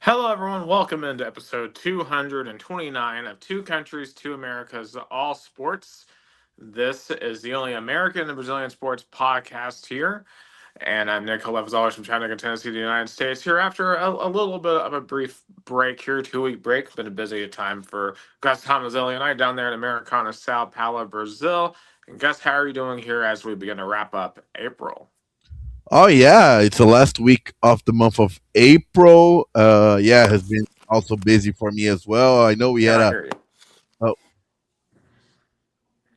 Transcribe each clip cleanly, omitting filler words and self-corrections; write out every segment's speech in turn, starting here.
Hello, everyone. Welcome into episode 229 of Two Countries, Two Americas, All Sports. This is the only American and Brazilian sports podcast here. And I'm Nick Halef, as always, from Chattanooga, Tennessee, the United States. Here after a little bit of a brief break here, 2 week break. Been a busy time for Gus Tomazilli and I down there in Americana, Sao Paulo, Brazil. And Gus, how are you doing here as we begin to wrap up April? Oh yeah, it's the last week of the month of April. Yeah, has been also busy for me as well. I know we Can had I a. hear you? Oh,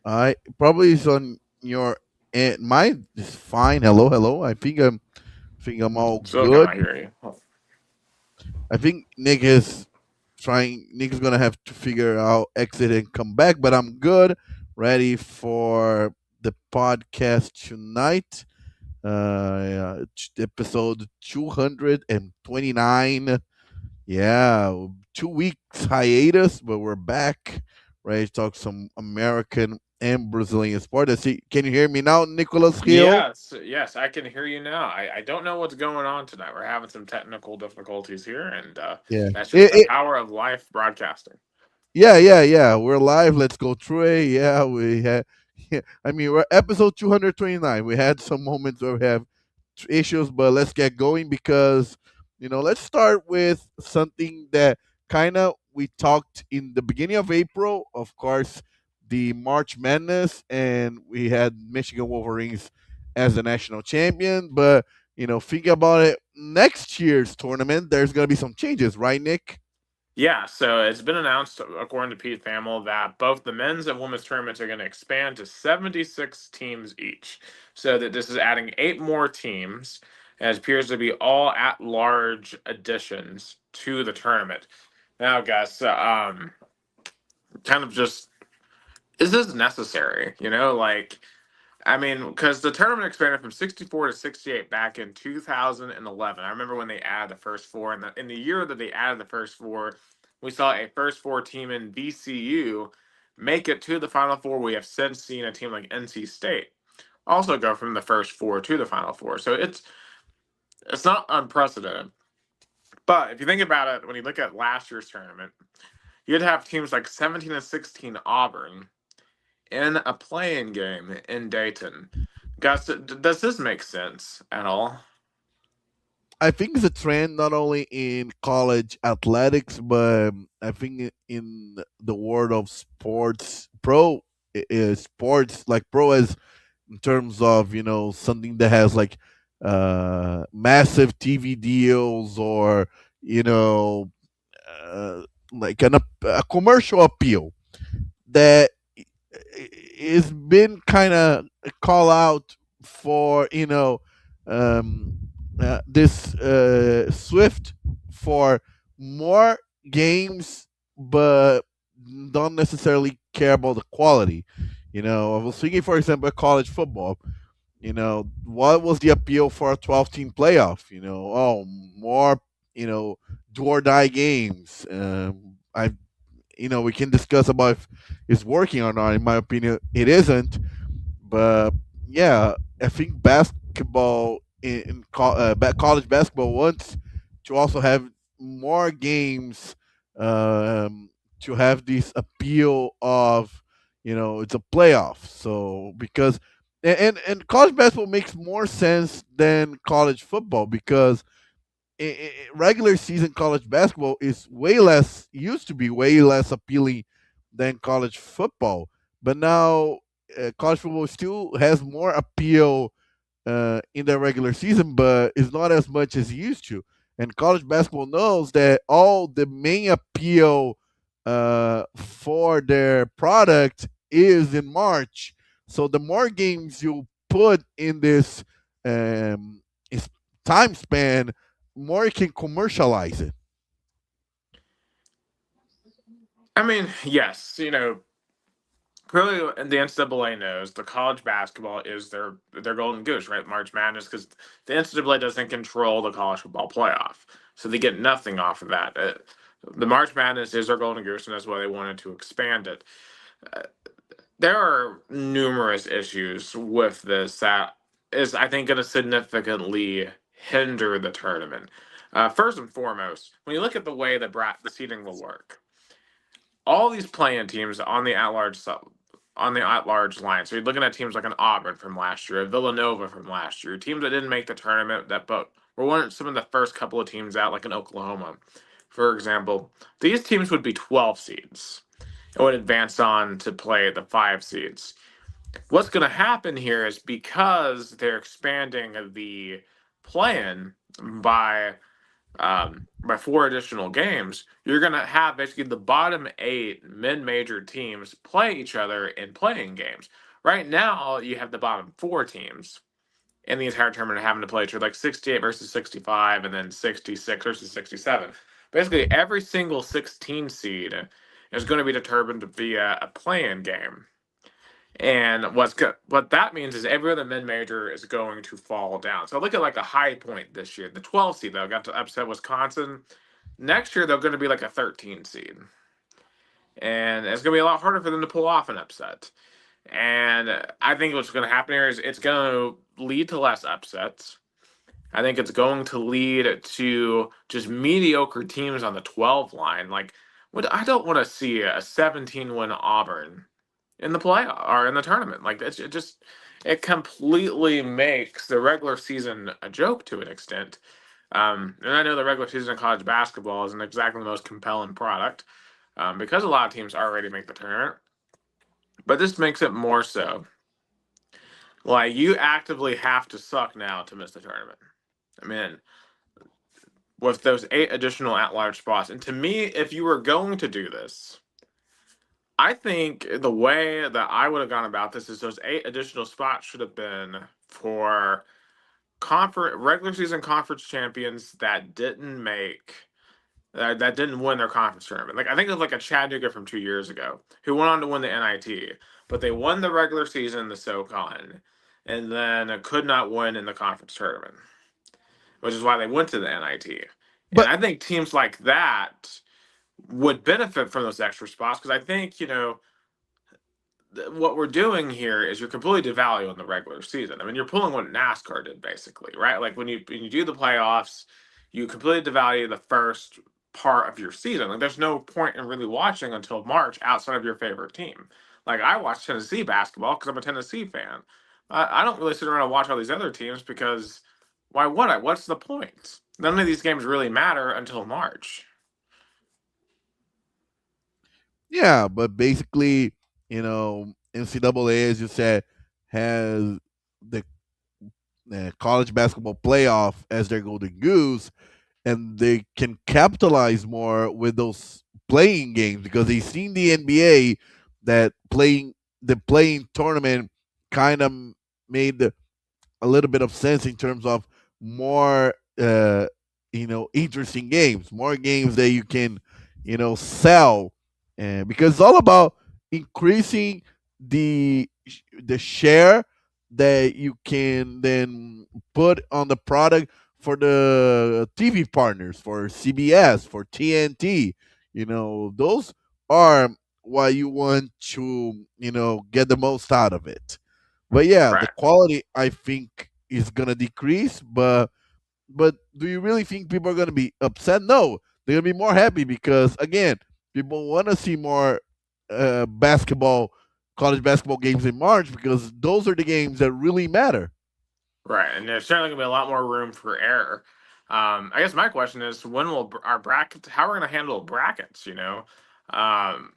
I probably is on your end. Mine is fine. Hello, hello. I think I'm all Still can good. I hear you? I think Nick is trying. Nick is gonna have to figure out exit and come back, but I'm good. Ready for the podcast tonight. Yeah, episode 229. Yeah, 2 weeks hiatus, but we're back. Ready to talk some American and Brazilian sport. See, can you hear me now, Nicholas Hill? Yes, yes, I can hear you now. I don't know what's going on tonight. We're having some technical difficulties here, and Yeah. that's just the power of live broadcasting. Yeah. We're live. Let's go through it. Yeah, we had. Yeah, I mean, we're episode 229. We had some moments where we have issues, but let's get going because let's start with something that kind of we talked in the beginning of April. Of course, the March Madness, and we had Michigan Wolverines as the national champion. But think about it. Next year's tournament, there's gonna be some changes, right, Nick? Yeah, so it's been announced, according to Pete Thamel, that both the men's and women's tournaments are going to expand to 76 teams each. So that this is adding eight more teams, and it appears to be all at-large additions to the tournament. Now, Gus, kind of just is this necessary? I mean, because the tournament expanded from 64 to 68 back in 2011. I remember when they added the first four, and in the year that they added the first four, we saw a first four team in VCU make it to the Final Four. We have since seen a team like NC State also go from the first four to the Final Four. So it's not unprecedented. But if you think about it, when you look at last year's tournament, you'd have teams like 17 and 16 Auburn in a playing game in Dayton. Gus, does this make sense at all? I think it's a trend not only in college athletics, but I think in the world of sports, pro sports like pro as in terms of something that has like massive TV deals or you know uh, like a commercial appeal that is been kind of call out for um, this Swift for more games, but don't necessarily care about the quality. I was thinking, for example, college football. What was the appeal for a 12-team playoff? More, you know, do or die games. We can discuss about if it's working or not. In my opinion, it isn't. But yeah, I think basketball college basketball wants to also have more games, to have this appeal of it's a playoff. So because and college basketball makes more sense than college football because regular season college basketball is way less used to be way less appealing than college football, but now college football still has more appeal in the regular season, but it's not as much as it used to. And college basketball knows that all the main appeal for their product is in March. So the more games you put in this um, is time span, more you can commercialize it. I mean, yes, clearly the NCAA knows the college basketball is their golden goose, right? March Madness, because the NCAA doesn't control the college football playoff, so they get nothing off of that. The March Madness is their golden goose, and that's why they wanted to expand it. Uh, there are numerous issues with this that is, I think, going to significantly hinder the tournament. First and foremost, when you look at the way that the seeding will work, all these playing teams on the at-large line. So you're looking at teams like an Auburn from last year, a Villanova from last year, teams that didn't make the tournament that but were one some of the first couple of teams out, like in Oklahoma, for example. These teams would be 12 seeds and would advance on to play the 5 seeds. What's going to happen here is because they're expanding the play-in by 4 additional games, you're going to have basically the bottom 8 mid-major teams play each other in playing games. Right now, you have the bottom 4 teams in the entire tournament having to play each other, like 68 versus 65, and then 66 versus 67. Basically, every single 16 seed is going to be determined via a play-in game. And what that means is every other mid major is going to fall down. So look at like a high point this year. The 12 seed though got to upset Wisconsin. Next year they're going to be like a 13 seed, and it's going to be a lot harder for them to pull off an upset. And I think what's going to happen here is it's going to lead to less upsets. I think it's going to lead to just mediocre teams on the 12 line. Like, what I don't want to see a 17-win Auburn in the play or in the tournament. Like it just it completely makes the regular season a joke to an extent. And I know the regular season of college basketball isn't exactly the most compelling product because a lot of teams already make the tournament, but this makes it more so. Like you actively have to suck now to miss the tournament. I mean, with those 8 additional at-large spots, and to me, if you were going to do this, I think the way that I would have gone about this is those 8 additional spots should have been for conference regular season conference champions that didn't make that didn't win their conference tournament. Like I think of like a Chattanooga from 2 years ago who went on to win the NIT, but they won the regular season, the SoCon, and then could not win in the conference tournament, which is why they went to the NIT. And But I think teams like that would benefit from those extra spots because I think what we're doing here is you're completely devaluing the regular season. I mean, you're pulling what NASCAR did basically, right? Like when you do the playoffs, you completely devalue the first part of your season. Like there's no point in really watching until March outside of your favorite team. Like I watch Tennessee basketball because I'm a Tennessee fan. I don't really sit around and watch all these other teams because why would I? What's the point? None of these games really matter until March. yeah, but basically, NCAA, as you said, has the college basketball playoff as their golden goose, and they can capitalize more with those playing games because they've seen the NBA that playing tournament kind of made a little bit of sense in terms of more interesting games, more games that you can sell, and because it's all about increasing the share that you can then put on the product for the TV partners, for CBS, for TNT. Those are why you want to get the most out of it. But yeah, the Right. quality I think is gonna decrease. But do you really think people are gonna be upset? No, they're gonna be more happy because again, people want to see more basketball, college basketball games in March because those are the games that really matter. Right, and there's certainly gonna be a lot more room for error. I guess my question is, when will our brackets? How we're gonna handle brackets? Um,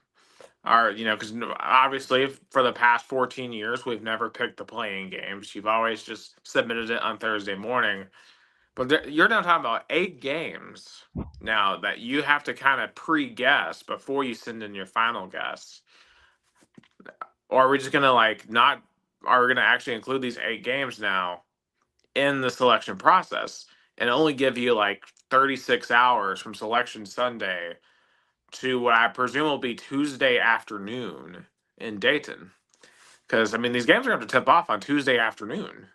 because obviously for the past 14 years we've never picked the playing games. You've always just submitted it on Thursday morning. But you're now talking about 8 games now that you have to kind of pre-guess before you send in your final guess. Or are we just gonna like not? Are we gonna actually include these 8 games now in the selection process and only give you like 36 hours from selection Sunday to what I presume will be Tuesday afternoon in Dayton? Because I mean, these games are going to have to tip off on Tuesday afternoon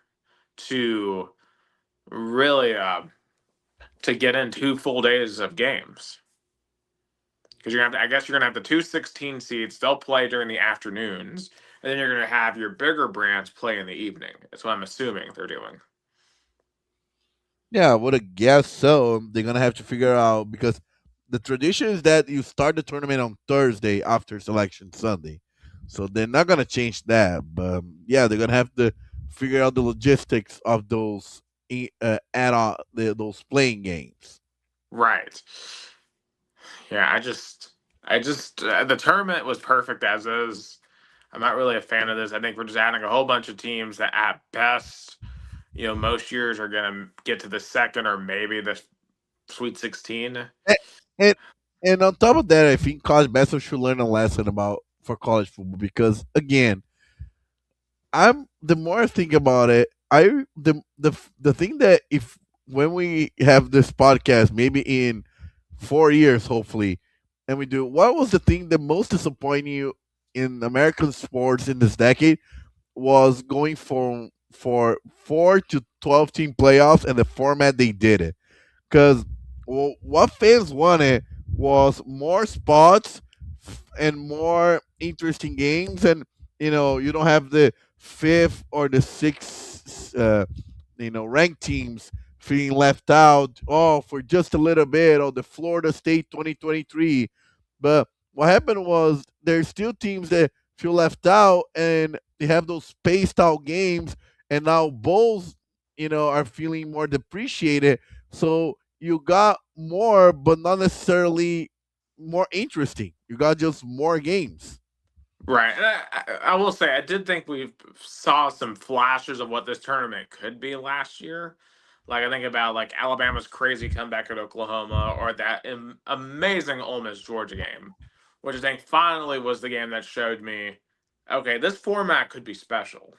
to really to get in 2 full days of games. Because you're gonna have to, I guess you're gonna have the two 16 seeds. They'll play during the afternoons, and then you're gonna have your bigger brands play in the evening. That's what I'm assuming they're doing. Yeah, I would have guessed so. They're gonna have to figure out because the tradition is that you start the tournament on Thursday after selection Sunday, so they're not gonna change that. But yeah, they're gonna have to figure out the logistics of those add on those playing games. Right. Yeah, the tournament was perfect as is. I'm not really a fan of this. I think we're just adding a whole bunch of teams that at best, most years are going to get to the second or maybe the Sweet 16. And, and and on top of that, I think college basketball should learn a lesson about for college football because again, I'm the more I think about it, the thing that if when we have this podcast, maybe in 4 years, hopefully, and we do, what was the thing that most disappointed you in American sports in this decade was going from for 4 to 12 team playoffs and the format they did it because what fans wanted was more spots and more interesting games, and you don't have the fifth or the sixth ranked teams feeling left out for just a little bit, or the Florida State 2023. But what happened was there's still teams that feel left out and they have those spaced out games, and now bowls are feeling more depreciated, so you got more, but not necessarily more interesting. You got just more games. Right. And I will say, I did think we saw some flashes of what this tournament could be last year. Like, I think about like Alabama's crazy comeback at Oklahoma, or that amazing Ole Miss Georgia game, which I think finally was the game that showed me, okay, this format could be special.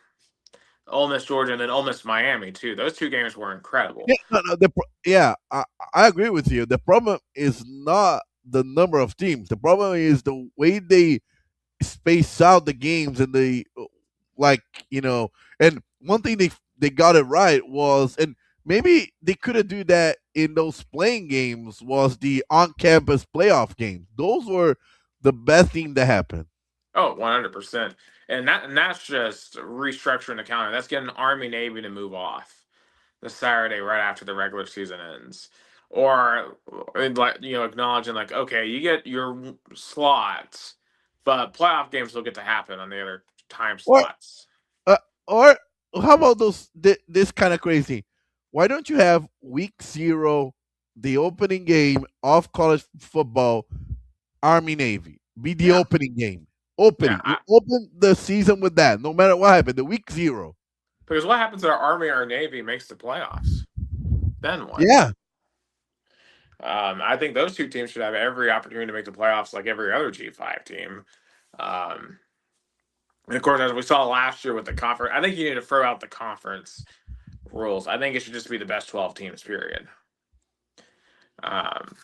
Ole Miss Georgia and then Ole Miss Miami too. Those two games were incredible. Yeah, no, no, yeah, I agree with you. The problem is not the number of teams. The problem is the way they space out the games, and they like and one thing they got it right was, and maybe they could have do that in those playing games, was the on-campus playoff games. Those were the best thing that happened. Oh, 100%. And that's just restructuring the calendar. That's getting Army Navy to move off the Saturday right after the regular season ends. Or like acknowledging like, okay, you get your slots, but playoff games will get to happen on the other time Or slots. uh, or how about this kind of crazy? Why don't you have week 0, the opening game of college football, Army Navy be the Yeah, opening game? yeah. Opening. You open the season with that, no matter what happened. The week 0. Because what happens if our Army or Navy makes the playoffs? Then what? Yeah, I think those two teams should have every opportunity to make the playoffs like every other G5 team. Um, and of course, as we saw last year with the conference, I think you need to throw out the conference rules. I think it should just be the best 12 teams, period. Um,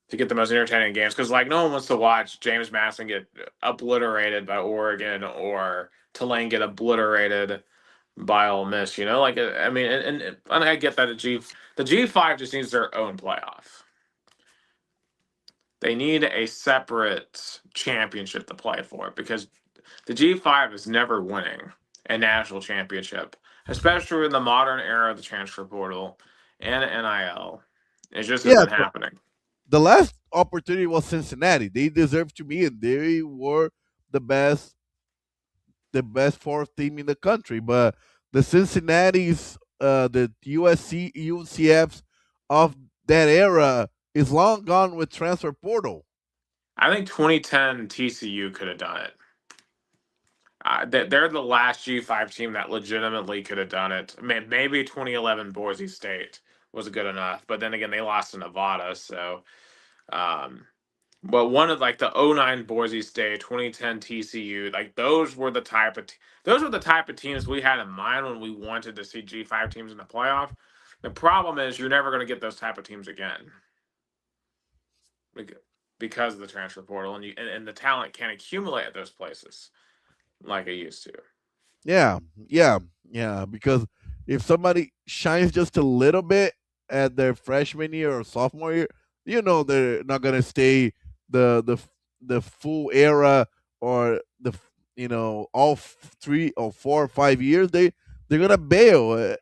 to get the most entertaining games. Because, like, no one wants to watch James Madison get obliterated by Oregon or Tulane get obliterated by Ole Miss. Like, I mean, and I get that the G5 just needs their own playoff. They need a separate championship to play for because the G5 is never winning a national championship, especially in the modern era of the transfer portal and NIL. It just yeah. isn't happening. The last opportunity was Cincinnati. They deserved to be, and they were the best, the best fourth team in the country. But the Cincinnati's, the USC, UCFs of that era is long gone with transfer portal. I think 2010 TCU could have done it. They're the last G5 team that legitimately could have done it. I mean, maybe 2011 Boise State was good enough, but then again, they lost to Nevada. So, um, but one of like the '09 Boise State, 2010 TCU, like those were the type of teams we had in mind when we wanted to see G5 teams in the playoff. The problem is you're never going to get those type of teams again bec- because of the transfer portal, and the talent can't accumulate at those places like it used to. Yeah, yeah, yeah. Because if somebody shines just a little bit at their freshman year or sophomore year, they're not gonna stay the full era, or all 3 or 4 or 5 years. they're gonna bail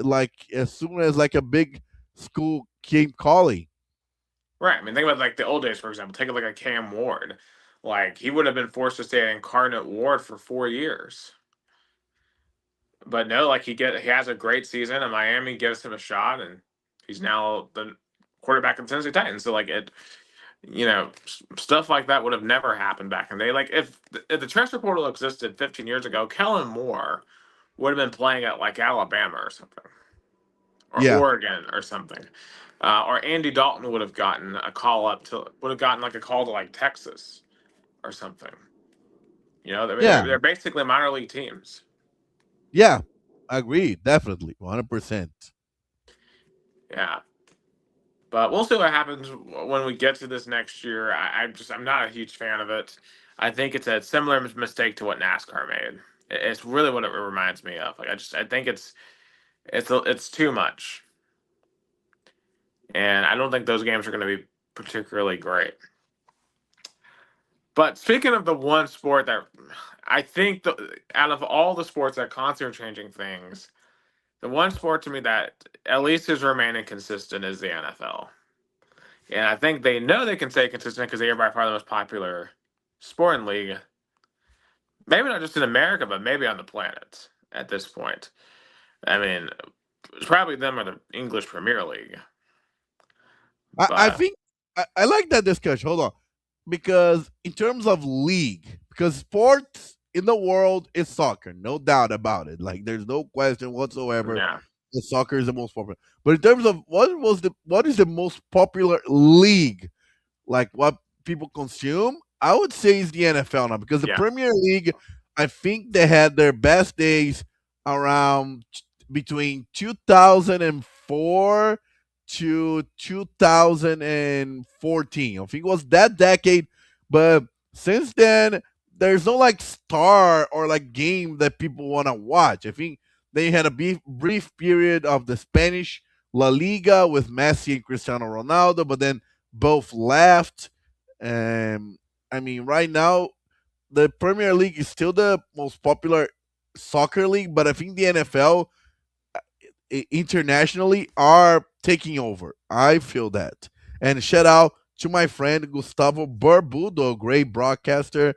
like as soon as like a big school came calling. Right. I mean, think about like the old days, for example. Take it like a Cam Ward. Like he would have been forced to stay at Incarnate Ward for 4 years. But no, like he has a great season, and Miami gives him a shot, and he's now the quarterback of the Tennessee Titans. So like it, stuff like that would have never happened back in the day. Like if the transfer portal existed 15 years ago, Kellen Moore would have been playing at like Alabama or something, or Yeah, Oregon or something, or Andy Dalton would have gotten like a call to like Texas or something. I mean yeah, they're basically minor league teams. yeah. I agree, definitely, 100%. Yeah. But we'll see what happens when we get to this next year. I'm not a huge fan of it. I think it's a similar mistake to what NASCAR made. It's really what it reminds me of. Like I think it's too much, and I don't think those games are going to be particularly great. But speaking of the one sport that I think out of all the sports that constantly are changing things, the one sport to me that at least is remaining consistent is the NFL. And I think they know they can stay consistent because they are by far the most popular sporting league. Maybe not just in America, but maybe on the planet at this point. I mean, it's probably them or the English Premier League. I But think I like that discussion. Hold on, because in terms of league, because sports in the world is soccer, no doubt about it. Like there's no question whatsoever yeah, that soccer is the most popular. But in terms of what is the most popular league, like what people consume, I would say is the NFL now because the yeah. Premier League, I think they had their best days around between 2004 to 2014. I think it was that decade, but since then there's no like star or like game that people want to watch. I think they had a brief period of the Spanish La Liga with Messi and Cristiano Ronaldo, but then both left. Um, I mean, right now the Premier League is still the most popular soccer league, but I think the NFL internationally are taking over. I feel that. And shout out to my friend Gustavo Barbudo, great broadcaster.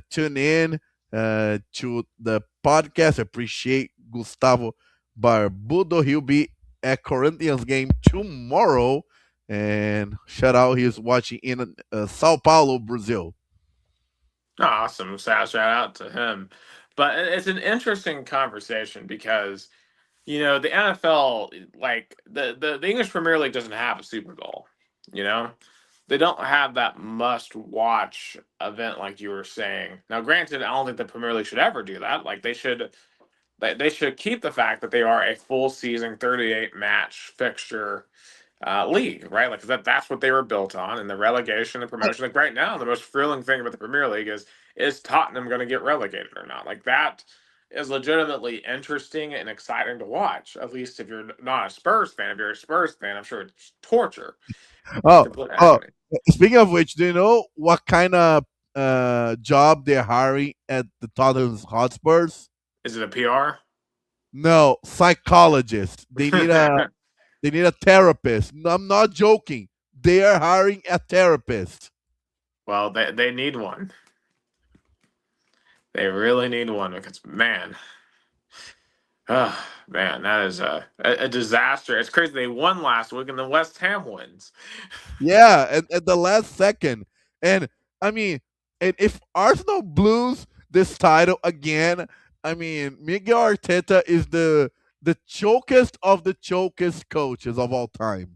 Tune in to the podcast. Appreciate Gustavo Barbudo. He'll be at Corinthians game tomorrow. And shout out, he's watching in Sao Paulo, Brazil. Awesome. Shout out to him. But it's an interesting conversation because the NFL, like the English Premier League doesn't have a Super Bowl. You know, they don't have that must watch event like you were saying. Now, granted, I don't think the Premier League should ever do that. Like they should keep the fact that they are a full season 38 match fixture league, right? Like that's what they were built on, and the relegation and promotion. Like right now, the most thrilling thing about the Premier League is Tottenham going to get relegated or not? Like that is legitimately interesting and exciting to watch. At least if you're not a Spurs fan. If you're a Spurs fan, I'm sure it's torture. Oh, Complete oh. agony. Speaking of which, do you know what kind of job they're hiring at the Tottenham Hotspurs? Is it a PR? No, psychologist. They need a therapist. No, I'm not joking. They are hiring a therapist. Well, they need one. They really need one because man, that is a disaster. It's crazy. They won last week, and the West Ham wins. Yeah, at the last second. And I mean, and if Arsenal blues this title again, I mean, Miguel Arteta is the chokest of the chokest coaches of all time.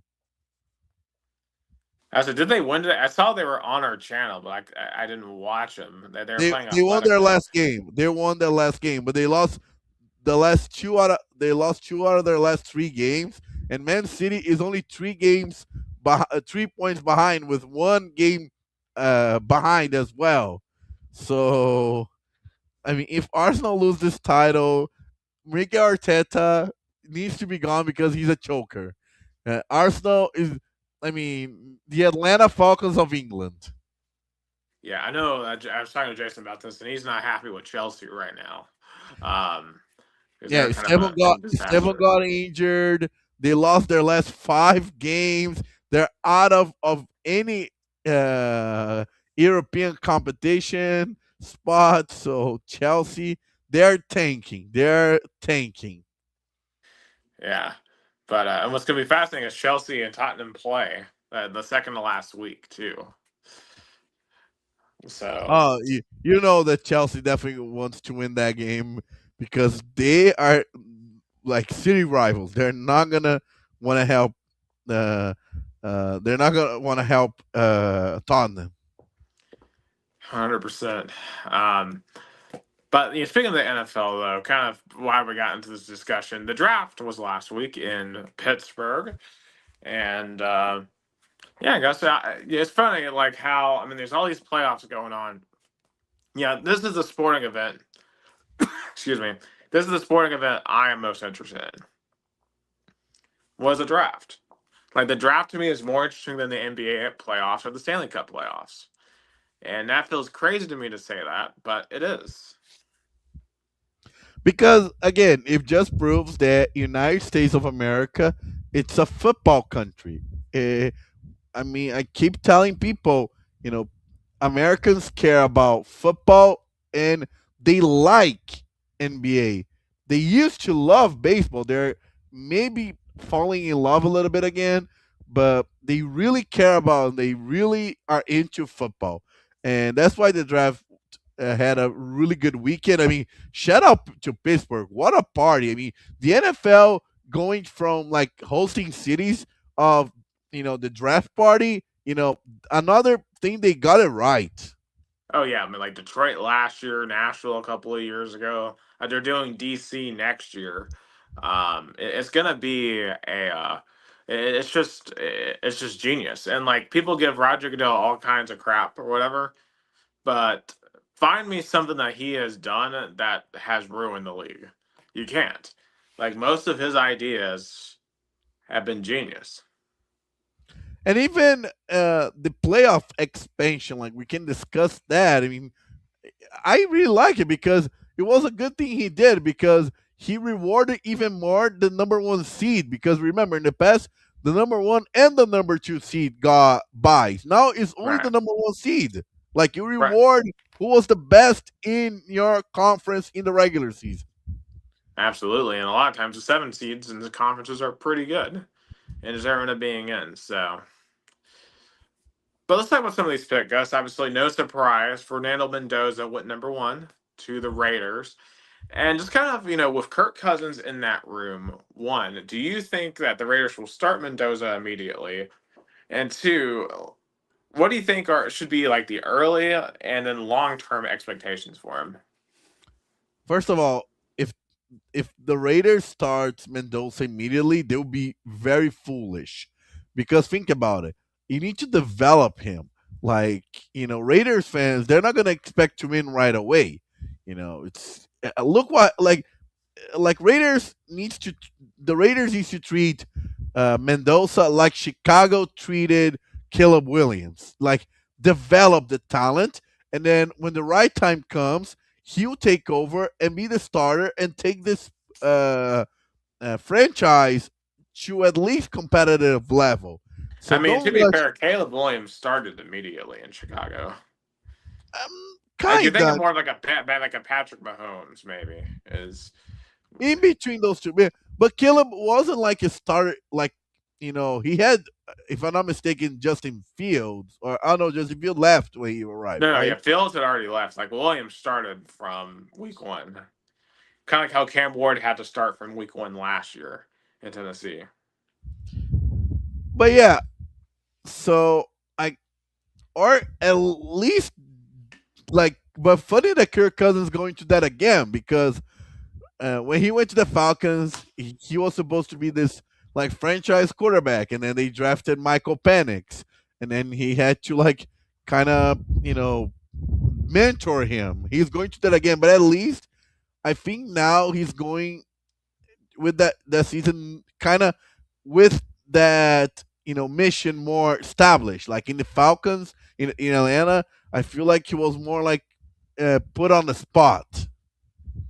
I said, did they win today? I saw they were on our channel, but I didn't watch them. They were playing They won their Atletico. last game. They won their last game, but they lost the last they lost two out of their last three games. And Man City is only 3 games 3 points behind with one game behind as well. So I mean, if Arsenal lose this title, Mikel Arteta needs to be gone because he's a choker. Arsenal is, I mean, the Atlanta Falcons of England. Yeah, I know. I was talking to Jason about this, and he's not happy with Chelsea right now. Um, because they're Yeah, kind of in Stephen disaster. got injured. They lost their last 5 games. They're out of any uh, European competition spot. So Chelsea, they're tanking. They're tanking. Yeah, but and what's going to be fascinating is Chelsea and Tottenham play the second to last week too. So Oh, you know that Chelsea definitely wants to win that game because they are like city rivals. They're not gonna want to help. Uh, they're not gonna want to help Tottenham. 100%. Um, but speaking of the NFL, though, kind of why we got into this discussion, the draft was last week in Pittsburgh, and yeah, I guess it's funny, like how I mean, there's all these playoffs going on. Yeah, this is a sporting event. Excuse me. This is the sporting event I am most interested in. Was a draft. Like the draft to me is more interesting than the NBA playoffs or the Stanley Cup playoffs. And that feels crazy to me to say that, but it is. Because again, it just proves that United States of America, it's a football country. Eh, I mean, I keep telling people, you know, Americans care about football and they like NBA. They used to love baseball. They're maybe falling in love a little bit again, but they really care about, they really are into football. And that's why the draft had a really good weekend. I mean, shout out to Pittsburgh. What a party. I mean, the NFL going from like hosting cities of, the draft party, another thing they got it right. Oh yeah, I mean like Detroit last year, Nashville a couple of years ago. They're doing DC next year. It's gonna be it's just genius. And like people give Roger Goodell all kinds of crap or whatever, but find me something that he has done that has ruined the league. You can't. Like most of his ideas have been genius. And even the playoff expansion, like we can discuss that. I mean, I really like it because it was a good thing he did because he rewarded even more the number one seed. Because remember, in the past, the number one and the number two seed got buys. Now it's only the Right. number one seed. Like you Right. reward who was the best in your conference in the regular season. Absolutely. And a lot of times the seven seeds in the conferences are pretty good and deserving of being in. So but let's talk about some of these picks, Gus. Obviously, no surprise. Fernando Mendoza went number one to the Raiders. And just kind of, with Kirk Cousins in that room, one, do you think that the Raiders will start Mendoza immediately? And two, what do you think should be like the early and then long term expectations for him? First of all, if the Raiders starts Mendoza immediately, they'll be very foolish. Because think about it. You need to develop him. Like, Raiders fans, they're not gonna expect to win right away. It's look what like Raiders needs to the Raiders needs to treat Mendoza like Chicago treated Caleb Williams. Like develop the talent, and then when the right time comes, he'll take over and be the starter and take this uh, franchise to at least competitive level. I So mean, don't to be rush. fair, Caleb Williams started immediately in Chicago. Like you think Kinda of more like like a Patrick Mahomes, maybe is in between those two. But Caleb wasn't like a starter. Like he had, if I'm not mistaken, Justin Fields, or I don't know, Justin Fields left when he arrived, no, right? yeah. Fields had already left. Like Williams started from week one, kind of like how Cam Ward had to start from week one last year in Tennessee. But yeah, so I or at least like, but funny that Kirk Cousins going to that again because when he went to the Falcons, he was supposed to be this like franchise quarterback, and then they drafted Michael Penix, and then he had to like kind of mentor him. He's going to that again, but at least I think now he's going with that season kind of with that mission more established. Like in the Falcons in Atlanta, I feel like he was more like put on the spot.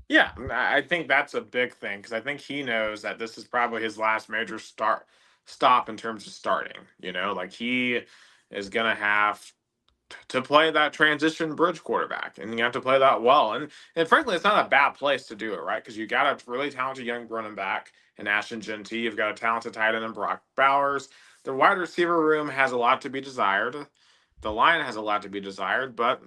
Yeah, I think that's a big thing because I think he knows that this is probably his last major stop in terms of starting. Like he is gonna have to play that transition bridge quarterback, and you have to play that well. And frankly, it's not a bad place to do it, right? Because you got a really talented young running back in Ashton Genty. You've got a talented tight end in Brock Bowers. The wide receiver room has a lot to be desired. The line has a lot to be desired, but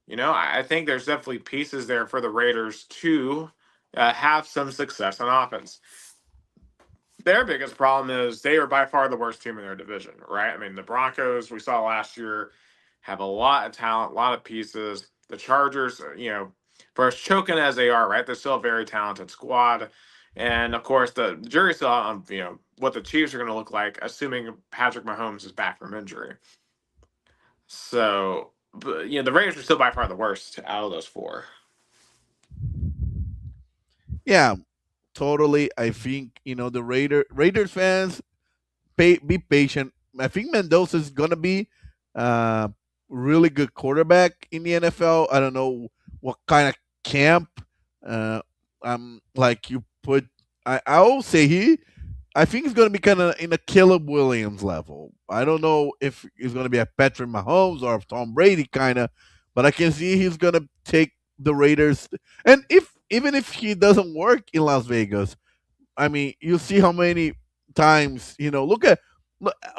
I think there's definitely pieces there for the Raiders to have some success on offense. Their biggest problem is they are by far the worst team in their division, right? I mean, the Broncos we saw last year have a lot of talent, a lot of pieces. The Chargers, for as choking as they are, right, they're still a very talented squad. And of course, the jury's still out on what the Chiefs are going to look like, assuming Patrick Mahomes is back from injury. So, but, the Raiders are still by far the worst out of those four. Yeah, totally. I think the Raiders fans be patient. I think Mendoza is gonna be uh really good quarterback in the NFL. I don't know what kind of camp like you put. I will say I think he's gonna be kind of in a Caleb Williams level. I don't know if he's gonna be a Patrick Mahomes or Tom Brady kind of, but I can see he's gonna take the Raiders. And if even if he doesn't work in Las Vegas, I mean, you see how many times, look,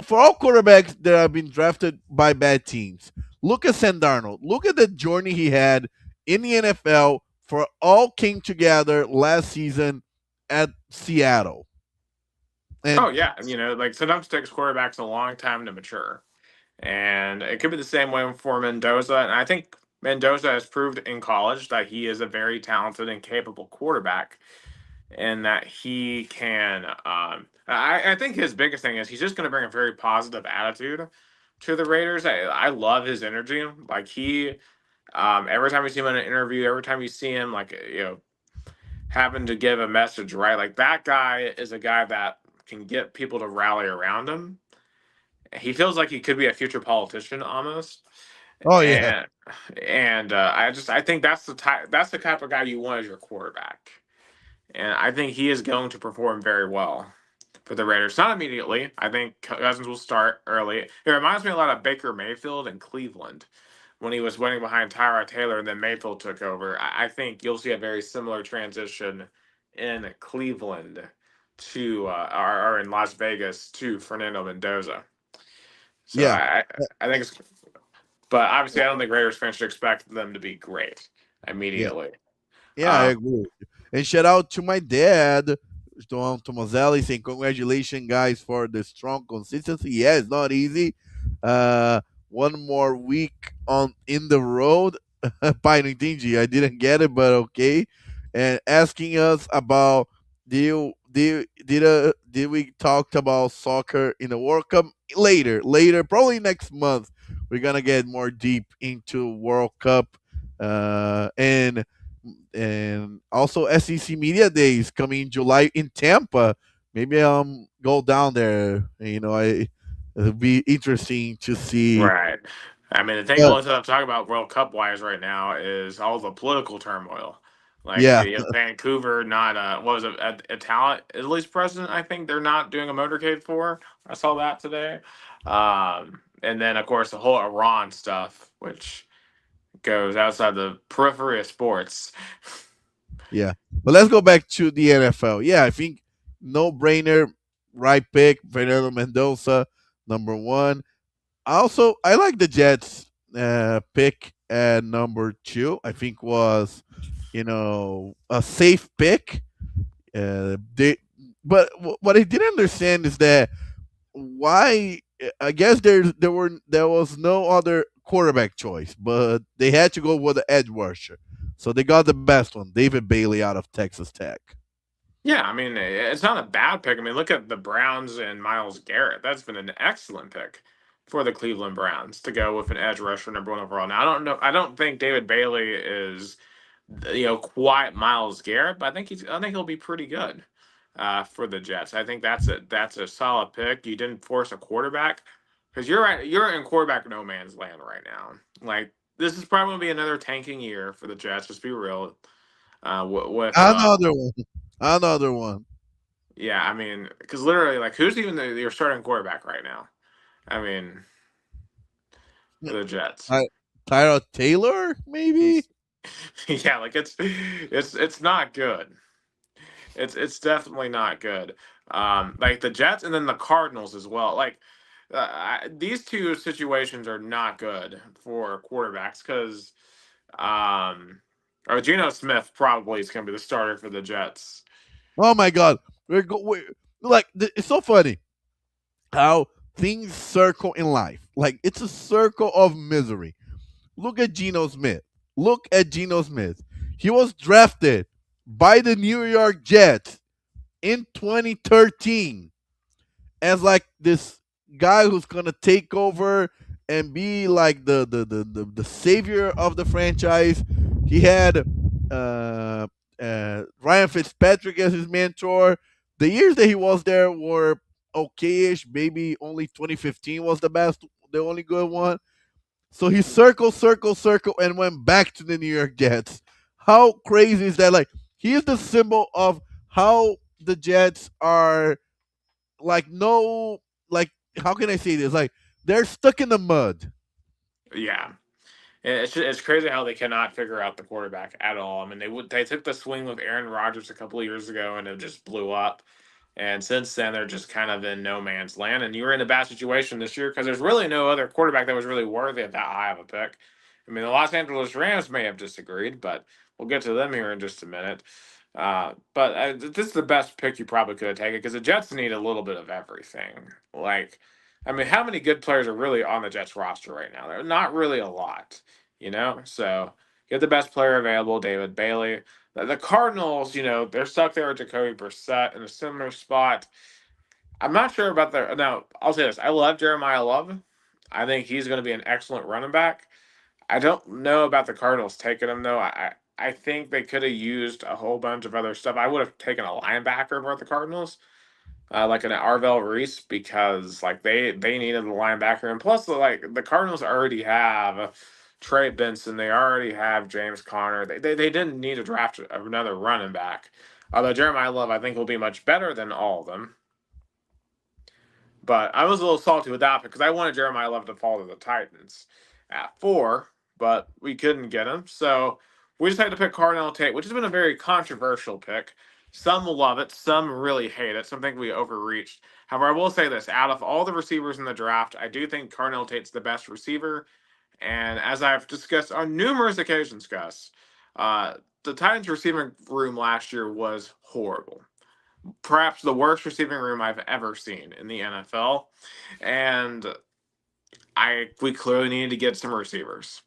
for all quarterbacks that have been drafted by bad teams. Look at Sam Darnold. Look at the journey he had in the NFL for all came together last season at Seattle. And Oh yeah, like sometimes it takes quarterbacks a long time to mature, and it could be the same way for Mendoza. And I think Mendoza has proved in college that he is a very talented and capable quarterback, and that he can. I think his biggest thing is he's just going to bring a very positive attitude to the Raiders. I love his energy. Like every time you see him in an interview, every time you see him, like having to give a message, right? Like that guy is a guy that can get people to rally around him. He feels like he could be a future politician almost. oh yeah, And I think that's the type of guy you want as your quarterback. And I think he is going to perform very well for the Raiders. Not immediately. I think Cousins will start early. It reminds me a lot of Baker Mayfield in Cleveland when he was winning behind Tyrod Taylor and then Mayfield took over. I think you'll see a very similar transition in Cleveland to or in Las Vegas to Fernando Mendoza. So yeah, I think it's, but obviously I don't think Raiders fans should expect them to be great yeah. immediately. Yeah, I Um, agree. And shout out to my dad, Tom Tomazelli, saying congratulations, guys, for the strong consistency. Yeah, it's not easy. Uh, one more week on in the road. Pai, não entendi. I didn't get it, but okay. And asking us about did we talked about soccer in the World Cup later, probably next month. We're gonna get more deep into World Cup, and also SEC Media Days coming in July in Tampa. Maybe go down there. It'll be interesting to see. Right. I mean, the thing, Uh, only thing I'm talking about World Cup wise right now is all the political turmoil. Like yeah, Vancouver, not what was it, Italian Italy's president? I think they're not doing a motorcade for. I saw that today. And then of course the whole Iran stuff, which goes outside the periphery of sports. yeah. But let's go back to the NFL. Yeah, I think no brainer, right pick, Fernando Mendoza, number one. Also, I like the Jets pick at number two. I think was a safe pick. They, but what I didn't understand is that why. I guess there was no other quarterback choice, but they had to go with the edge rusher, so they got the best one, David Bailey out of Texas Tech. Yeah, I mean, it's not a bad pick. I mean, look at the Browns and Miles Garrett. That's been an excellent pick for the Cleveland Browns to go with an edge rusher number one overall. Now, I don't know. I don't think David Bailey is, quite Miles Garrett, but I think he'll be pretty good for the Jets. I think that's a solid pick. You didn't force a quarterback because you're right. You're in quarterback no man's land right now. Like this is probably gonna be another tanking year for the Jets. Just be real. with Another one. Another one. yeah, I mean, because literally, like, who's even your starting quarterback right now? I mean, for the Jets. Ty- Tyrod Taylor, maybe. Yeah, like it's not good. It's definitely not good. Like the Jets and then the Cardinals as well. Like these two situations are not good for quarterbacks because or Geno Smith probably is going to be the starter for the Jets. Oh my God, it's so funny how things circle in life. Like it's a circle of misery. Look at Geno Smith. Look at Geno Smith. He was drafted by the New York Jets in 2013 as like this guy who's gonna take over and be like the savior of the franchise. He had Ryan Fitzpatrick as his mentor. The years that he was there were okayish. Maybe only 2015 was the best, the only good one. So he circled, and went back to the New York Jets. How crazy is that? Like he is the symbol of how the Jets are like no like how can I say this? Like they're stuck in the mud. Yeah. It's crazy how they cannot figure out the quarterback at all. I mean, they took the swing with Aaron Rodgers a couple of years ago and it just blew up. And since then, they're just kind of in no man's land. And you were in a bad situation this year because there's really no other quarterback that was really worthy of that high of a pick. I mean, the Los Angeles Rams may have disagreed, but we'll get to them here in just a minute. But this is the best pick you probably could have taken because the Jets need a little bit of everything. Like, I mean, how many good players are really on the Jets roster right now? They're not really a lot, you know? So get the best player available, David Bailey. The Cardinals, they're stuck there with Jacoby Brissett in a similar spot. I'm not sure about the. Now, I'll say this: I love Jeremiah Love. I think he's going to be an excellent running back. I don't know about the Cardinals taking him though. I think they could have used a whole bunch of other stuff. I would have taken a linebacker over the Cardinals, like an Arvell Reese, because like they needed a linebacker, and plus like the Cardinals already have Trey Benson, they already have James Conner. They didn't need to draft another running back. Although Jeremiah Love, I think, will be much better than all of them. But I was a little salty with that because I wanted Jeremiah Love to fall to the Titans at 4, but we couldn't get him. So we decided to pick Cardinal Tate, which has been a very controversial pick. Some will love it, some really hate it. Some think we overreached. However, I will say this: out of all the receivers in the draft, I do think Cardinal Tate's the best receiver. And as I've discussed on numerous occasions, Gus, uh, the Titans' receiving room last year was horrible, perhaps the worst receiving room I've ever seen in the NFL. And we clearly needed to get some receivers.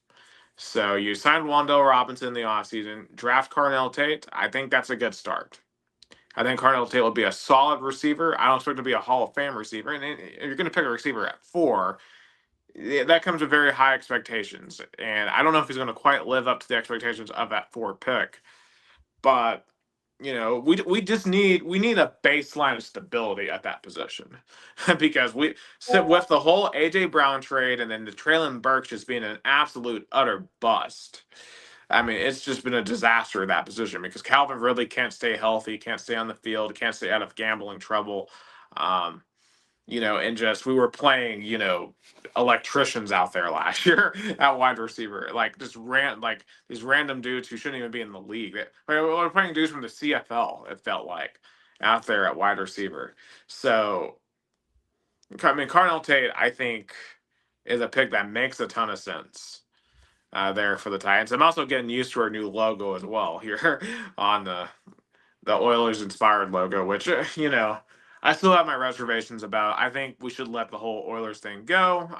So you signed Wandell Robinson in the offseason, draft Carnell Tate. I think that's a good start. I think Carnell Tate will be a solid receiver. I don't expect him to be a Hall of Fame receiver. And if you're going to pick a receiver at 4, that comes with very high expectations. And I don't know if he's going to quite live up to the expectations of that 4 pick. But we need a baseline of stability at that position because we sit with the whole AJ Brown trade and then the Traylon Burks just being an absolute utter bust. I mean, it's just been a disaster at that position because Calvin Ridley can't stay healthy, can't stay on the field, can't stay out of gambling trouble. Um, and just we were playing, electricians out there last year at wide receiver, like just like these random dudes who shouldn't even be in the league. We were playing dudes from the CFL. It felt like out there at wide receiver. So, I mean, Cardinal Tate, I think, is a pick that makes a ton of sense there for the Titans. I'm also getting used to our new logo as well here on the Oilers inspired logo, which I still have my reservations about. I think we should let the whole Oilers thing go.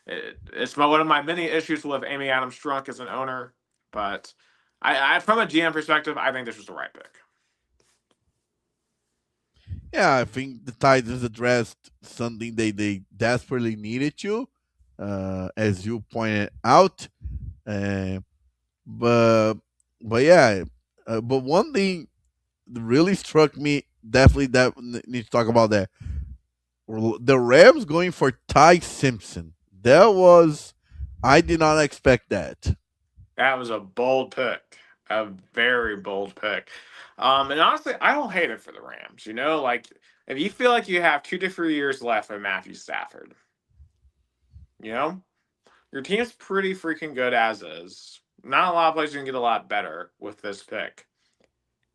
It's one of my many issues with Amy Adams Strunk as an owner, but from a GM perspective, I think this was the right pick. Yeah, I think the Titans addressed something they desperately needed to, as you pointed out. Uh, but but yeah, but one thing really struck me, definitely that need to talk about that. The Rams going for Ty Simpson. That was, I did not expect that. That was a bold pick. a very bold pick. And honestly, I don't hate it for the Rams. You know, like if you feel like you have 2 to 3 years left with Matthew Stafford, you know, your team's pretty freaking good as is. Not a lot of players can get a lot better with this pick.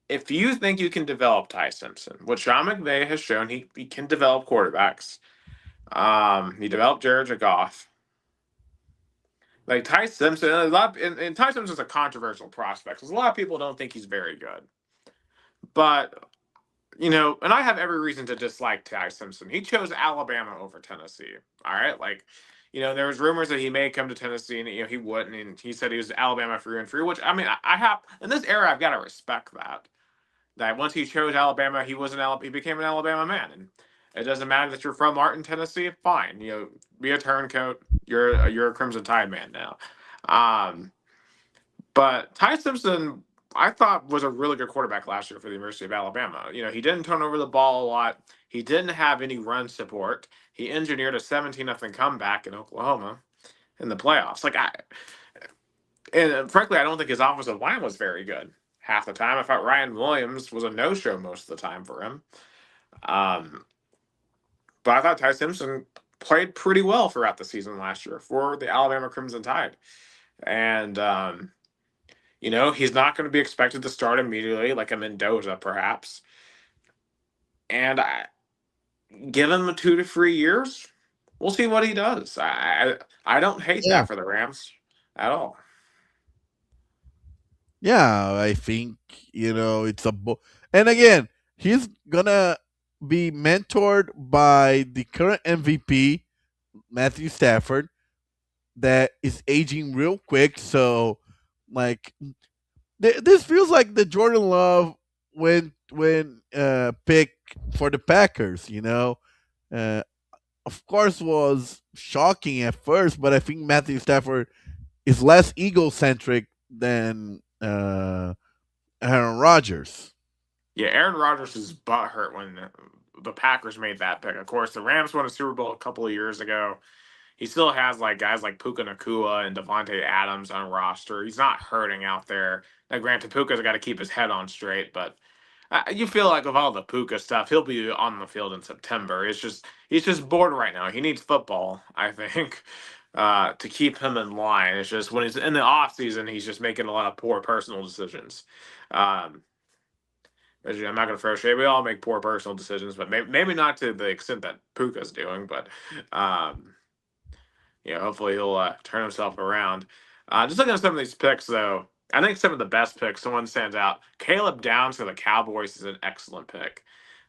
If you think you can develop Ty Simpson, which Sean McVay has shown he can develop quarterbacks, he developed Jared Goff. Like Ty Simpson, and Ty Simpson's a controversial prospect because a lot of people don't think he's very good. But and I have every reason to dislike Ty Simpson. He chose Alabama over Tennessee. All right, like, there was rumors that he may come to Tennessee, and he wouldn't, and he said he was Alabama through and through. Which I mean, I have in this era, I've got to respect that. That once he chose Alabama, he became an Alabama man, and it doesn't matter that you're from Martin, Tennessee. Fine, be a turncoat. You're a Crimson Tide man now. Um, but Ty Simpson, I thought, was a really good quarterback last year for the University of Alabama. He didn't turn over the ball a lot. He didn't have any run support. He engineered a 17-0 comeback in Oklahoma in the playoffs. And frankly, I don't think his offensive line was very good half the time. I thought Ryan Williams was a no-show most of the time for him. Um, but I thought Ty Simpson played pretty well throughout the season last year for the Alabama Crimson Tide. And he's not going to be expected to start immediately like a Mendoza, perhaps. And give him 2 to 3 years. We'll see what he does. I don't hate Yeah, that for the Rams at all. yeah. I think it's and again, he's gonna be mentored by the current MVP Matthew Stafford, that is aging real quick. So, like, this feels like the Jordan Love when pick for the Packers. Uh, of course, was shocking at first, but I think Matthew Stafford is less egocentric than Aaron Rodgers. Yeah, Aaron Rodgers' butt hurt when the Packers made that pick. Of course, the Rams won a Super Bowl a couple of years ago. He still has like guys like Puka Nakua and Devontae Adams on roster. He's not hurting out there. Now, granted, Puka's got to keep his head on straight, but you feel like with all the Puka stuff, he'll be on the field in September. He's just bored right now. He needs football, I think, to keep him in line. It's just when he's in the off season, he's just making a lot of poor personal decisions. Um, I'm not going to throw shade. We all make poor personal decisions, but maybe not to the extent that Puka's doing. But hopefully he'll turn himself around. Just looking at some of these picks, though, I think some of the best picks. Someone stands out. Caleb Downs for the Cowboys is an excellent pick.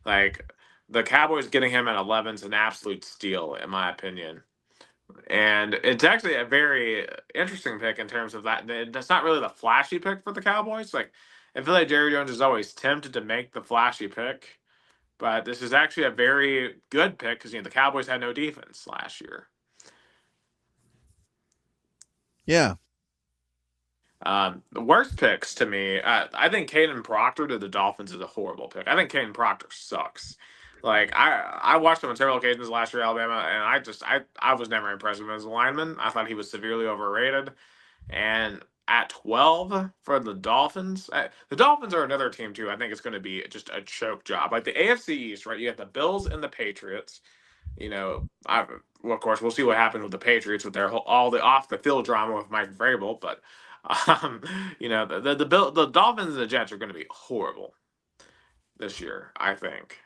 Like the Cowboys getting him at 11 is an absolute steal, in my opinion. And it's actually a very interesting pick in terms of that. That's not really the flashy pick for the Cowboys. Like I feel like Jerry Jones is always tempted to make the flashy pick, but this is actually a very good pick because the Cowboys had no defense last year. Yeah. The worst picks to me, I think Caden Proctor to the Dolphins is a horrible pick. I think Caden Proctor sucks. Like I watched him on several occasions last year, at Alabama, and I was never impressed with him as a lineman. I thought he was severely overrated. And at 12 for the Dolphins are another team too. I think it's going to be just a choke job. Like the AFC East, right? You have the Bills and the Patriots. Well, of course, we'll see what happens with the Patriots with all the off the field drama with Mike Vrabel, but um, the Dolphins and the Jets are going to be horrible this year. I think.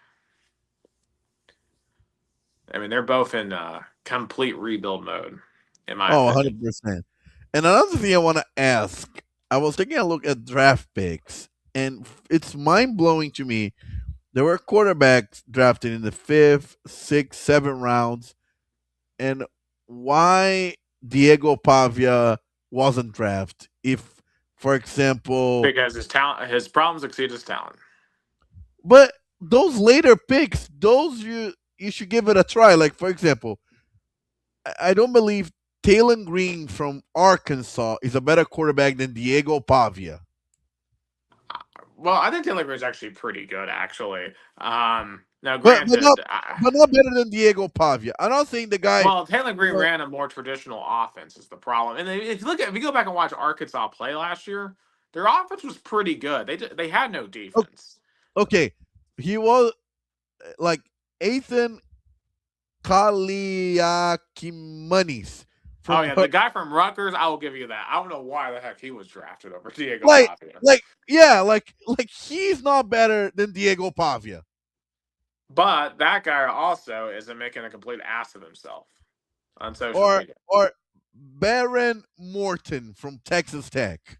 I mean, they're both in complete rebuild mode, in my Oh, opinion. 100%. And another thing I want to ask, I was taking a look at draft picks, and it's mind blowing to me. There were quarterbacks drafted in the fifth, sixth, seventh rounds, and why Diego Pavia wasn't drafted? If, for example, Because his problems exceed his talent. but those later picks, those you should give it a try. Like, for example, I don't believe Taylor Green from Arkansas is a better quarterback than Diego Pavia. Well, I think Taylor Green's actually pretty good, actually. Now, But not granted, better than Diego Pavia. I'm not saying the guy. well, Taylor Green ran a more traditional offense is the problem. And if you go back and watch Arkansas play last year, Their offense was pretty good. They had no O- defense. Okay, he was like Ethan Kaliakimonis Oh from yeah, the guy from Rutgers, I will give you that. I don't know why the heck he was drafted over Diego like Pavia. yeah, like he's not better than Diego Pavia But that guy also isn't making a complete ass of himself on social or media. Baron Morton from Texas Tech.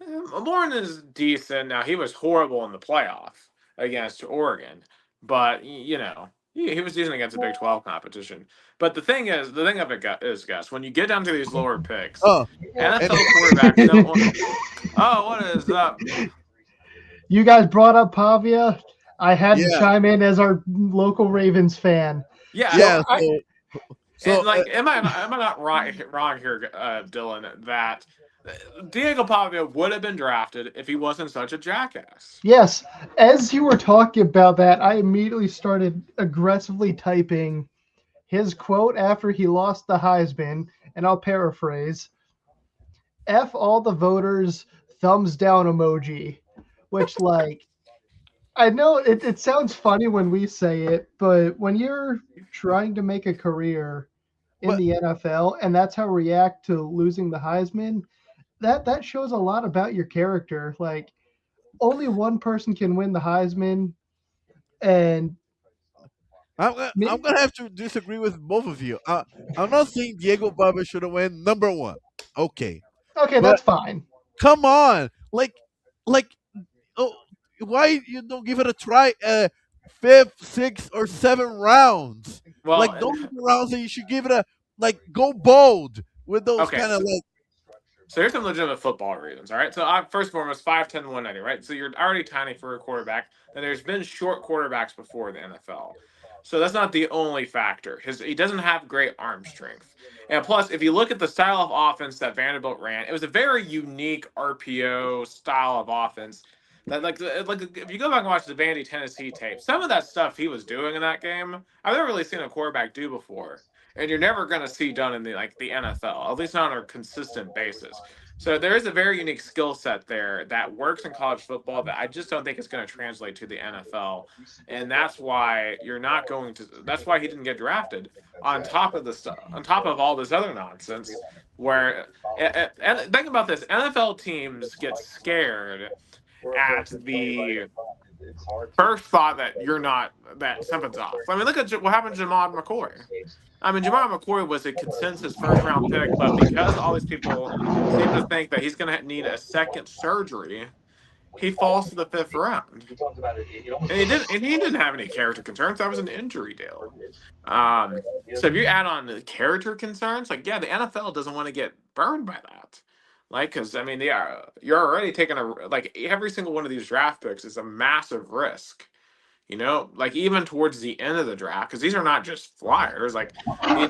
Lauren is decent. Now he was horrible in the playoff against Oregon, but he was decent against the Big 12 competition. But the thing of it is, Gus, when you get down to these lower picks, Oh, and NFL quarterbacks don't want. Oh, what is up? You guys brought up Pavia. I had to yeah, chime in as our local Ravens fan. Yeah, So yeah. I and So like, am I not wrong here, Dylan? That Diego Pavia would have been drafted if he wasn't such a jackass. yes, as you were talking about that, I immediately started aggressively typing his quote after he lost the Heisman, and I'll paraphrase: "F all the voters, thumbs down emoji," which like I know it sounds funny when we say it, but when you're trying to make a career in but the NFL and that's how you react to losing the Heisman, that shows a lot about your character. Like only one person can win the Heisman, and I'm gonna have to disagree with both of you. I'm not saying Diego Baba should have won number one. Okay, okay, but that's fine. come on, like oh, why you don't give it a try? Fifth, sixth, or seven rounds. Well, Like those are the rounds that you should give it a like go bold with those okay, kind of like. so here's some legitimate football reasons. All right, so I first and foremost 5'10", 190, right? So you're already tiny for a quarterback. And there's been short quarterbacks before in the NFL. So that's not the only factor. He doesn't have great arm strength. And plus, if you look at the style of offense that Vanderbilt ran, it was a very unique RPO style of offense. That like if you go back and watch the Vandy Tennessee tape, some of that stuff he was doing in that game, I've never really seen a quarterback do before, and you're never going to see done in the NFL, at least not on a consistent basis. So there is a very unique skill set there that works in college football that I just don't think is going to translate to the NFL, and that's why you're not going to. That's why he didn't get drafted. On top of the stuff, on top of all this other nonsense, where and think about this: NFL teams get scared at the first thought that you're not that something's off. I mean, look at what happened to Jamad McCoy. I mean, Jamar McCoy was a consensus first round pick, but because all these people seem to think that he's going to need a second surgery, he falls to the fifth round. And he didn't have any character concerns. That was an injury deal. So if you add on the character concerns, like yeah, the NFL doesn't want to get burned by that. Like, because I mean, you're already taking like every single one of these draft picks is a massive risk. Like even towards the end of the draft, because these are not just flyers. Like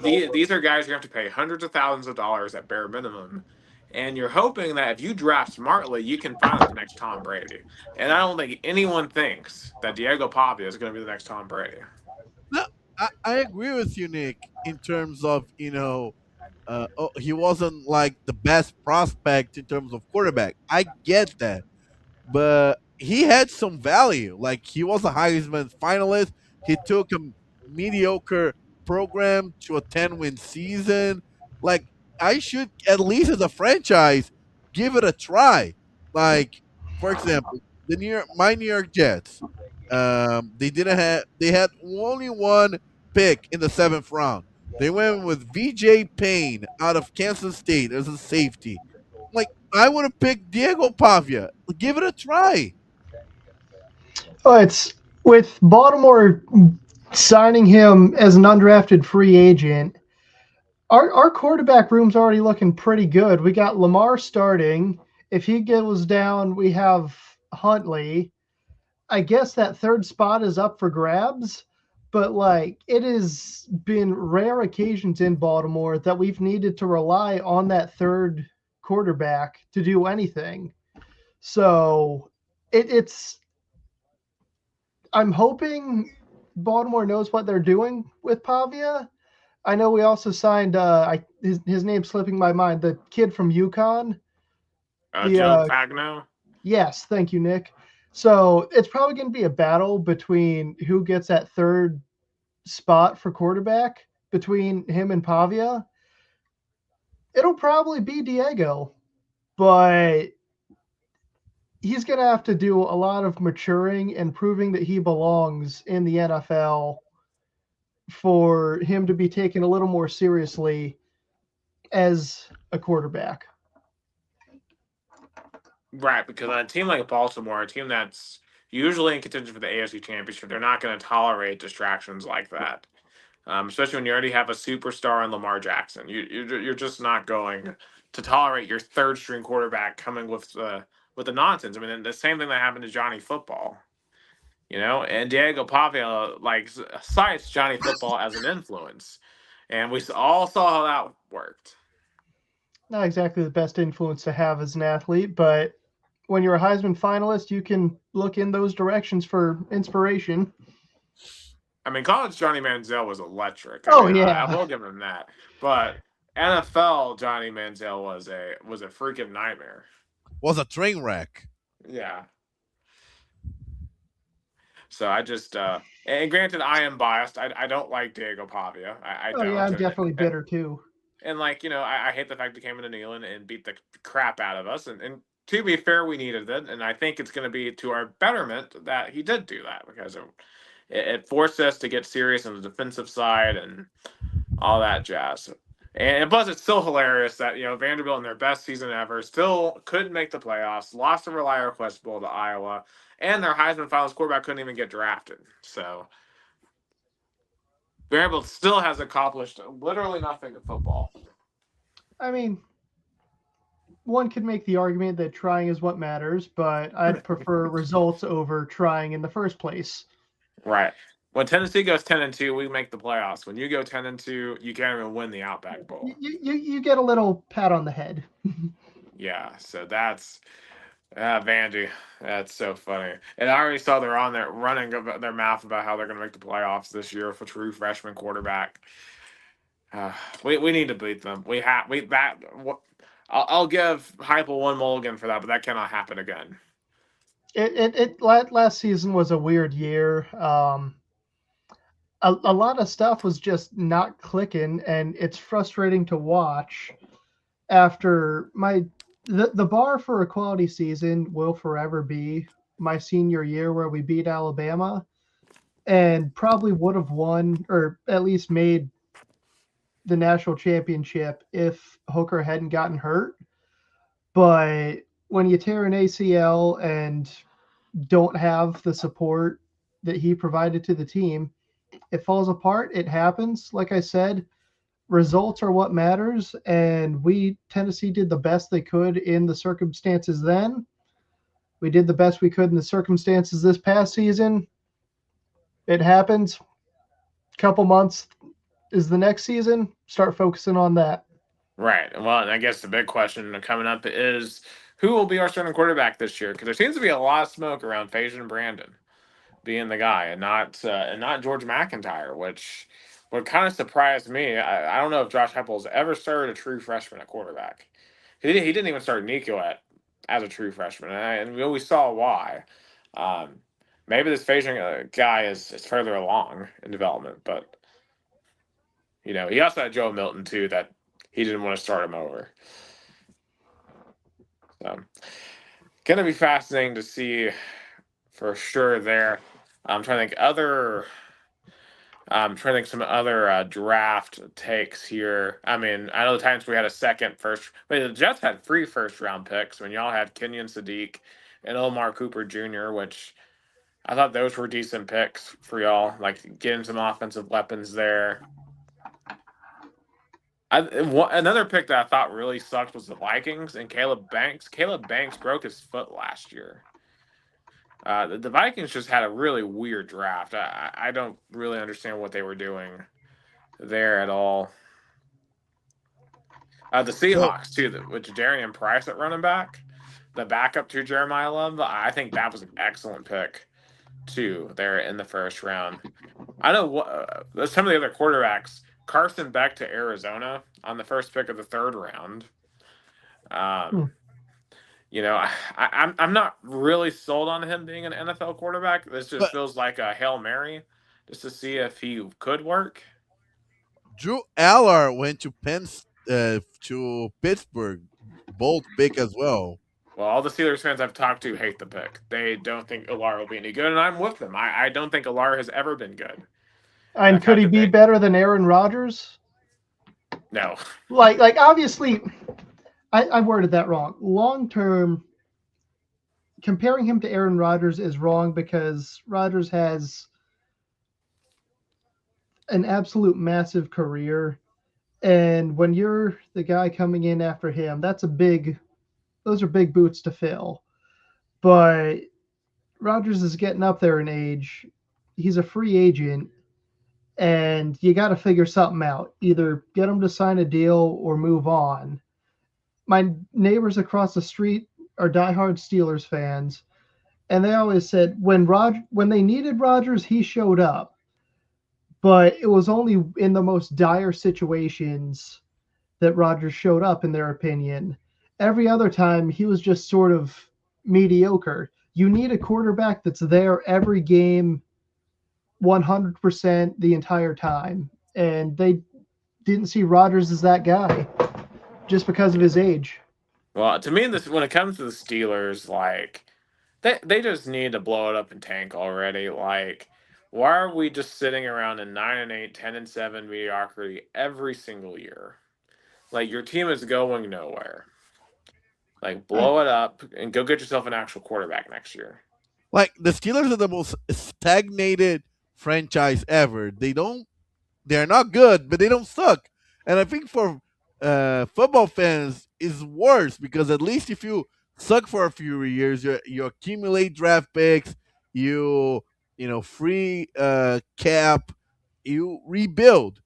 these are guys you have to pay hundreds of thousands of dollars at bare minimum, and you're hoping that if you draft smartly, you can find the next Tom Brady. And I don't think anyone thinks that Diego Pavia is going to be the next Tom Brady. No, I agree with you, Nick, in terms of he wasn't like the best prospect in terms of quarterback. I get that, but he had some value. Like he was a Heisman finalist. He took a mediocre program to a 10-win season. Like I should at least as a franchise give it a try. Like for example, my New York Jets. They had only one pick in the seventh round. They went with VJ Payne out of Kansas State as a safety. Like I would have picked Diego Pavia. Give it a try. Oh, it's with Baltimore signing him as an undrafted free agent. Our quarterback room's already looking pretty good. We got Lamar starting. If he goes down, we have Huntley. I guess that third spot is up for grabs, but like it has been rare occasions in Baltimore that we've needed to rely on that third quarterback to do anything. So it's I'm hoping Baltimore knows what they're doing with Pavia. I know we also signed his name's slipping my mind, the kid from UConn. Joe The Pagno. Yes, thank you, Nick. So it's probably going to be a battle between who gets that third spot for quarterback between him and Pavia. It'll probably be Diego, but he's going to have to do a lot of maturing and proving that he belongs in the NFL for him to be taken a little more seriously as a quarterback. Right, because on a team like Baltimore, a team that's usually in contention for the AFC Championship, they're not going to tolerate distractions like that. Especially when you already have a superstar in Lamar Jackson. You're just not going to tolerate your third string quarterback coming with the nonsense. I mean, the same thing that happened to Johnny Football, and Diego Pavia cites Johnny Football as an influence, and we all saw how that worked. Not exactly the best influence to have as an athlete, but when you're a Heisman finalist, you can look in those directions for inspiration. I mean, college Johnny Manziel was electric. I Oh mean, I yeah. will give him that, but NFL Johnny Manziel was a freaking nightmare. Was a train wreck. Yeah. So I just and granted I am biased. I don't like Diego Pavia. I Oh yeah, don't. I'm definitely bitter too. And like, I hate the fact he came into Neyland and beat the crap out of us. And to be fair, we needed it. And I think it's going to be to our betterment that he did do that, because it forced us to get serious on the defensive side and all that jazz. And plus, it's still hilarious that Vanderbilt in their best season ever still couldn't make the playoffs, lost the Reliant Request Bowl to Iowa, and their Heisman Finals quarterback couldn't even get drafted. So Vanderbilt still has accomplished literally nothing in football. I mean, one could make the argument that trying is what matters, but I'd prefer results over trying in the first place. Right. When Tennessee goes 10-2, we make the playoffs. When you go 10-2, you can't even win the Outback Bowl. You get a little pat on the head. Yeah, so that's Vandy. That's so funny. And I already saw they're on there running about their mouth about how they're going to make the playoffs this year with a true freshman quarterback. Uh, we need to beat them. We have we that. I'll give Heupel one mulligan for that, but that cannot happen again. Last season was a weird year. A lot of stuff was just not clicking, and it's frustrating to watch. After the bar for a quality season will forever be my senior year where we beat Alabama and probably would have won or at least made the national championship if Hooker hadn't gotten hurt. But when you tear an ACL and don't have the support that he provided to the team, it falls apart. It happens. Like I said, results are what matters, and Tennessee did the best they could in the circumstances then. We did the best we could in the circumstances this past season. It happens. Couple months is the next season. Start focusing on that. Right. Well, and I guess the big question coming up is who will be our starting quarterback this year? Because there seems to be a lot of smoke around Faison Brandon being the guy, and not George McIntyre, which would kind of surprise me. I don't know if Josh Heupel has ever started a true freshman at quarterback. He didn't even start Nico as a true freshman, and we always saw why. Um, Maybe this Faison guy is further along in development, but he also had Joe Milton too that he didn't want to start him over. So, gonna be fascinating to see for sure there. I'm trying to think other. I'm trying to think some other draft takes here. I mean, I know the Titans we had a second first. Wait, the Jets had 3 first-round picks when y'all had Kenyon Sadiq and Omar Cooper Jr., which I thought those were decent picks for y'all. Like getting some offensive weapons there. Another pick that I thought really sucked was the Vikings and Caleb Banks. Caleb Banks broke his foot last year. The Vikings just had a really weird draft. I don't really understand what they were doing there at all. The So Seahawks too, with Jadarian Price at running back, the backup to Jeremiah Love. I think that was an excellent pick too. There in the first round. I know some of the other quarterbacks. Carson Beck to Arizona on the first pick of the third round. Hmm. I'm not really sold on him being an NFL quarterback. This just But feels like a Hail Mary just to see if he could work. Drew Aller went to Pittsburgh, bold pick as well. Well, all the Steelers fans I've talked to hate the pick. They don't think Alar will be any good, and I'm with them. I don't think Alar has ever been good. And And I've could had he be debate. better than Aaron Rodgers? No. Like obviously, I worded that wrong. Long term, comparing him to Aaron Rodgers is wrong because Rodgers has an absolute massive career, and when you're the guy coming in after him, those are big boots to fill. But Rodgers is getting up there in age. He's a free agent, and you got to figure something out. Either get him to sign a deal or move on. My neighbors across the street are diehard Steelers fans, and they always said when they needed Rodgers, he showed up, but it was only in the most dire situations that Rodgers showed up, in their opinion. Every other time, he was just sort of mediocre. You need a quarterback that's there every game, 100% the entire time, and they didn't see Rodgers as that guy just because of his age. Well, to me, this when it comes to the Steelers, like they just need to blow it up and tank already. Like, why are we just sitting around in 9-8, 10-7 mediocrity every single year? Like your team is going nowhere. Like I, blow it up and go get yourself an actual quarterback next year. Like the Steelers are the most stagnated franchise ever. They're not good, but they don't suck. And I think for football fans is worse because at least if you suck for a few years, you accumulate draft picks, you free cap, you rebuild.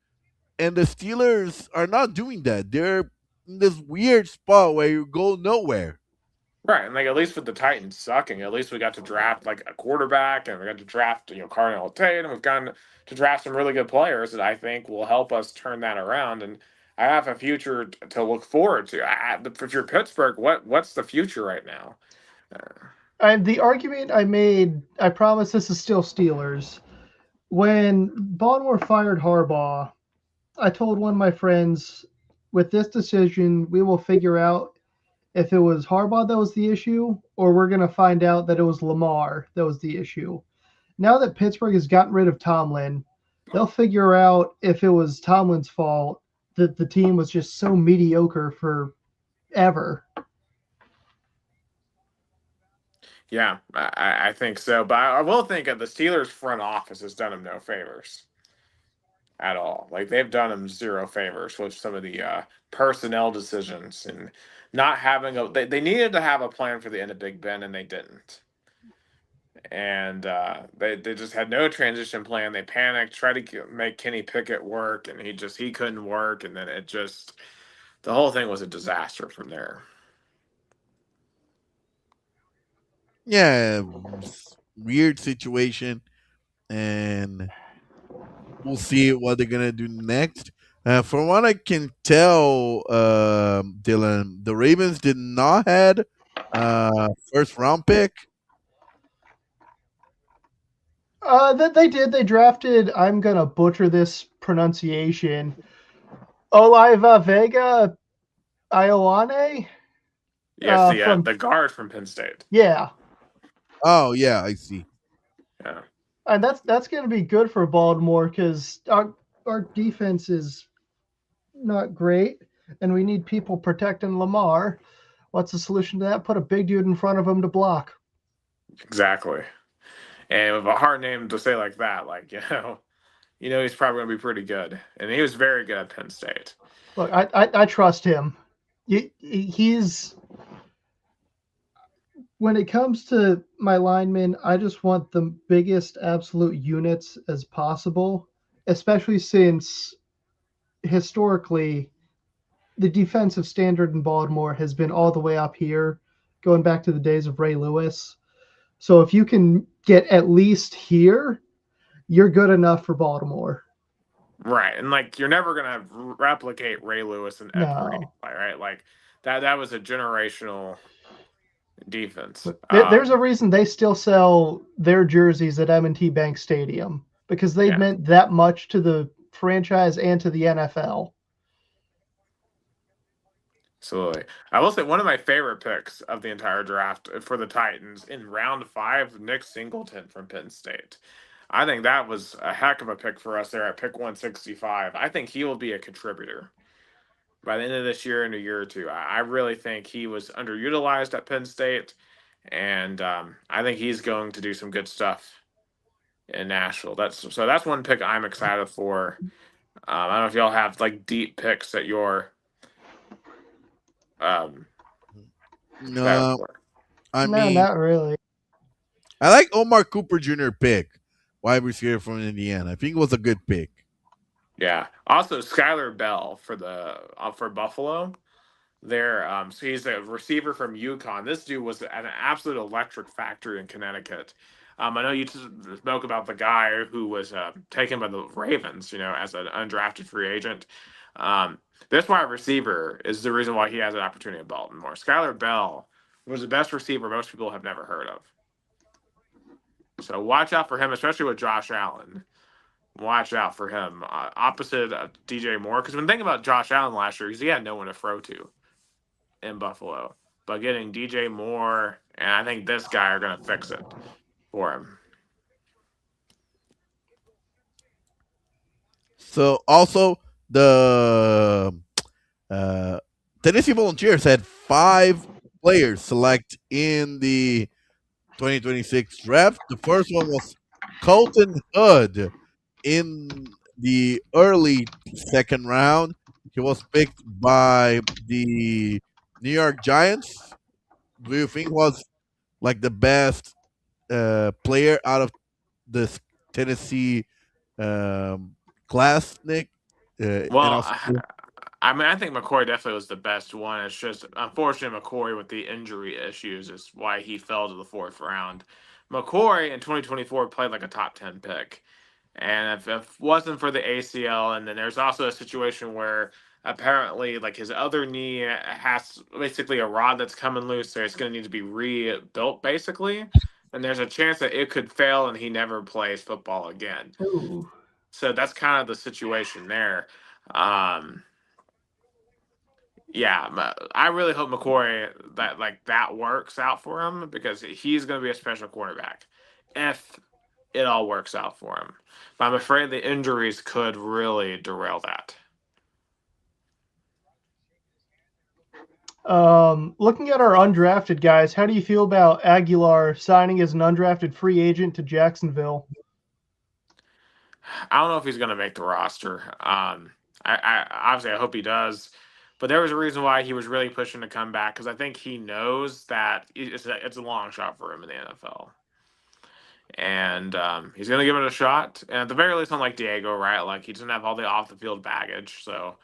And the Steelers are not doing that. They're in this weird spot where you go nowhere. Right, and like at least with the Titans sucking, at least we got to draft like a quarterback, and we got to draft Cardinal Tate, and we've gotten to draft some really good players that I think will help us turn that around. And I have a future to look forward to. If you're Pittsburgh, what's the future right now? and the argument I made, I promise this is still Steelers. When Baltimore fired Harbaugh, I told one of my friends, with this decision, we will figure out if it was Harbaugh that was the issue, or we're going to find out that it was Lamar that was the issue. Now that Pittsburgh has gotten rid of Tomlin, they'll figure out if it was Tomlin's fault that the team was just so mediocre forever. Yeah, I think so, but I will think that the Steelers front office has done him no favors at all. Like they've done him zero favors with some of the personnel decisions and not having a. They needed to have a plan for the end of Big Ben, and they didn't. And they just had no transition plan. They panicked, tried to make Kenny Pickett work, and he couldn't work, and then it just the whole thing was a disaster from there. Yeah, weird situation, and we'll see what they're gonna do next. From what I can tell, Dylan, the Ravens did not had first round pick. That they did. They drafted. I'm gonna butcher this pronunciation. Oliva Vega Ioane. Yes, From the guard from Penn State. Yeah, Oh yeah, I see. Yeah. and that's gonna be good for Baltimore because our defense is not great, and we need people protecting Lamar. What's the solution to that? Put a big dude in front of him to block. Exactly. And with a hard name to say like that, like he's probably going to be pretty good. And he was very good at Penn State. Look, I trust him. He's when it comes to my linemen, I just want the biggest absolute units as possible, especially since historically the defensive standard in Baltimore has been all the way up here, going back to the days of Ray Lewis. So if you can get at least here, you're good enough for Baltimore. Right. And like you're never going to replicate Ray Lewis and Ed Reed, No. right? Like that was a generational defense. There's a reason they still sell their jerseys at M&T Bank Stadium because they Yeah, meant that much to the franchise and to the NFL. absolutely. I will say one of my favorite picks of the entire draft for the Titans in round 5, Nick Singleton from Penn State. I think that was a heck of a pick for us there at pick 165. I think he will be a contributor by the end of this year in a year or two. I really think he was underutilized at Penn State, and I think he's going to do some good stuff in Nashville. That's one pick I'm excited for. I don't know if y'all have like deep picks that you're um, excited No, for. I No, mean, not really. I like Omar Cooper Jr. pick, wide receiver from Indiana. I think it was a good pick. Yeah. Also, Skylar Bell for Buffalo. There, so he's a receiver from UConn. This dude was an absolute electric factory in Connecticut. I know you spoke about the guy who was taken by the Ravens, as an undrafted free agent. Um, this wide receiver is the reason why he has an opportunity at Baltimore. Skylar Bell was the best receiver most people have never heard of. So watch out for him, especially with Josh Allen. Watch out for him. Opposite DJ Moore, because when thinking about Josh Allen last year, he had no one to throw to in Buffalo. But getting DJ Moore and I think this guy are going to fix it for him. So also the uh, Tennessee Volunteers had 5 players select in the 2026 draft. The first one was Colton Hood in the early second round. He was picked by the New York Giants. Do you think was like the best player out of this Tennessee um, class, Nick? And Well, also, I mean, I think McCoy definitely was the best one. It's just unfortunately McCoy with the injury issues is why he fell to the 4th round. McCoy in 2024 played like a top 10 pick. And if it wasn't for the ACL, and then there's also a situation where apparently like his other knee has basically a rod that's coming loose, so it's going to need to be rebuilt basically. And there's a chance that it could fail and he never plays football again. Ooh. So that's kind of the situation there. Um, yeah, I really hope McCoy that works out for him because he's going to be a special quarterback if it all works out for him. But I'm afraid the injuries could really derail that. Looking at our undrafted guys, how do you feel about Aguilar signing as an undrafted free agent to Jacksonville? I don't know if he's going to make the roster. I obviously I hope he does, but there was a reason why he was really pushing to come back because I think he knows that it's a long shot for him in the NFL. And he's going to give it a shot. And at the very least, unlike Diego, right? Like he doesn't have all the off the field baggage, so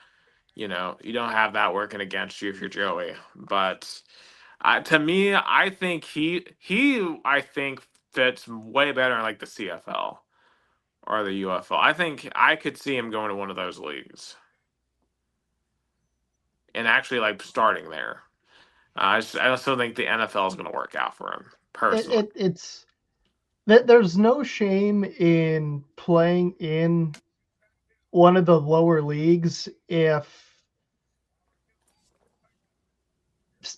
you don't have that working against you if you're Joey. But to me, I think he I think fits way better in like the CFL or the UFL. I think I could see him going to one of those leagues and actually like starting there. I still think the NFL is going to work out for him personally. It's there's no shame in playing in one of the lower leagues if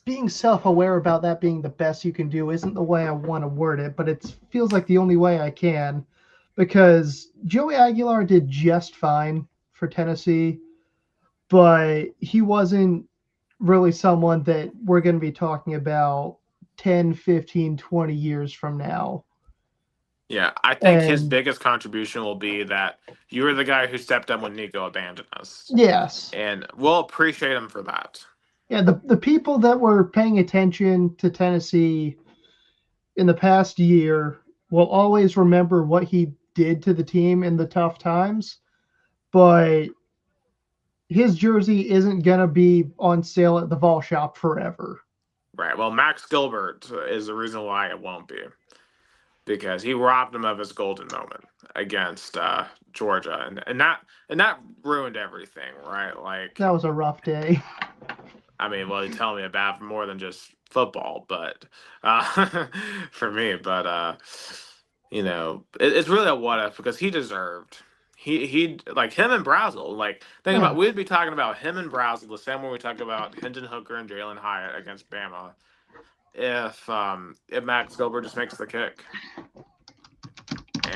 being self-aware about that being the best you can do isn't the way I want to word it, but it feels like the only way I can because Joey Aguilar did just fine for Tennessee, but he wasn't really someone that we're going to be talking about 10, 15, 20 years from now. Yeah, I think his And biggest contribution will be that you were the guy who stepped up when Nico abandoned us, yes, and we'll appreciate him for that. yeah, the people that were paying attention to Tennessee in the past year will always remember what he did to the team in the tough times, but his jersey isn't going to be on sale at the Vol Shop forever. Right. Well, Max Gilbert is the reason why it won't be because he robbed him of his golden moment against Georgia, and that ruined everything. Right. Like That was a rough day. I mean, well, you tell me about more than just football, but uh, for me, but it's really a what if because he deserved. He like him and Brazel. Like think about Yeah. we'd be talking about him and Brazel the same way we talk about Hendon Hooker and Jalen Hyatt against Bama if Max Gilbert just makes the kick.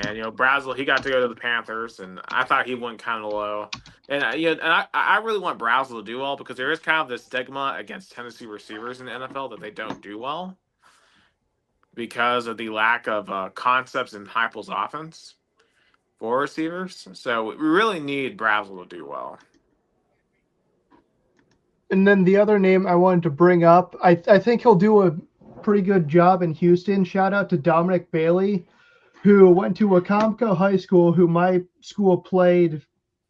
And Brazel, he got to go to the Panthers, and I thought he went kind of low. And I really want Brazel to do well because there is kind of this stigma against Tennessee receivers in the NFL that they don't do well because of the lack of concepts in Heupel's offense for receivers. So we really need Brazel to do well. And then the other name I wanted to bring up, I think he'll do a pretty good job in Houston. Shout out to Dominic Bailey, who went to Wecompka High School, who my school played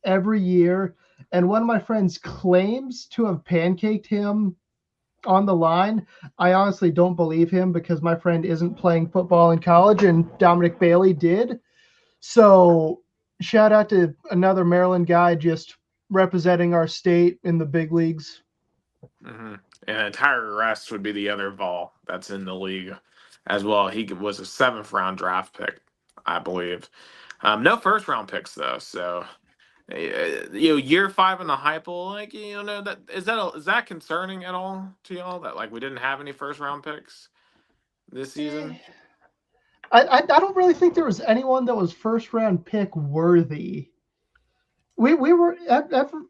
every year. And one of my friends claims to have pancaked him on the line. I honestly don't believe him because my friend isn't playing football in college and Dominic Bailey did. So shout out to another Maryland guy just representing our state in the big leagues. Mm-hmm. And Tyler Rest would be the other Vol that's in the league as well. He was a 7th-round draft pick, I believe. No first-round picks though, so year 5 in the Heupel, like that is that concerning at all to y'all that like we didn't have any first-round picks this season? I don't really think there was anyone that was first round pick worthy. We were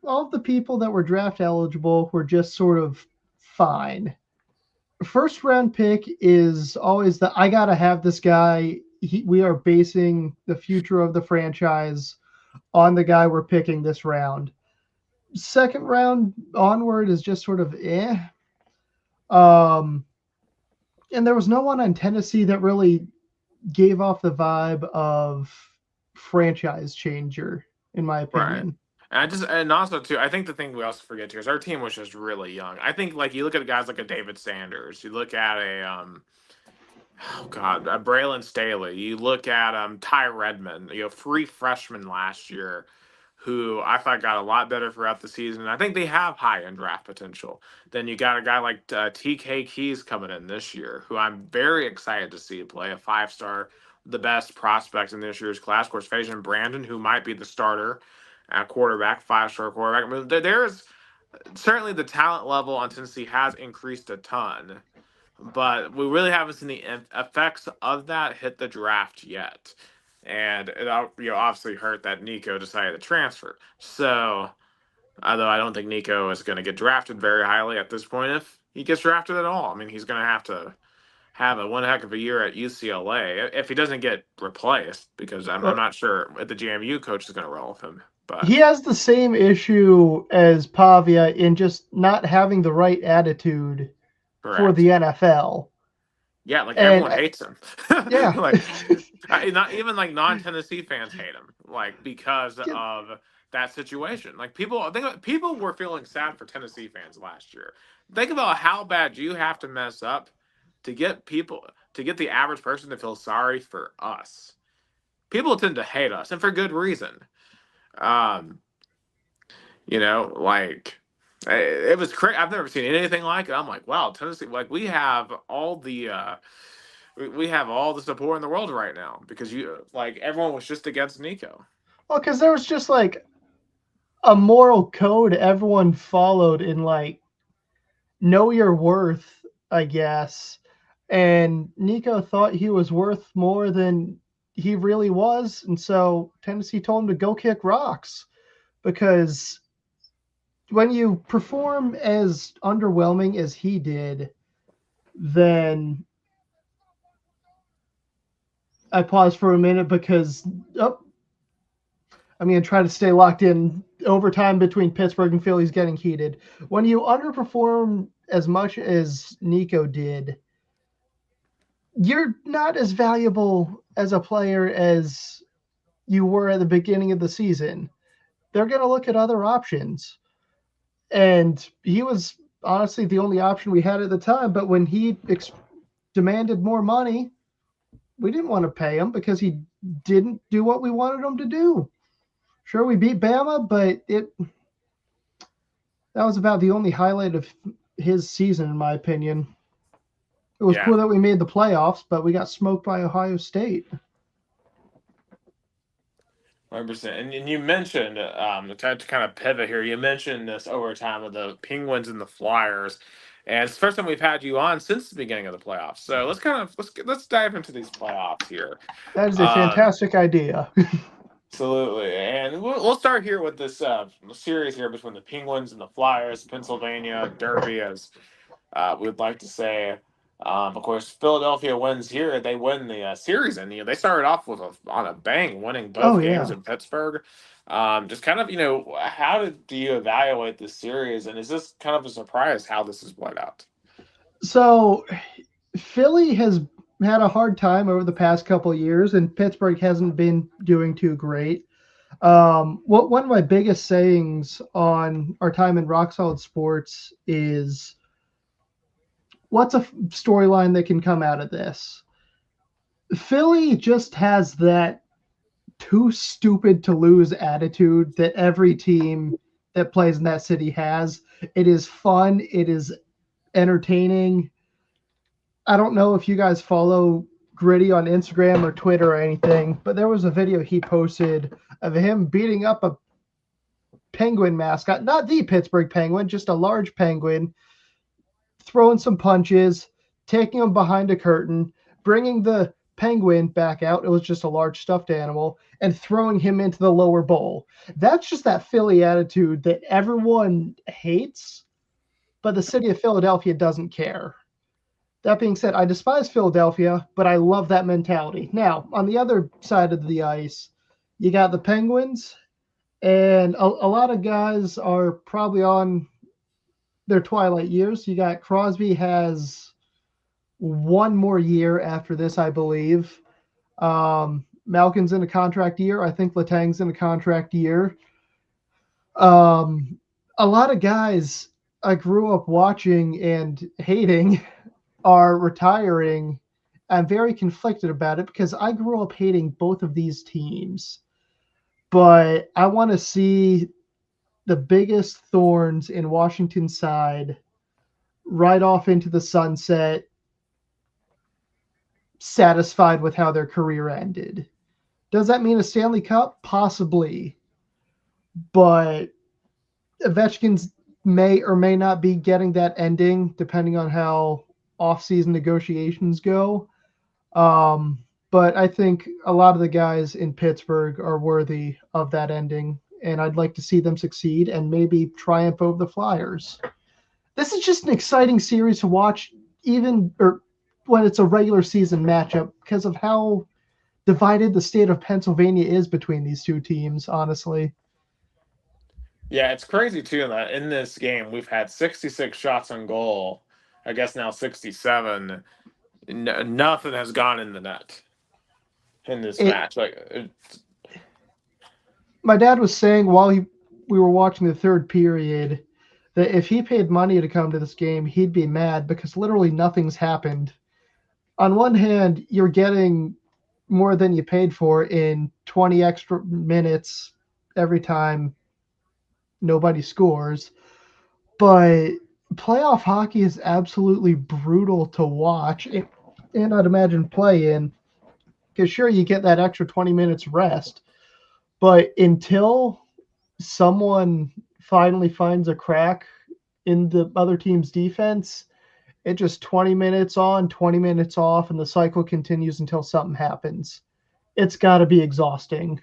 all of the people that were draft eligible were just sort of fine. First round pick is always the I gotta have this guy. We are basing the future of the franchise on the guy we're picking this round. Second round onward is just sort of eh. Um, and there was no one on Tennessee that really gave off the vibe of franchise changer, in my Right. opinion. And also too, I think the thing we also forget too is our team was just really young. I think like you look at guys like a David Sanders, you look at oh God, Braylon Staley, you look at Ty Redmond, free freshman last year, who I thought got a lot better throughout the season. I think they have high end draft potential. Then you got a guy like TK Keys coming in this year, who I'm very excited to see play a 5-star, the best prospect in this year's class. Of course, Faison Brandon, who might be the starter at quarterback, 5-star quarterback. I mean, there's certainly the talent level on Tennessee has increased a ton, but we really haven't seen the effects of that hit the draft yet. And it obviously hurt that Nico decided to transfer. So, although I don't think Nico is going to get drafted very highly at this point, if he gets drafted at all, I mean, he's going to have a one heck of a year at UCLA if he doesn't get replaced, because I'm But not sure if the JMU coach is going to roll with him. he But has the same issue as Pavia in just not having the right attitude for correct. the NFL. Yeah, like And everyone hates him. yeah, Like not even like non-Tennessee fans hate him, like because of that situation. Like I think people were feeling sad for Tennessee fans last year. Think about how bad you have to mess up to get the average person to feel sorry for us. People tend to hate us, and for good reason. Um, like it was crazy. I've never seen anything like it. I'm like, wow, Tennessee. Like we have all the support in the world right now because everyone was just against Nico. well, because there was just like a moral code everyone followed in like know your worth, I guess. And Nico thought he was worth more than he really was, and so Tennessee told him to go kick rocks because when you perform as underwhelming as he did, then I pause for a minute because I'm going to try to stay locked in. Overtime between Pittsburgh and Philly's getting heated. When you underperform as much as Nico did, you're not as valuable as a player as you were at the beginning of the season. They're going to look at other options. And he was honestly the only option we had at the time. But when he demanded more money, we didn't want to pay him because he didn't do what we wanted him to do. Sure, we beat Bama, but that was about the only highlight of his season, in my opinion. It was Yeah. cool that we made the playoffs, but we got smoked by Ohio State. 100%. And you mentioned, to kind of pivot here, you mentioned this overtime of the Penguins and the Flyers, and it's the first time we've had you on since the beginning of the playoffs. So let's dive into these playoffs here. That is a Um, fantastic idea. Absolutely, and we'll start here with this series here between the Penguins and the Flyers, Pennsylvania Derby, as we'd like to say. Of course, Philadelphia wins here. They win the series, and they started off with on a bang, winning Oh both games yeah. in Pittsburgh. Just kind of, how do you evaluate this series, and is this kind of a surprise how this has played out? So Philly has had a hard time over the past couple of years, and Pittsburgh hasn't been doing too great. One of my biggest sayings on our time in Rock Solid Sports is, what's a storyline that can come out of this? Philly just has that too stupid to lose attitude that every team that plays in that city has. It is fun. It is entertaining. I don't know if you guys follow Gritty on Instagram or Twitter or anything, but there was a video he posted of him beating up a penguin mascot, not the Pittsburgh Penguin, just a large penguin, throwing some punches, taking him behind a curtain, bringing the penguin back out. It was just a large stuffed animal, and throwing him into the lower bowl. That's just that Philly attitude that everyone hates, but the city of Philadelphia doesn't care. That being said, I despise Philadelphia, but I love that mentality. Now, on the other side of the ice, you got the Penguins, and a lot of guys are probably on their twilight years. You got Crosby has one more year after this, I believe. Malkin's in a contract year. I think Letang's in a contract year. Um, a lot of guys I grew up watching and hating are retiring. I'm very conflicted about it because I grew up hating both of these teams. But I want to see the biggest thorns in Washington's side right off into the sunset, satisfied with how their career ended. Does that mean a Stanley Cup? Possibly. But Ovechkin's may or may not be getting that ending depending on how off-season negotiations go. But I think a lot of the guys in Pittsburgh are worthy of that ending, and I'd like to see them succeed and maybe triumph over the Flyers. This is just an exciting series to watch, even or when it's a regular season matchup, because of how divided the state of Pennsylvania is between these two teams, honestly. Yeah, it's crazy too that in this game we've had 66 shots on goal. I guess now 67. Nothing has gone in the net in this It match. Like, My dad was saying while we were watching the third period that if he paid money to come to this game, he'd be mad because literally nothing's happened. On one hand, you're getting more than you paid for in 20 extra minutes every time nobody scores. But playoff hockey is absolutely brutal to watch and I'd imagine play in. Because sure, you get that extra 20 minutes rest, but until someone finally finds a crack in the other team's defense, it just 20 minutes on, 20 minutes off, and the cycle continues until something happens. It's got to be exhausting.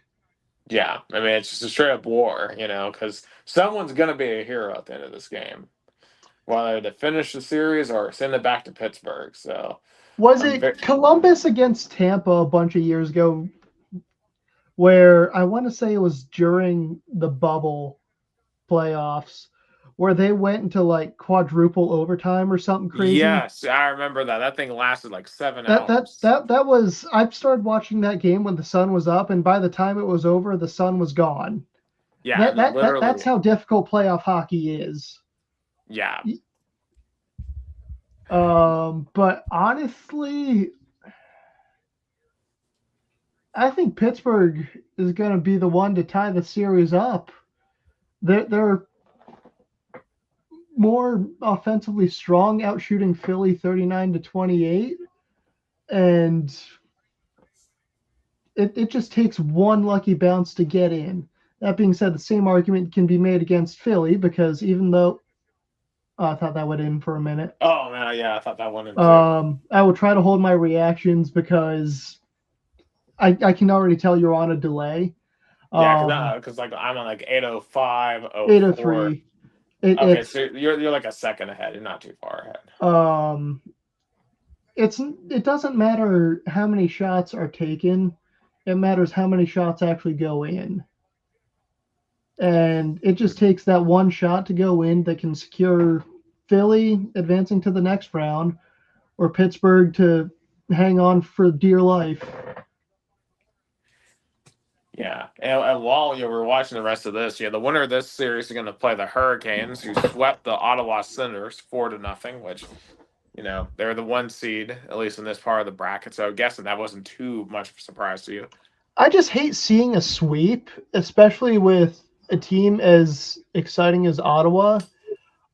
yeah, I mean, it's just a straight up war, because someone's going to be a hero at the end of this game, whether to finish the series or send it back to Pittsburgh. So Was I'm it very, Columbus against Tampa a bunch of years ago where I want to say it was during the bubble playoffs where they went into like quadruple overtime or something crazy? yes, I remember that. That thing lasted like seven That that hours. that that was I started watching that game when the sun was up, and by the time it was over, the sun was gone. Yeah, That's literally. how difficult playoff hockey is. Yeah, But honestly, I think Pittsburgh is going to be the one to tie the series up. They're more offensively strong, out shooting Philly 39-28, and it just takes one lucky bounce to get in. That being said, the same argument can be made against Philly because even though I thought that went in for a minute. Oh man, yeah, I thought that one in too. I will try to hold my reactions because I can already tell you're on a delay. Yeah, Um, because like I'm on like 8:05, oh 04. 803. Okay, It's so you're like a second ahead. You're not too far ahead. um, it doesn't matter how many shots are taken. It matters how many shots actually go in. And it just takes that one shot to go in that can secure Philly advancing to the next round or Pittsburgh to hang on for dear life. Yeah, and while you were watching the rest of this, yeah, the winner of this series is going to play the Hurricanes, who swept the Ottawa Senators 4-0, which they're the one seed at least in this part of the bracket. So I'm guessing that wasn't too much of a surprise to you. I just hate seeing a sweep, especially with a team as exciting as Ottawa.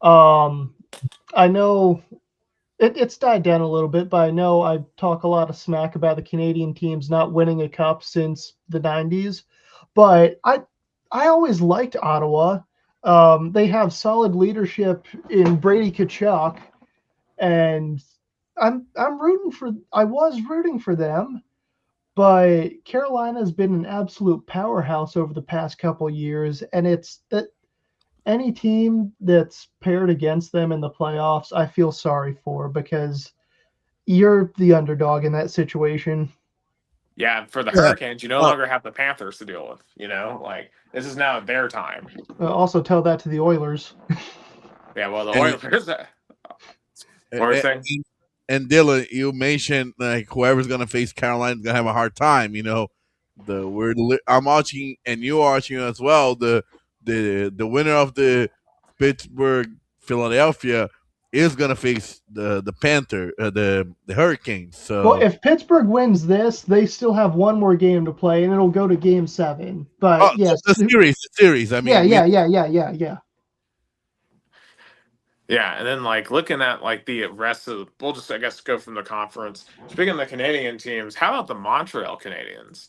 Um, I know it's died down a little bit, but I know I talk a lot of smack about the Canadian teams not winning a cup since the 90s. But I always liked Ottawa. They have solid leadership in Brady Tkachuk, and I was rooting for them, but Carolina's been an absolute powerhouse over the past couple years, and it's that any team that's paired against them in the playoffs, I feel sorry for because you're the underdog in that situation. Yeah, for the Yeah. Hurricanes, you no Uh, longer have the Panthers to deal with. Like this is now their time. Also, tell that to the Oilers. Yeah, well, the and, Oilers. What were you and, saying? and Dylan, you mentioned like whoever's gonna face Carolina is gonna have a hard time. I'm watching and you're watching as well. The winner of the Pittsburgh Philadelphia is gonna face the Panther the Hurricanes. Well, So if Pittsburgh wins this, they still have one more game to play, and it'll go to Game 7. oh But yes, the series. I yeah, mean we yeah, yeah, yeah, yeah, yeah. Yeah, and then like looking at like the rest of, we'll just I guess go from the conference. Speaking of the Canadian teams, how about the Montreal Canadiens?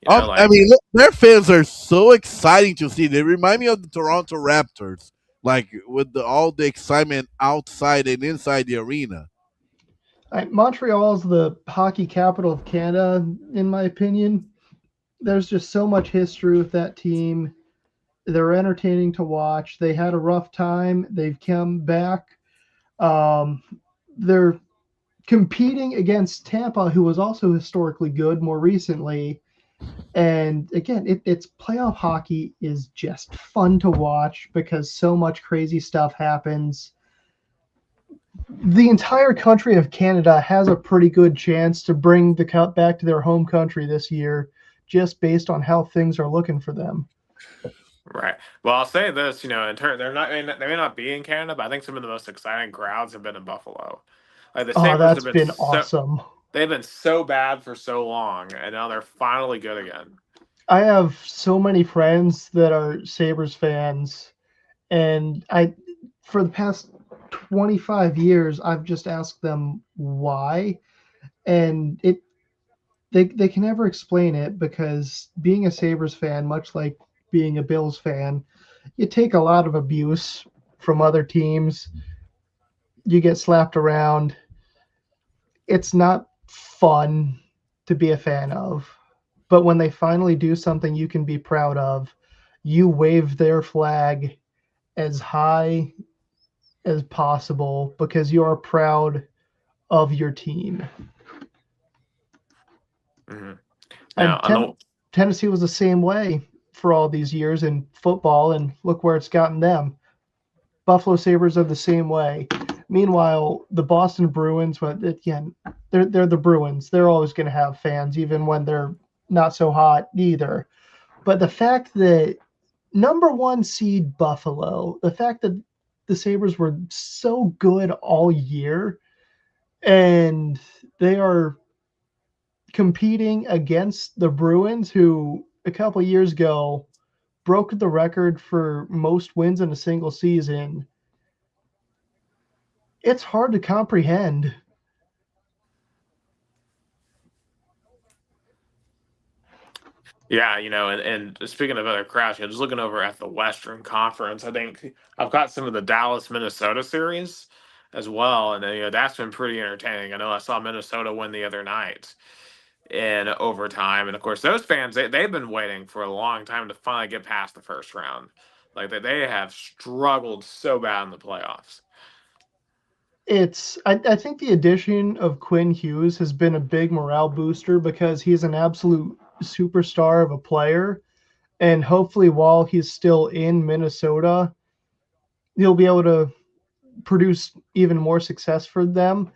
I Like mean, look, their fans are so exciting to see. They remind me of the Toronto Raptors, like with all the excitement outside and inside the arena. Montreal's the hockey capital of Canada, in my opinion. There's just so much history with that team. They're entertaining to watch. They had a rough time. They've come back. Um, they're competing against Tampa, who was also historically good more recently. And again, it's playoff hockey is just fun to watch because so much crazy stuff happens. The entire country of Canada has a pretty good chance to bring the cup back to their home country this year, just based on how things are looking for them. right. Well, I'll say this, in turn, they may not be in Canada, but I think some of the most exciting crowds have been in Buffalo. Like the Oh, Sabres that's been awesome. they've been so bad for so long, and now they're finally good again. I have so many friends that are Sabres fans, and for the past 25 years, I've just asked them why, and they can never explain it because being a Sabres fan, much like being a Bills fan, you take a lot of abuse from other teams. You get slapped around. It's not fun to be a fan of. But when they finally do something you can be proud of, you wave their flag as high as possible because you are proud of your team. Hmm. Now, And on the Tennessee was the same way for all these years in football, and look where it's gotten them. Buffalo Sabres are the same way. Meanwhile, the Boston Bruins, but again, they're the Bruins. They're always going to have fans, even when they're not so hot either. But the fact that number one seed Buffalo, the fact that the Sabres were so good all year and they are competing against the Bruins, who a couple years ago broke the record for most wins in a single season. it's hard to comprehend. Yeah, and speaking of other crowds, just looking over at the Western Conference, I think I've got some of the Dallas Minnesota series as well, and that's been pretty entertaining. I know I saw Minnesota win the other night in overtime, and of course those fans they've been waiting for a long time to finally get past the first round. Like they have struggled so bad in the playoffs. I think the addition of Quinn Hughes has been a big morale booster because he's an absolute superstar of a player. And hopefully, while he's still in Minnesota, he'll be able to produce even more success for them.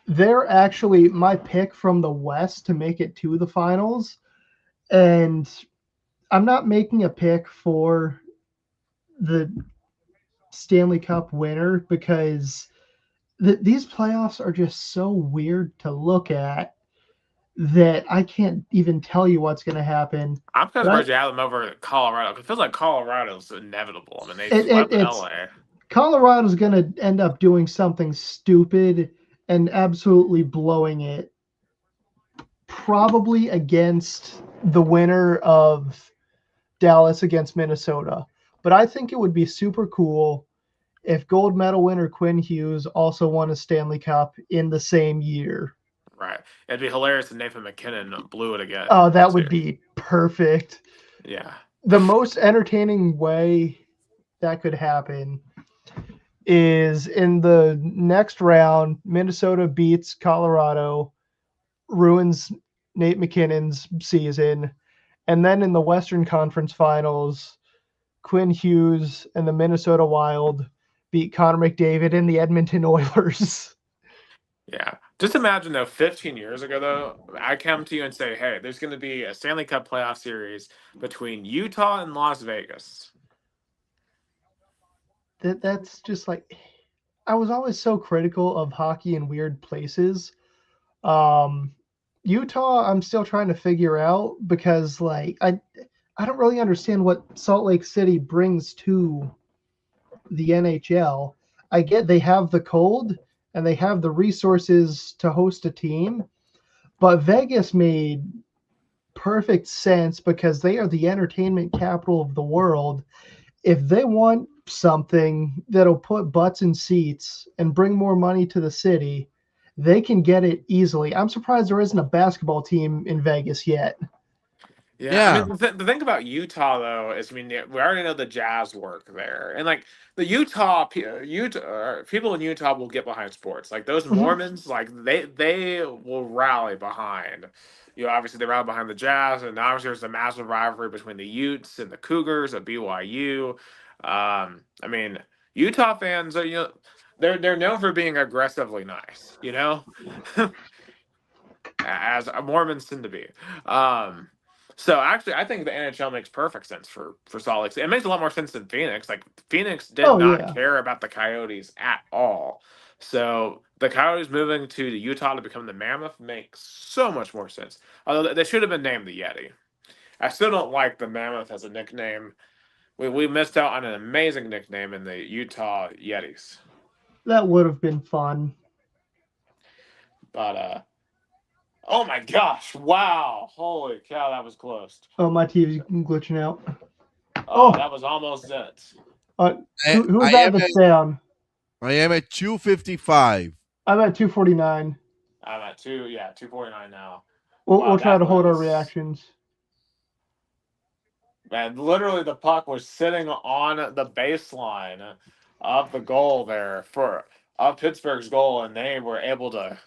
They're actually my pick from the West to make it to the finals. And I'm not making a pick for the Stanley Cup winner because these playoffs are just so weird to look at that I can't even tell you what's going to happen. I'm kind of But surprised you have them over Colorado. 'Cause it feels like Colorado's inevitable. I mean, they it swept it's LA. Colorado's going to end up doing something stupid and absolutely blowing it, probably against the winner of Dallas against Minnesota. But I think it would be super cool if gold medal winner Quinn Hughes also won a Stanley Cup in the same year. Right. It'd be hilarious if Nathan McKinnon blew it Oh, again, that would too. be perfect. Yeah. The most entertaining way that could happen is in the next round, Minnesota beats Colorado, ruins Nate McKinnon's season. And then in the Western Conference Finals, Quinn Hughes and the Minnesota Wild beat Connor McDavid and the Edmonton Oilers. Yeah. Just imagine, though, 15 years ago, though, I come to you and say, hey, there's going to be a Stanley Cup playoff series between Utah and Las Vegas. That's just like I was always so critical of hockey in weird places. Um, Utah, I'm still trying to figure out because I don't really understand what Salt Lake City brings to the NHL. I get they have the cold and they have the resources to host a team, but Vegas made perfect sense because they are the entertainment capital of the world. If they want something that'll put butts in seats and bring more money to the city, they can get it easily. I'm surprised there isn't a basketball team in Vegas yet. Yeah, I Yeah. mean, the thing about Utah though is, I mean, yeah, we already know the Jazz work there, and like the Utah people in Utah will get behind sports. Like those Mhm. Mormons, like they will rally behind. Obviously they rally behind the Jazz, and obviously there's a massive rivalry between the Utes and the Cougars at BYU. I mean, Utah fans are they're known for being aggressively nice, as Mormons tend to be. Um, so actually, I think the NHL makes perfect sense for Salt Lake City. It makes a lot more sense than Phoenix. Like Phoenix did Oh not yeah, care about the Coyotes at all. So the Coyotes moving to the Utah to become the Mammoth makes so much more sense. Although they should have been named the Yeti. I still don't like the Mammoth as a nickname. We missed out on an amazing nickname in the Utah Yetis. that would have been fun. But oh my gosh! Wow! Holy cow! That was close. Oh, my TV's glitching out. Oh, Oh, that was almost it. uh, I, who's I that am that's at down? I am at 255. I'm at 249. I'm at 249 now. We'll Wow, try that to hold our was reactions. man. Literally, the puck was sitting on the baseline of the goal there for of Pittsburgh's goal, and they were able to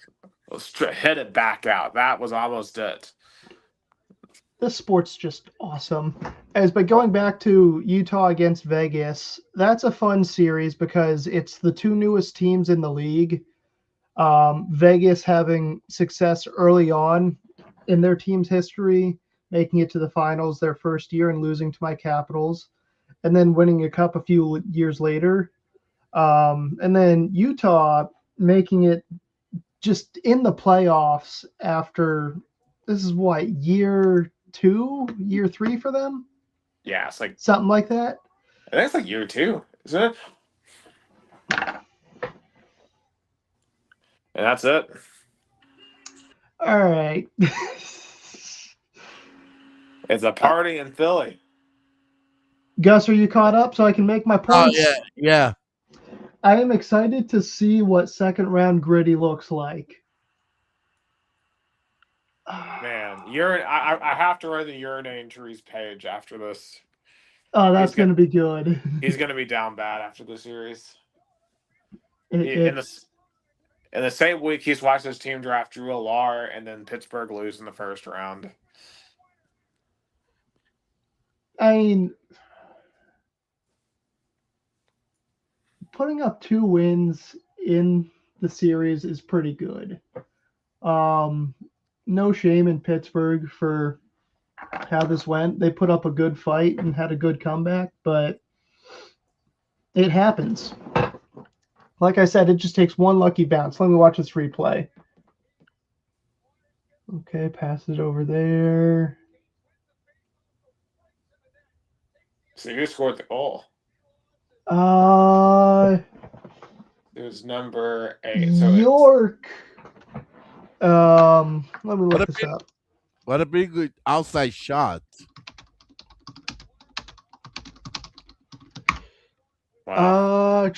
hit it back out. That was almost it. This sport's just awesome. But going back to Utah against Vegas, that's a fun series because it's the two newest teams in the league. Vegas having success early on in their team's history, making it to the finals their first year and losing to my Capitals, and then winning a cup a few years later. And then Utah making it just in the playoffs after this is what year two, year three for them, Yeah, it's like something like that. I think it's like year two, isn't it? And that's it. All right. It's a party in Philly. Gus, are you caught up so I can make my Oh points? yeah. I am excited to see what second round Gritty looks like. Man, I have to write the urinating trees page after this. Oh, He's that's got going to be good. he's gonna be down bad after the series. He, in the It's, in the same week, he's watched his team draft Drew Alar and then Pittsburgh lose in the first round. I mean, putting up 2 wins in the series is pretty good. No shame in Pittsburgh for how this went. They put up a good fight and had a good comeback, but it happens. Like I said, it just takes one lucky bounce. Let me watch this replay. Okay, pass it over there. So who scored the goal? It was number 8. So it's York. Let me look this up. What a big good outside shot. wow.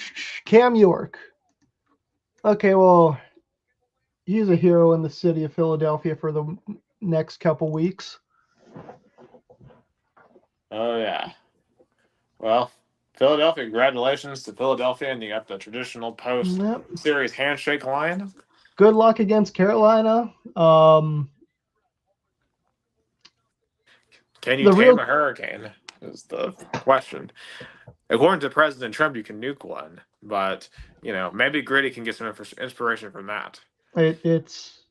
Cam York. Okay, well, he's a hero in the city of Philadelphia for the next couple weeks. Oh yeah. Well, Philadelphia, congratulations to Philadelphia, and you got the traditional post-series handshake line. Good luck against Carolina. Can you tame a hurricane? Is the question. According to President Trump, you can nuke one, but maybe Gritty can get some inspiration from that. It's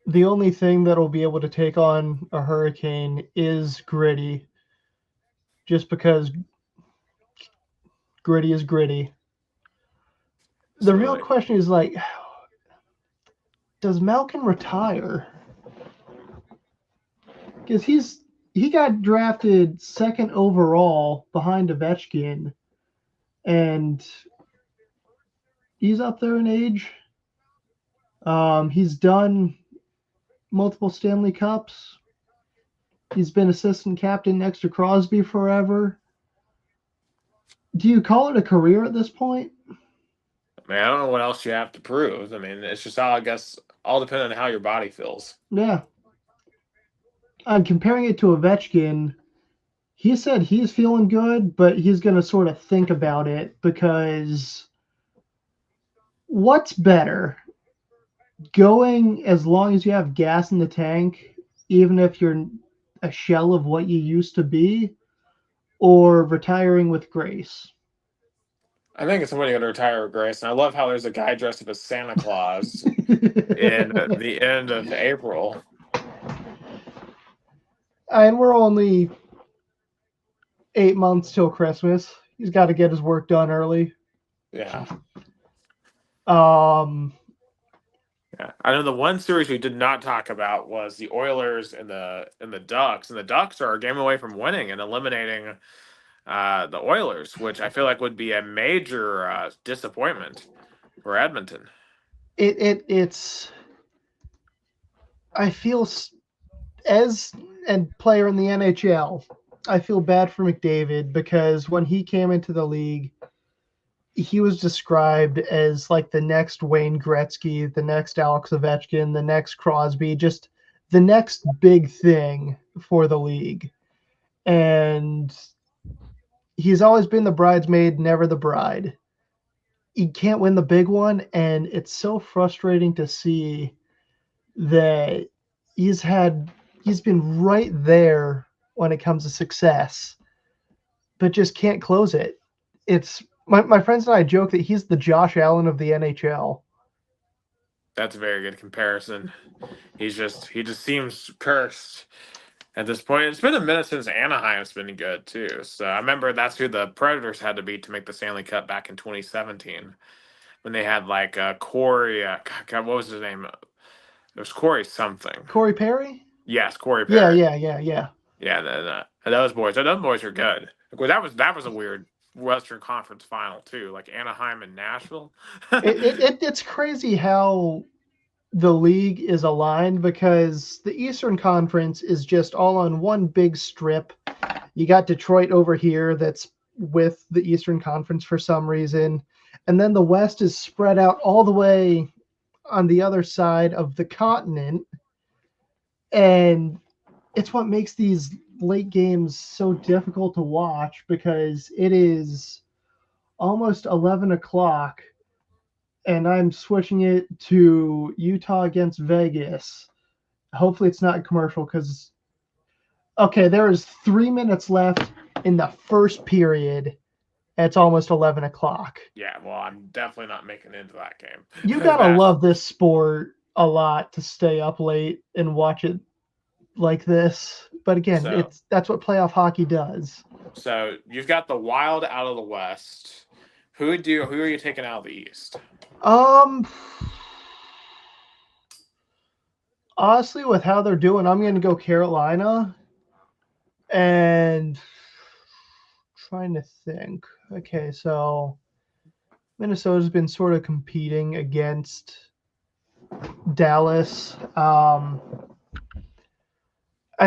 the only thing that'll be able to take on a hurricane is Gritty, just because Gritty is Gritty. The real question is like, does Malkin retire? Because he got drafted second overall behind Ovechkin, and he's up there in age. He's done multiple Stanley Cups. He's been assistant captain next to Crosby forever. Do you call it a career at this point? I mean, I don't know what else you have to prove. I mean, it's just all, I guess, all depending on how your body feels. Yeah. I'm comparing it to Ovechkin. He said he's feeling good, but he's going to sort of think about it because what's better? Going as long as you have gas in the tank, even if you're a shell of what you used to be, or retiring with grace? I think it's somebody going to retire with grace. And I love how there's a guy dressed up as Santa Claus in the end of April. And we're only 8 months till Christmas. He's got to get his work done early. Yeah. Yeah. I know the one series we did not talk about was the Oilers and the Ducks, and the Ducks are a game away from winning and eliminating the Oilers, which I feel like would be a major disappointment for Edmonton. It's. I feel as a player in the NHL, I feel bad for McDavid because when he came into the league, he was described as like the next Wayne Gretzky, the next Alex Ovechkin, the next Crosby, just the next big thing for the league. And he's always been the bridesmaid, never the bride. He can't win the big one, and it's so frustrating to see that he's been right there when it comes to success, but just can't close it. It's my friends and I joke that he's the Josh Allen of the NHL. That's a very good comparison. He just seems cursed at this point. It's been a minute since Anaheim's been good too. So I remember that's who the Predators had to beat to make the Stanley Cup back in 2017 when they had like Corey. God, what was his name? It was Corey something. Corey Perry? Yes, Corey Perry. Yeah. Yeah, those boys. Those boys are good. That was a weird Western Conference final too, like Anaheim and Nashville. It's crazy how the league is aligned because the Eastern Conference is just all on one big strip. You got Detroit over here that's with the Eastern Conference for some reason. And then the West is spread out all the way on the other side of the continent. And it's what makes these late games so difficult to watch because it is almost 11 o'clock and I'm switching it to Utah against Vegas. Hopefully it's not commercial because okay, there is 3 minutes left in the first period. And it's almost 11 o'clock. Yeah, well, I'm definitely not making it into that You game. gotta That love this sport a lot to stay up late and watch it like this. But again, so that's what playoff hockey does. so you've got the Wild out of the West. Who are you taking out of the East? Um, honestly, with how they're doing, I'm going to go Carolina. And trying to think. Okay, so Minnesota's been sort of competing against Dallas. I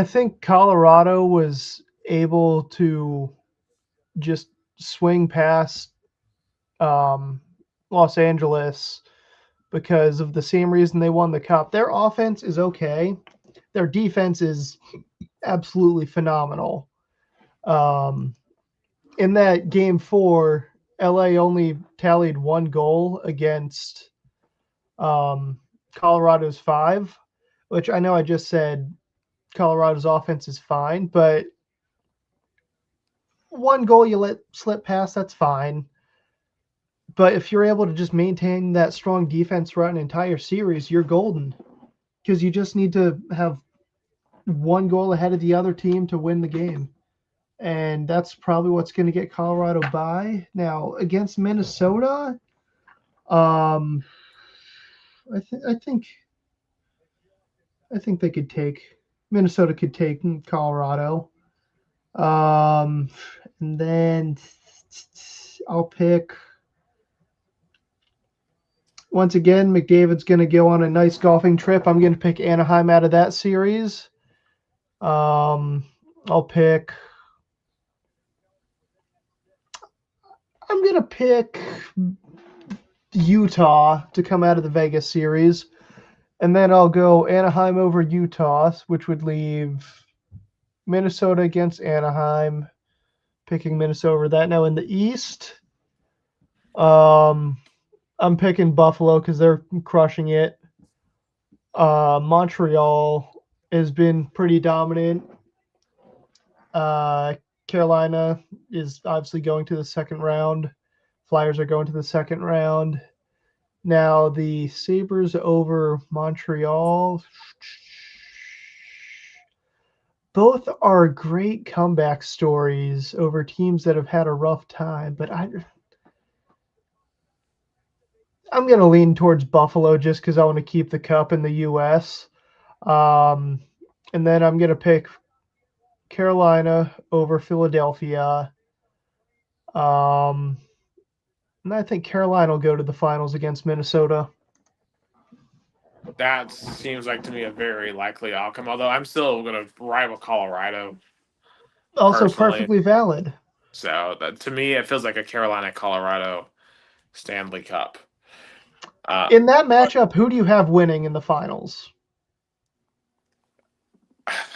think Colorado was able to just swing past Los Angeles because of the same reason they won the cup. Their offense is okay. Their defense is absolutely phenomenal. In that game 4, LA only tallied 1 goal against Colorado's 5, which I know I just said Colorado's offense is fine, but 1 goal you let slip past, that's fine. But if you're able to just maintain that strong defense throughout an entire series, you're golden. Because you just need to have 1 goal ahead of the other team to win the game. And that's probably what's going to get Colorado by. Now, against Minnesota, um, I think they could take Minnesota could take Colorado. And then I'll pick once again. McDavid's going to go on a nice golfing trip. I'm going to pick Anaheim out of that series. I'll pick. I'm going to pick Utah to come out of the Vegas series. And then I'll go Anaheim over Utah, which would leave Minnesota against Anaheim, picking Minnesota over that. Now in the East, I'm picking Buffalo because they're crushing it. Montreal has been pretty dominant. Carolina is obviously going to the second round. Flyers are going to the second round. Now the Sabres over Montreal. Both are great comeback stories over teams that have had a rough time, but I'm going to lean towards Buffalo just because I want to keep the cup in the U.S. And then I'm going to pick Carolina over Philadelphia. And I think Carolina will go to the finals against Minnesota. That seems like to me a very likely outcome. Although I'm still going to rival Colorado Also personally. perfectly valid. So to me, it feels like a Carolina Colorado Stanley Cup. In that matchup, who do you have winning in the finals?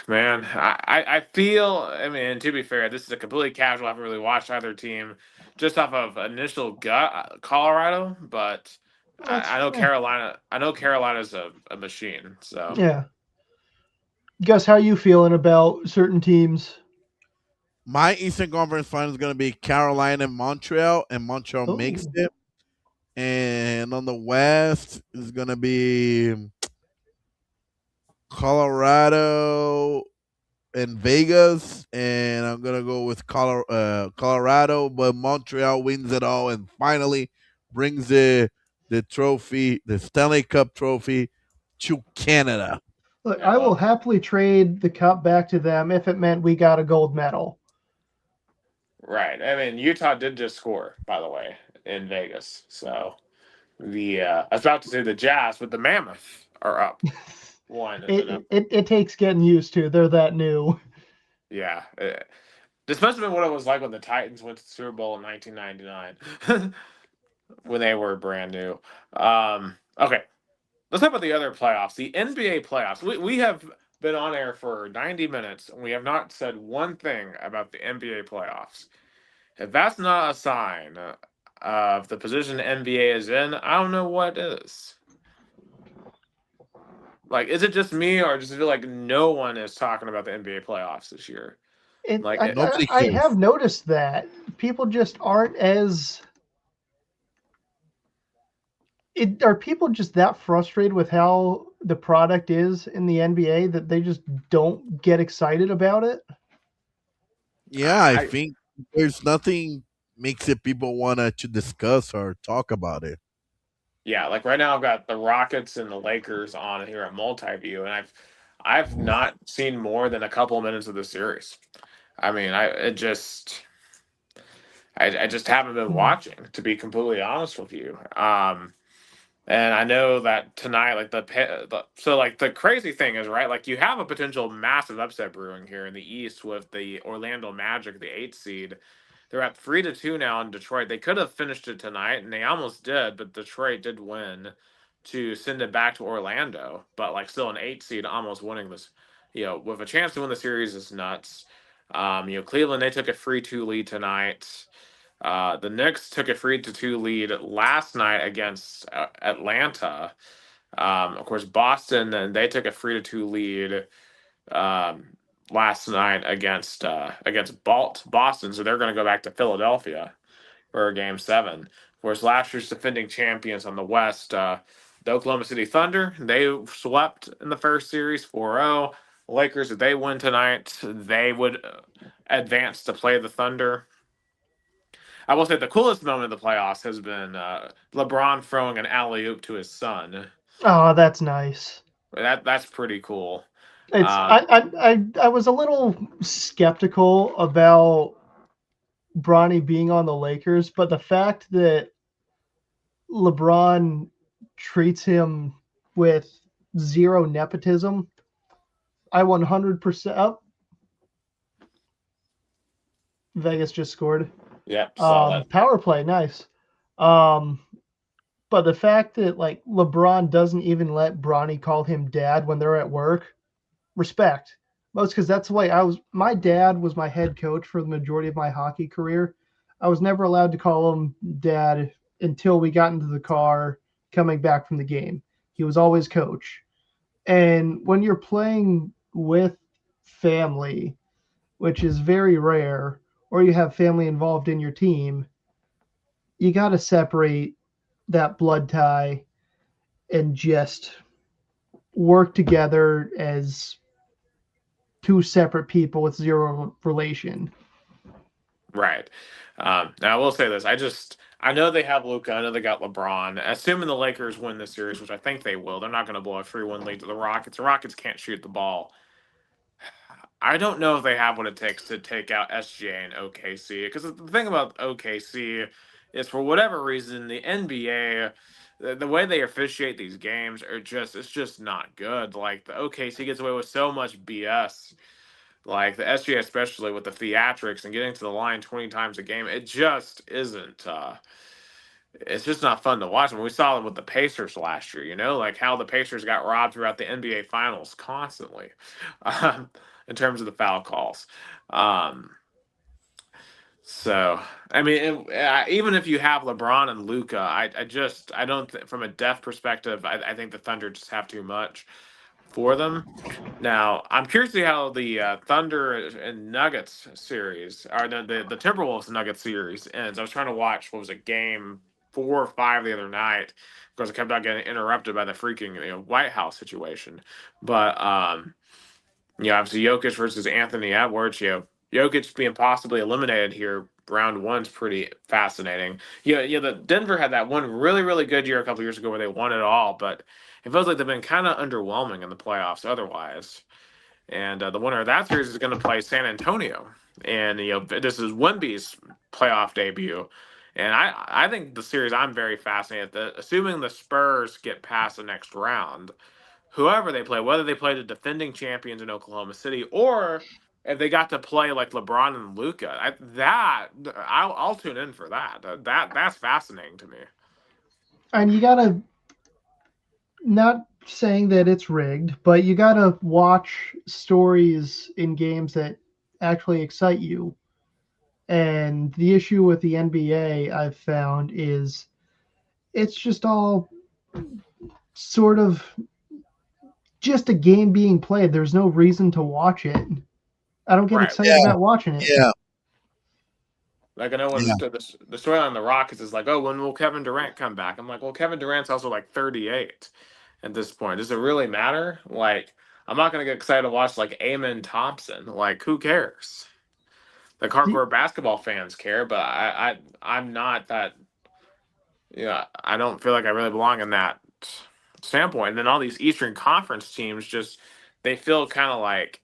Man, I feel. I mean, to be fair, this is a completely casual. I haven't really watched either team, just off of initial gut, Colorado. But I know Carolina. I know Carolina's a machine. So yeah. Guess how you feeling about certain teams? My Eastern Conference final is going to be Carolina and Montreal makes Oh. it. And on the West is going to be Colorado and Vegas, and I'm gonna go with Colorado, but Montreal wins it all and finally brings the trophy, the Stanley Cup trophy, to Canada. Look, yeah, I will well, happily trade the cup back to them if it meant we got a gold medal. Right. I mean, Utah did just score, by the way, in Vegas. So I was about to say the Jazz, but the Mammoth are up one and then up. It takes getting used to. They're that new. Yeah. This must have been what it was like when the Titans went to the Super Bowl in 1999 when they were brand new. Okay. Let's talk about the other playoffs, the NBA playoffs. We have been on air for 90 minutes and we have not said one thing about the NBA playoffs. If that's not a sign of the position the NBA is in, I don't know what is. Like, is it just me, or does it feel like no one is talking about the NBA playoffs this year? Like, Nobody I cares. have noticed that people just aren't as. Are people just that frustrated with how the product is in the NBA that they just don't get excited about it? Yeah, I I think there's nothing makes it people want to discuss or talk about it. yeah, like right now I've got the Rockets and the Lakers on here at multi-view, and I've not seen more than a couple of minutes of the series. I mean, I just haven't been Hmm. watching, to be completely honest with you. And I know that tonight, like so like the crazy thing is, right, like you have a potential massive upset brewing here in the East with the Orlando Magic, the 8th seed. They're at 3-2 now in Detroit. They could have finished it tonight, and they almost did, but Detroit did win to send it back to Orlando. But like still an 8th seed, almost winning this, with a chance to win the series is nuts. Cleveland, they took a 3-2 lead tonight. The Knicks took a 3-2 lead last night against Atlanta. Of course, Boston, and they took a 3-2 lead um, last night against Boston. So they're going to go back to Philadelphia for Game 7. Of course, last year's defending champions on the West, the Oklahoma City Thunder, they swept in the first series 4-0. Lakers, if they win tonight, they would advance to play the Thunder. I will say the coolest moment of the playoffs has been LeBron throwing an alley oop to his son. Oh, that's nice. That's pretty cool. It's Um, I was a little skeptical about Bronny being on the Lakers, but the fact that LeBron treats him with zero nepotism, I 100% up. Vegas just scored. yep, saw that. Power play, nice. Um, but the fact that like LeBron doesn't even let Bronny call him dad when they're at work, respect. Most because that's the way I was. My dad was my head coach for the majority of my hockey career. I was never allowed to call him dad until we got into the car coming back from the game. He was always coach. And when you're playing with family, which is very rare, or you have family involved in your team, you got to separate that blood tie and just work together as two separate people with zero relation. Right. Now I will say this: I know they have Luca. I know they got LeBron. Assuming the Lakers win this series, which I think they will, they're not going to blow a 3-1 lead to the Rockets. The Rockets can't shoot the ball. I don't know if they have what it takes to take out SGA and OKC. Because the thing about OKC is, for whatever reason, the NBA, the way they officiate these games it's just not good. Like the OKC gets away with so much BS. Like the SGA, especially with the theatrics and getting to the line 20 times a game, it just isn't. It's just not fun to watch. And we saw it with the Pacers last year, like how the Pacers got robbed throughout the NBA Finals constantly, um, in terms of the foul calls. Um, so, I mean, even if you have LeBron and Luca, I don't, from a depth perspective, I think the Thunder just have too much for them. Now, I'm curious to see how the Thunder and Nuggets series, or the Timberwolves Nuggets series ends. I was trying to watch, what was it, game 4 or 5 the other night, because I kept on getting interrupted by the freaking White House situation. But obviously Jokic versus Anthony Edwards. Jokic being possibly eliminated here. Round one's pretty fascinating. The Denver had that one really, really good year a couple years ago where they won it all, but it feels like they've been kind of underwhelming in the playoffs otherwise. And the winner of that series is going to play San Antonio and this is Wemby's playoff debut. And I think the series I'm very fascinated that assuming the Spurs get past the next round, whoever they play, whether they play the defending champions in Oklahoma City or if they got to play like LeBron and Luca, I'll tune in for that. That's fascinating to me. And you gotta, not saying that it's rigged, but you gotta watch stories in games that actually excite you. And the issue with the NBA I've found is it's just all sort of just a game being played. There's no reason to watch it. I don't get Right. excited Yeah, about watching it. yeah, Like I know when yeah. the story on the Rockets is like, oh, when will Kevin Durant come back? I'm like, well, Kevin Durant's also like 38 at this point. Does it really matter? Like, I'm not gonna get excited to watch like Amen Thompson. Like, who cares? Like hardcore basketball fans care, but I'm not that. Yeah, I don't feel like I really belong in that standpoint. And then all these Eastern Conference teams just they feel kind of like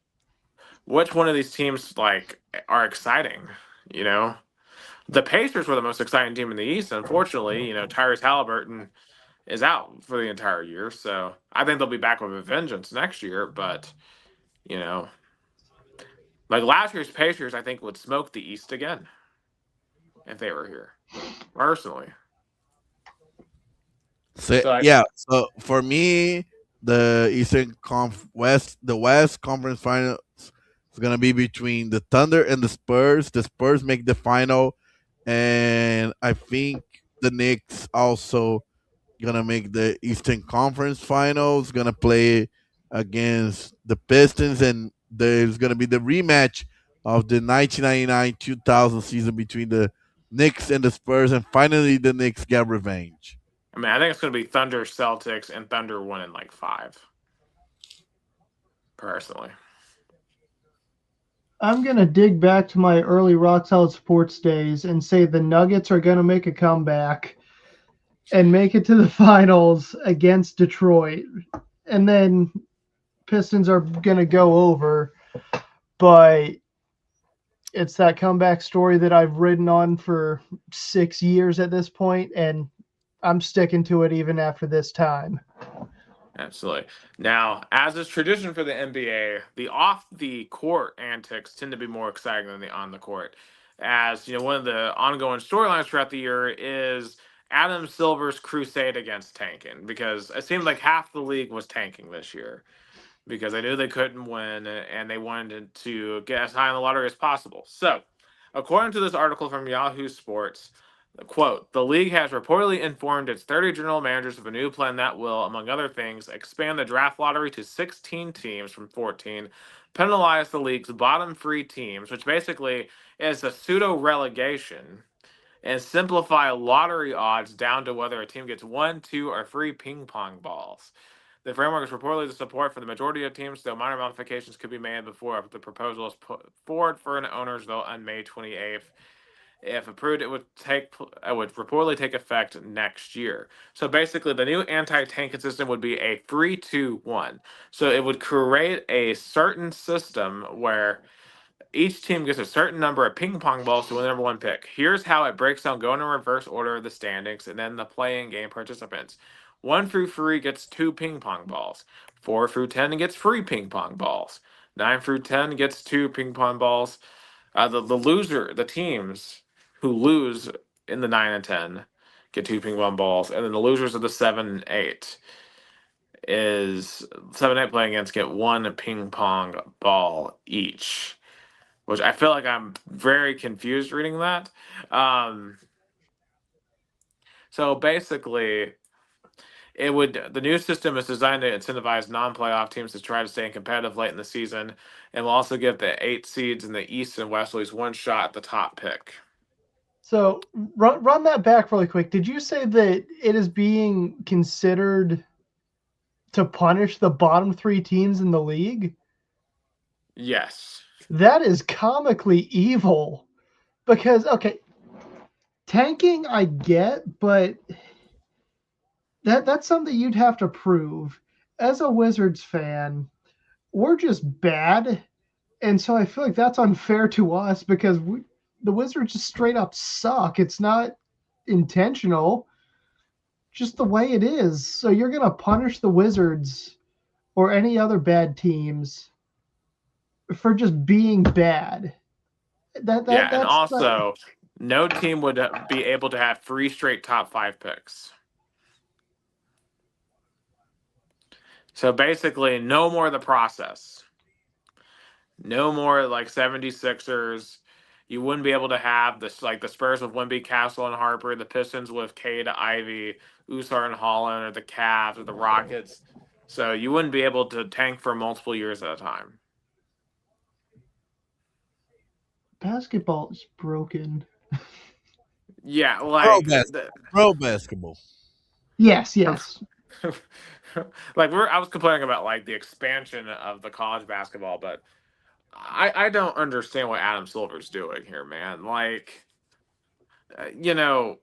which one of these teams like are exciting, you know? The Pacers were the most exciting team in the East. Unfortunately, Tyrese Halliburton is out for the entire year, so I think they'll be back with a vengeance next year. But you know, like last year's Pacers, I think would smoke the East again if they were here, personally. So So I, yeah, so for me, the the West Conference Finals is gonna be between the Thunder and the Spurs. The Spurs make the final, and I think the Knicks also gonna make the Eastern Conference Finals. Gonna play against the Pistons, and there's gonna be the rematch of the 1999-2000 season between the Knicks and the Spurs, and finally the Knicks get revenge. I mean, I think it's going to be Thunder Celtics and Thunder winning like five, personally. I'm going to dig back to my early Rock Solid Sports days and say the Nuggets are going to make a comeback and make it to the finals against Detroit. And then Pistons are going to go over. But it's that comeback story that I've ridden on for 6 years at this point, and I'm sticking to it even after this time. Absolutely. Now, as is tradition for the NBA, the off the court antics tend to be more exciting than the on the court. As one of the ongoing storylines throughout the year is Adam Silver's crusade against tanking, because it seemed like half the league was tanking this year because they knew they couldn't win and they wanted to get as high in the lottery as possible. So, according to this article from Yahoo Sports, quote, the league has reportedly informed its 30 general managers of a new plan that will, among other things, expand the draft lottery to 16 teams from 14, penalize the league's bottom three teams, which basically is a pseudo relegation, and simplify lottery odds down to whether a team gets one, two, or three ping pong balls. The framework is reportedly the support for the majority of teams, though minor modifications could be made before the proposal is put forward for an owner's vote on May 28th. If approved, it would reportedly take effect next year. So basically, the new anti-tanking system would be a 3-2-1. So it would create a certain system where each team gets a certain number of ping pong balls to win the number one pick. Here's how it breaks down, going in reverse order of the standings, and then the playing game participants. 1 through 3 gets 2 ping pong balls. 4 through 10 gets 3 ping pong balls. 9 through 10 gets 2 ping pong balls. The teams who lose in the 9 and 10 get 2 ping pong balls, and then the losers of the 7 and 8 is 7 and 8 playing against get 1 ping pong ball each, which I feel like I'm very confused reading that. Um, so basically, the new system is designed to incentivize non-playoff teams to try to stay competitive late in the season, and will also give the 8 seeds in the East and West at least one shot at the top pick. So run that back really quick. Did you say that it is being considered to punish the bottom three teams in the league? Yes. That is comically evil. Because, okay, tanking I get, but that's something you'd have to prove. As a Wizards fan, we're just bad, And so I feel like that's unfair to us because the Wizards just straight up suck. It's not intentional, just the way it is. So you're going to punish the Wizards or any other bad teams for just being bad. Yeah, and That's not, also, no team would be able to have 3 straight top 5 picks. So basically, no more of the process. No more like 76ers. You wouldn't be able to have this like the Spurs with Wemby, Castle, and Harper, the Pistons with Cade, Ivy, Usar, and Holland, or the Cavs or the Rockets. So you wouldn't be able to tank for multiple years at a time. basketball is broken. Yeah, Pro like basketball. Pro basketball. Yes, yes. like I was complaining about like the expansion of the college basketball, but I don't understand what Adam Silver's doing here, man. Like, you know,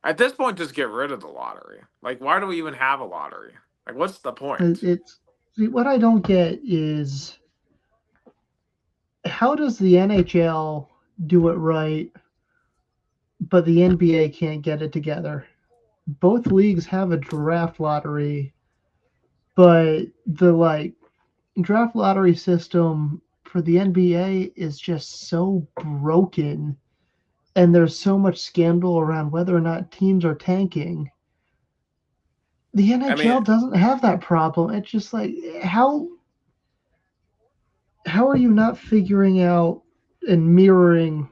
at this point, just get rid of the lottery. Like, why do we even have a lottery? Like, what's the point? It's see, what I don't get is how does the NHL do it right, but the NBA can't get it together? Both leagues have a draft lottery, but the draft lottery system for the NBA is just so broken, and there's so much scandal around whether or not teams are tanking. The I mean, NHL doesn't have that problem. It's just like how are you not figuring out and mirroring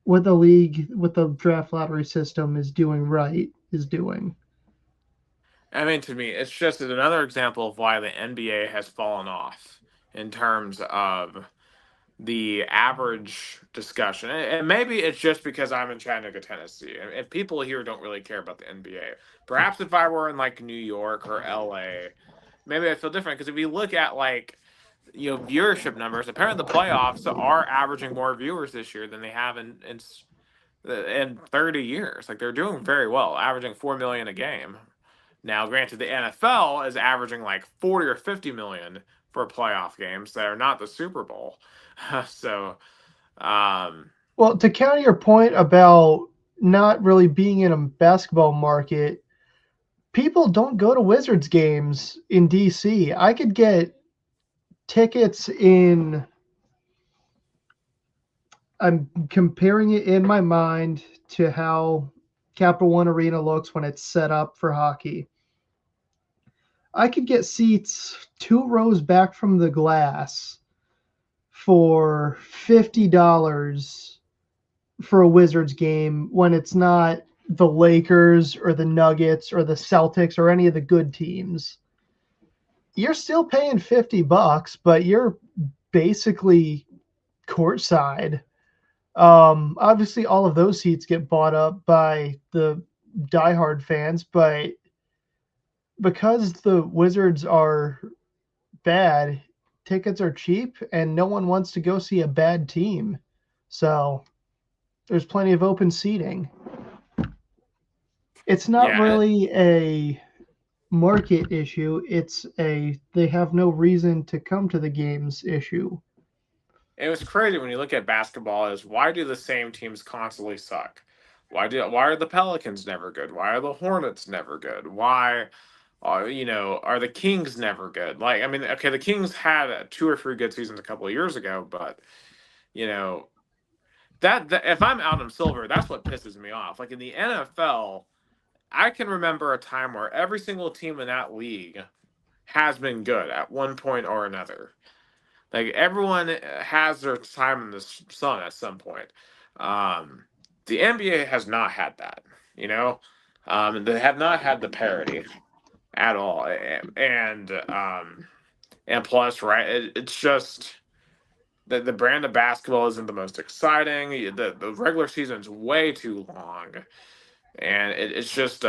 what the league, what the draft lottery system is doing right is doing? to me, it's just another example of why the NBA has fallen off in terms of the average discussion. And maybe it's just because I'm in Chattanooga, Tennessee, and people here don't really care about the NBA. Perhaps if I were in like New York or LA, maybe I feel different. Because if you look at like viewership numbers, apparently the playoffs are averaging more viewers this year than they have in 30 years. Like they're doing very well, averaging 4 million a game. Now, granted, the NFL is averaging like 40 or 50 million for playoff games that are not the Super Bowl. So, um, Well, to counter your point about not really being in a basketball market, people don't go to Wizards games in DC. I could get tickets in. I'm comparing it in my mind to how Capital One Arena looks when it's set up for hockey. I could get seats 2 rows back from the glass for $50 for a Wizards game when it's not the Lakers or the Nuggets or the Celtics or any of the good teams. You're still paying $50, but you're basically courtside. Obviously, all of those seats get bought up by the diehard fans, but because the Wizards are bad, tickets are cheap, and no one wants to go see a bad team. So there's plenty of open seating. It's not yeah, really a market issue. It's a they have no reason to come to the games issue. it was crazy when you look at basketball. Is why do the same teams constantly suck? Why are the Pelicans never good? Why are the Hornets never good? Why are the Kings never good? Like, okay, the Kings had 2 or 3 good seasons a couple of years ago, but you know, that if I'm Adam Silver, that's what pisses me off. Like in the NFL, I can remember a time where every single team in that league has been good at one point or another. Like everyone has their time in the sun at some point. Um, the NBA has not had that, you know. They have not had the parity at all, and plus, right? It's just the brand of basketball isn't the most exciting. The regular season's way too long, and it's just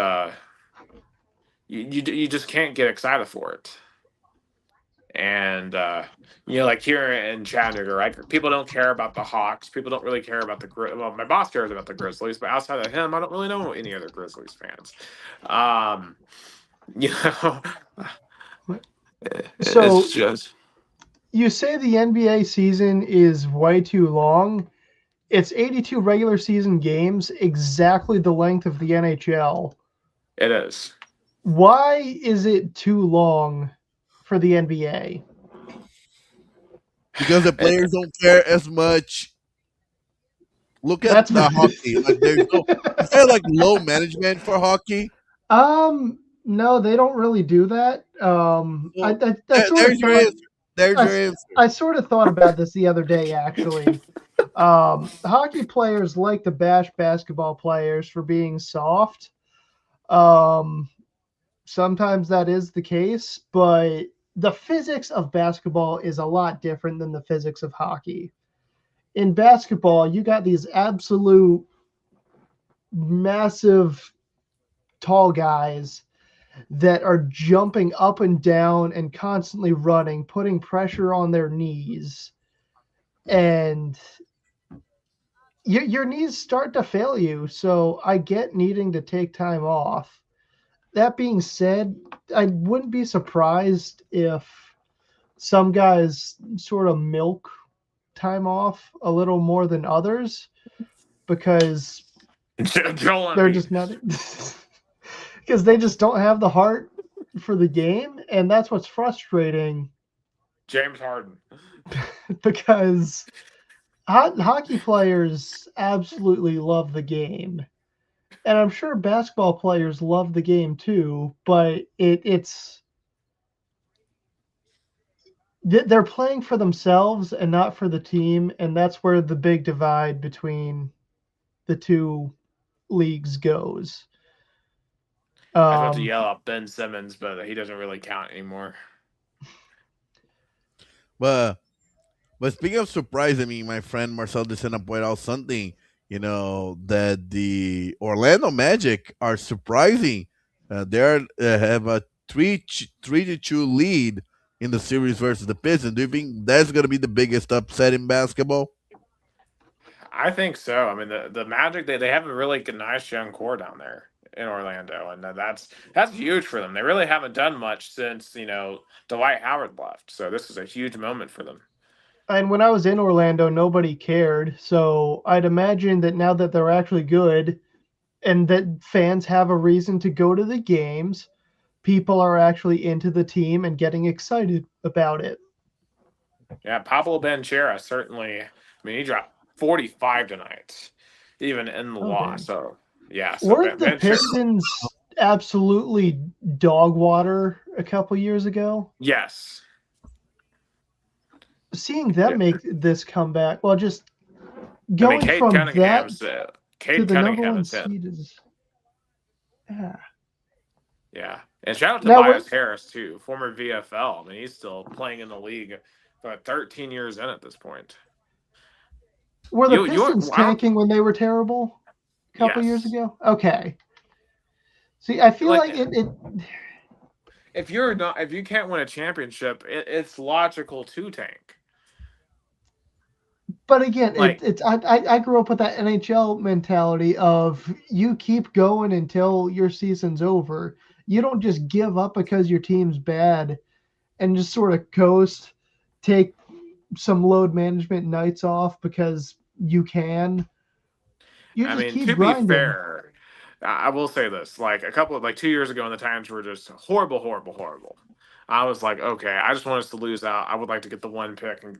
you just can't get excited for it. And like here in Chattanooga, right? People don't care about the Hawks. People don't really care about well, my boss cares about the Grizzlies, but outside of him, I don't really know any other Grizzlies fans. Um, you know, So it's just You say the NBA season is way too long. It's 82 regular season games, exactly the length of the NHL. It is. Why is it too long for the NBA? because the It, players don't care as much. Look at That's the hockey. Like there's no is there like low management for hockey? no, they don't really do that. Well, I sort of there's your thought answer. There's I, your answer. I sort of thought about this the other day actually. Hockey players like to bash basketball players for being soft. Um, Sometimes that is the case, but the physics of basketball is a lot different than the physics of hockey. In basketball, you got these absolute massive tall guys that are jumping up and down and constantly running, putting pressure on their knees. And your knees start to fail you. So I get needing to take time off. That being said, I wouldn't be surprised if some guys sort of milk time off a little more than others because Joel they're Embiid, just not because they just don't have the heart for the game, and that's what's frustrating James Harden. because hockey players absolutely love the game, and I'm sure basketball players love the game too. But it's they're playing for themselves and not for the team, and that's where the big divide between the two leagues goes. I was about to Um, yell out Ben Simmons, but he doesn't really count anymore. But speaking of surprise, I mean, my friend Marcel Decena pointed out something. You know that the Orlando Magic are surprising. They have a 3-2 lead in the series versus the Pistons. Do you think that's going to be the biggest upset in basketball? I think so. I mean, the Magic they have a really good, nice young core down there in Orlando, and that's huge for them. They really haven't done much since Dwight Howard left. So this is a huge moment for them. and when I was in Orlando, nobody cared. So I'd imagine that now that they're actually good and that fans have a reason to go to the games, people are actually into the team and getting excited about it. Yeah, Pablo Banchero certainly. I mean, he dropped 45 tonight, even in the Oh, loss. dang. So yeah, so Weren't the Banchero. Pistons absolutely dog water a couple years ago? Yes. Seeing them Yeah. make this comeback, well, just I mean, going from that to Cade the number Cunningham one is in. seed is. Yeah. Yeah, and shout out to Now, Tobias Harris too, former VFL. I mean, he's still playing in the league, 13 years in at this point. were the You Pistons I don't tanking when they were terrible a couple years yes. ago? Okay. See, I feel Like like it if you can't win a championship, it's logical to tank. but again, Like I grew up with that NHL mentality of you keep going until your season's over. You don't just give up because your team's bad and just sort of coast, take some load management nights off because you can. You I just mean, keep to be grinding. fair, I will say this: like a couple of 2 years ago, when the Times were just horrible, horrible, horrible. I was like, okay, I just want us to lose out. I would like to get the one pick, and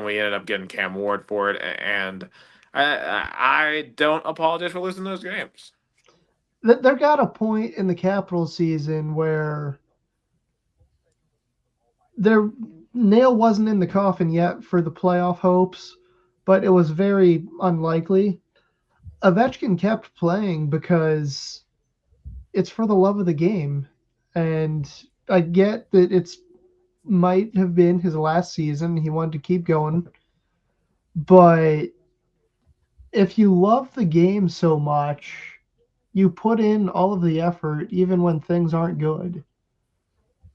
we ended up getting Cam Ward for it. And I don't apologize for losing those games. There got a point in the Capital season where their nail wasn't in the coffin yet for the playoff hopes, but it was very unlikely. Ovechkin kept playing because it's for the love of the game. And I get that it's might have been his last season. He wanted to keep going. But if you love the game so much, you put in all of the effort even when things aren't good.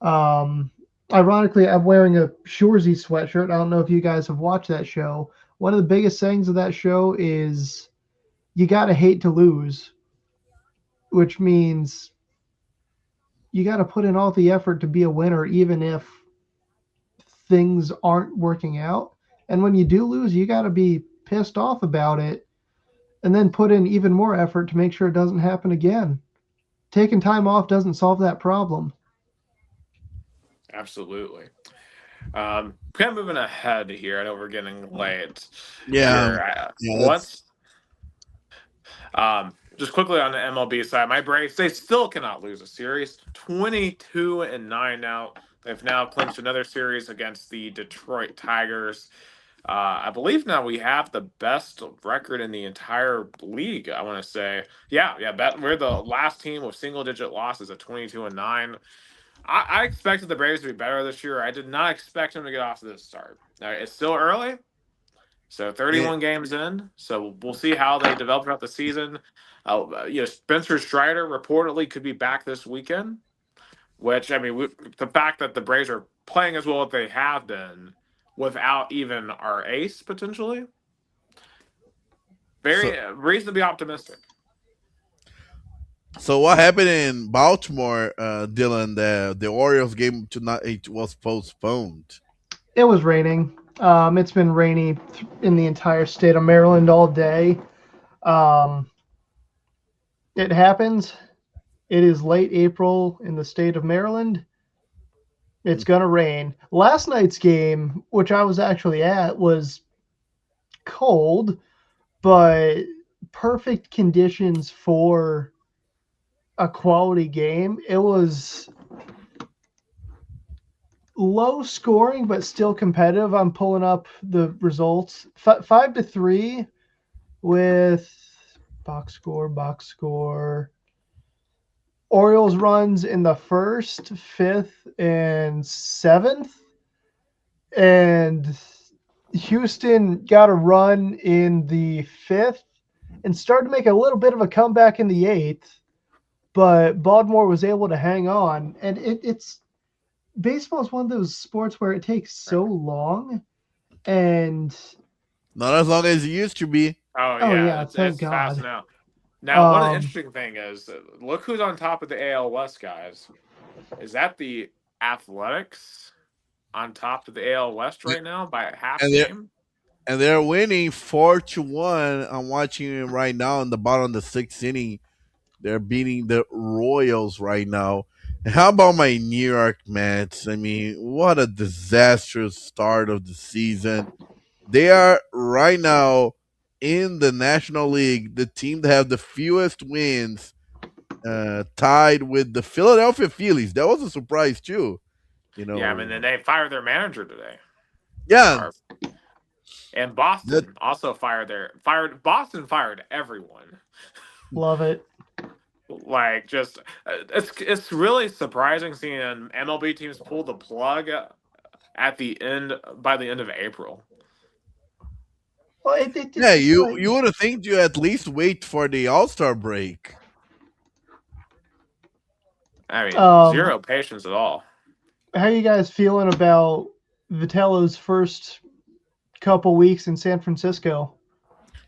Um, Ironically, I'm wearing a Shorzy sweatshirt. I don't know if you guys have watched that show. One of the biggest sayings of that show is you got to hate to lose, which means you got to put in all the effort to be a winner, even if things aren't working out. And when you do lose, you got to be pissed off about it and then put in even more effort to make sure it doesn't happen again. Taking time off doesn't solve that problem. Absolutely. Kind of moving ahead here. I know we're getting late Yeah, here. yeah. That's Let's just quickly on the MLB side. My Braves, they still cannot lose a series. 22-9 now. They've now clinched another series against the Detroit Tigers. I believe now we have the best record in the entire league. I want to say, yeah. We're the last team with single-digit losses at 22-9. I expected the Braves to be better this year. I did not expect them to get off to this start. Now, it's still early, so yeah. 31 games in. So we'll see how they develop throughout the season. Spencer Strider reportedly could be back this weekend. Which I mean, the fact that the Braves are playing as well as they have been without even our ace potentially, So very reason to be optimistic. so what happened in Baltimore, Dylan? The Orioles game tonight was postponed. It was raining. It's been rainy in the entire state of Maryland all day. Um, it happens. It is late April in the state of Maryland. It's going to rain. Last night's game, which I was actually at, was cold, but perfect conditions for a quality game. It was low scoring, but still competitive. I'm pulling up the results. 5-3 with box score. Orioles runs in the first, fifth, and seventh, and Houston got a run in the fifth and started to make a little bit of a comeback in the eighth, but Baltimore was able to hang on. And it's baseball is one of those sports where it takes so long, and Not as long as it used to be. Oh oh yeah, yeah, it's thank it's fast God. now. Now, one of the Um, interesting thing is look who's on top of the AL West, guys. Is that the Athletics on top of the AL West right now by a half And they're game? and they're winning 4-1. I'm watching it right now in the bottom of the sixth inning. They're beating the Royals right now. And how about my New York Mets? I mean, what a disastrous start of the season. They are right now in the National League, the team that have the fewest wins, tied with the Philadelphia Phillies. That was a surprise too. You Yeah, I mean, know, then they fired their manager today. yeah, Or, and that Boston also fired Boston fired everyone. love it. Like just it's really surprising seeing MLB teams pull the plug at the end by the end of April. Well, it yeah. just You would have think you at least wait for the All Star break. I mean, um, zero patience at all. how you guys feeling about Vitello's first couple weeks in San Francisco?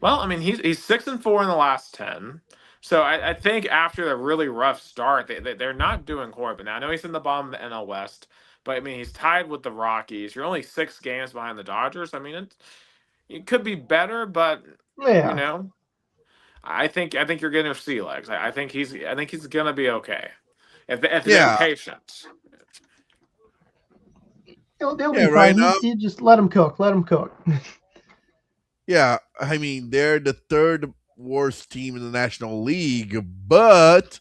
Well, I mean, he's 6-4 in the last 10. So I think after a really rough start, they're not doing horrible. Now I know he's in the bottom of the NL West, but I mean he's tied with the Rockies. You're only 6 games behind the Dodgers. I mean it could be better, but you Yeah, know I think you're gonna see legs. I think he's gonna be okay if they're Yeah, patient. he'll yeah. be Right fine. now, He just let him cook. Let him cook. yeah. I mean, they're the third worst team in the National League, but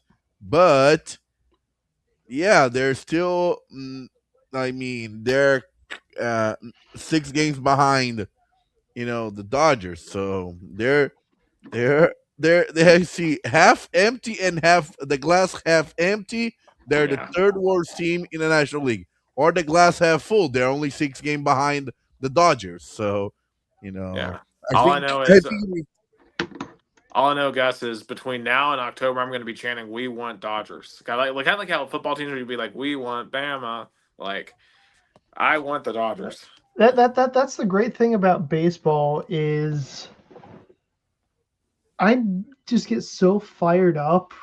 yeah, they're still. I mean, they're uh, 6 games behind. The Dodgers, so they see half empty and half the glass half empty. They're the Yeah, third worst team in the National League, or the glass half full. They're only 6 games behind the Dodgers. So, you know, yeah. I All I think know I is think All I know, Gus, is between now and October, I'm going to be chanting "We want Dodgers." Kind of like how football teams would be like, "We want Bama." Like, I want the Dodgers. That's the great thing about baseball is I just get so fired up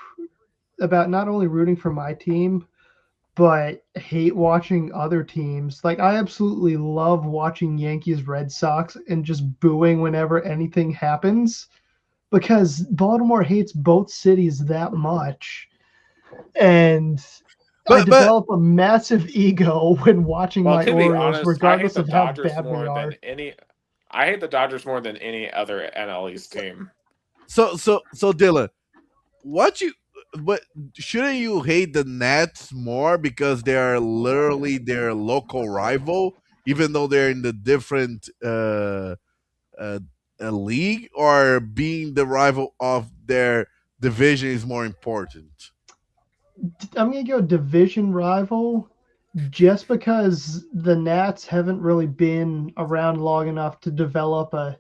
about not only rooting for my team but hate watching other teams. Like I absolutely love watching Yankees Red Sox and just booing whenever anything happens because Baltimore hates both cities that much. And I but develop a massive ego when watching Well, my to be Orioles, honest, I hate regardless the of how Dodgers bad we more than are. any. I hate the Dodgers more than any other NL East team. so Dylan, what you but shouldn't you hate the Nets more because they are literally their local rival, even though they're in the different uh, league, or being the rival of their division is more important? I'm going to go division rival just because the Nats haven't really been around long enough to develop a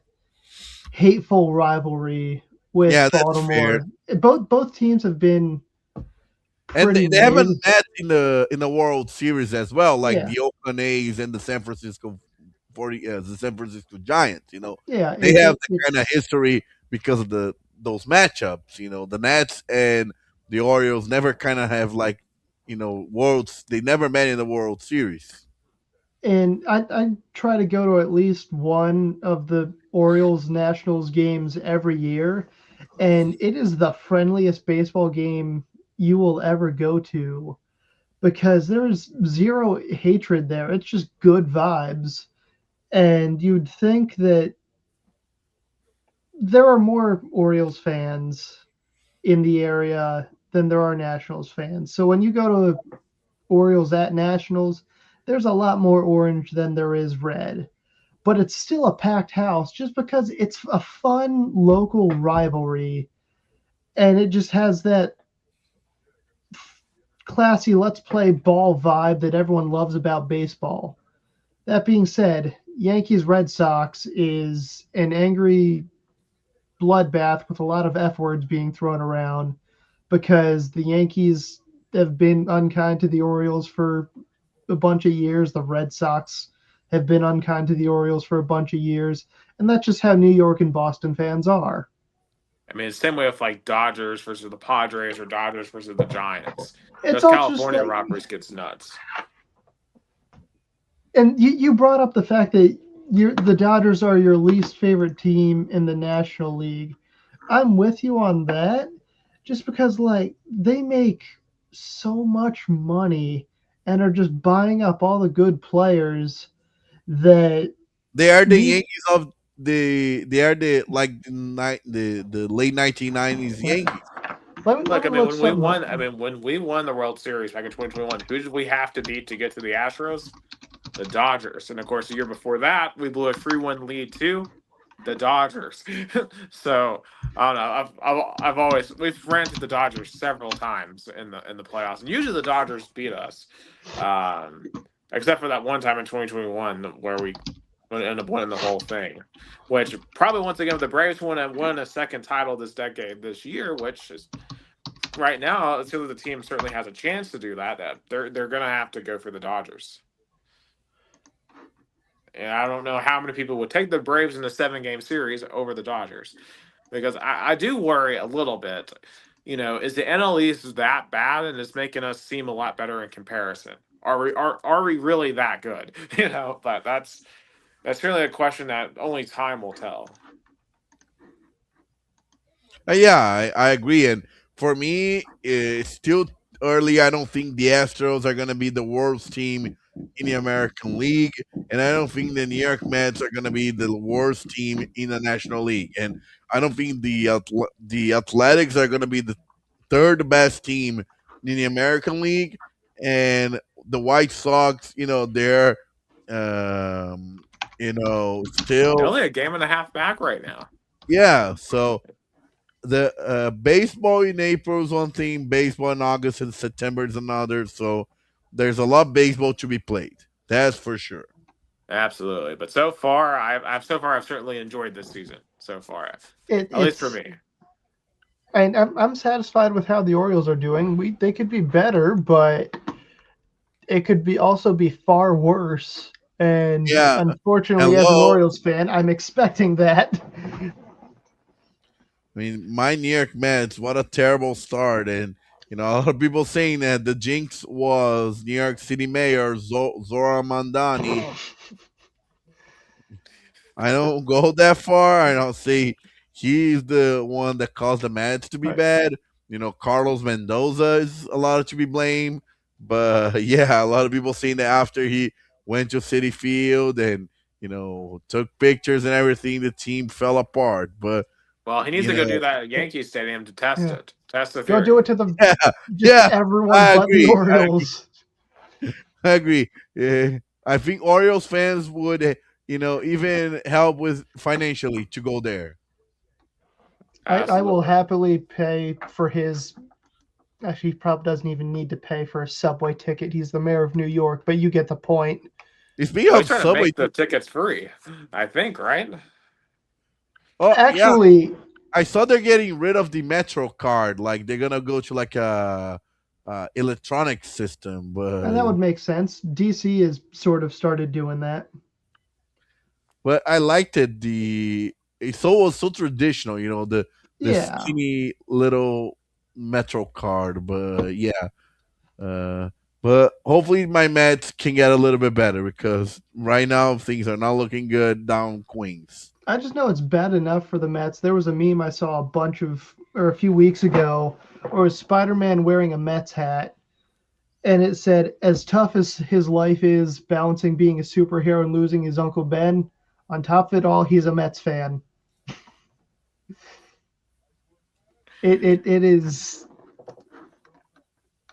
hateful rivalry Yeah, with that's fair. Baltimore. Both teams have been And pretty they haven't mid. met in the World Series as well, like Yeah, the Oakland A's and the San Francisco Giants. yeah. They have the kind of It's history because of the those matchups. The Nats and the Orioles never kind of have like worlds. They never met in the World Series. and I try to go to at least one of the Orioles Nationals games every year, and it is the friendliest baseball game you will ever go to because there's zero hatred there. It's just good vibes. And you'd think that there are more Orioles fans in the area than there are Nationals fans. So when you go to Orioles at Nationals, there's a lot more orange than there is red. But it's still a packed house just because it's a fun local rivalry and it just has that classy let's play ball vibe that everyone loves about baseball. That being said, Yankees Red Sox is an angry bloodbath with a lot of F words being thrown around because the Yankees have been unkind to the Orioles for a bunch of years. The Red Sox have been unkind to the Orioles for a bunch of years. And that's just how New York and Boston fans are. I mean, it's the same way with like Dodgers versus the Padres or Dodgers versus the Giants. It's Those all just California like, rivalries gets nuts. and you brought up the fact that the Dodgers are your least favorite team in the National League. I'm with you on that, just because like they make so much money and are just buying up all the good players that They are the you Yankees of they are the like the late 1990s let, Yankees. let Look, I me mean, look when we something won, up. I mean, when we won the World Series back in 2021, who did we have to beat to get to the Astros? The Dodgers. And of course, the year before that, we blew a 3-1 lead to the Dodgers. So I don't know. I've always we've ran to the Dodgers several times in the playoffs, and usually the Dodgers beat us, um, except for that one time in 2021 where we ended up winning the whole thing. Which probably once again, if the Braves won a second title this year, which is right now, it's because the team certainly has a chance to do that. That they're gonna have to go for the Dodgers. And I don't know how many people would take the Braves in a 7-game series over the Dodgers because I do worry a little bit. Is the NL East that bad and it's making us seem a lot better in comparison? Are we really that good? But that's really a question that only time will tell. Yeah, I agree. And for me, it's still early. I don't think the Astros are going to be the worst team in the American League. And I don't think the New York Mets are going to be the worst team in the National League. And I don't think the Athletics are going to be the third best team in the American League. And the White Sox, they're, um, They're still, only a game and a half back right now. yeah. So the baseball in April is one thing, baseball in August and September is another. So there's a lot of baseball to be played. That's for sure. Absolutely, but so far, I've certainly enjoyed this season so far, at least for It's me. and I'm satisfied with how the Orioles are doing. They could be better, but it could be also be far worse. And Yeah. unfortunately, as an Hello. Orioles fan, I'm expecting that. I mean, my New York Mets, what a terrible start. And A lot of people saying that the jinx was New York City Mayor Zora Mandani. I don't go that far. I don't say he's the one that caused the match to be Right. bad. Carlos Mendoza is a lot to be blamed. But yeah, a lot of people saying that after he went to City Field and took pictures and everything, the team fell apart. But Well, he needs you to go do know, that at Yankee Stadium to test Yeah. it. Test the Go do it theory. to the yeah, just yeah, everyone I but the agree. Orioles. I agree. I think Orioles fans would, even help with financially to go there. I will Absolutely. happily pay for his. Actually, he probably doesn't even need to pay for a subway ticket. He's the mayor of New York, but you get the point. Speaking Well, he's of trying to subway, make the tickets free, I think, right? oh yeah, Actually, I saw they're getting rid of the Metro card. Like they're gonna go to like a electronic system. and But that would make sense. DC has sort of started doing that. I liked it. It was so traditional. The Yeah. skinny little Metro card. But yeah. Uh, but hopefully my Mets can get a little bit better because right now things are not looking good down Queens. I just know it's bad enough for the Mets. There was a meme I saw a few weeks ago, where it was Spider-Man wearing a Mets hat, and it said, "As tough as his life is, balancing being a superhero and losing his Uncle Ben, on top of it all, he's a Mets fan." It is,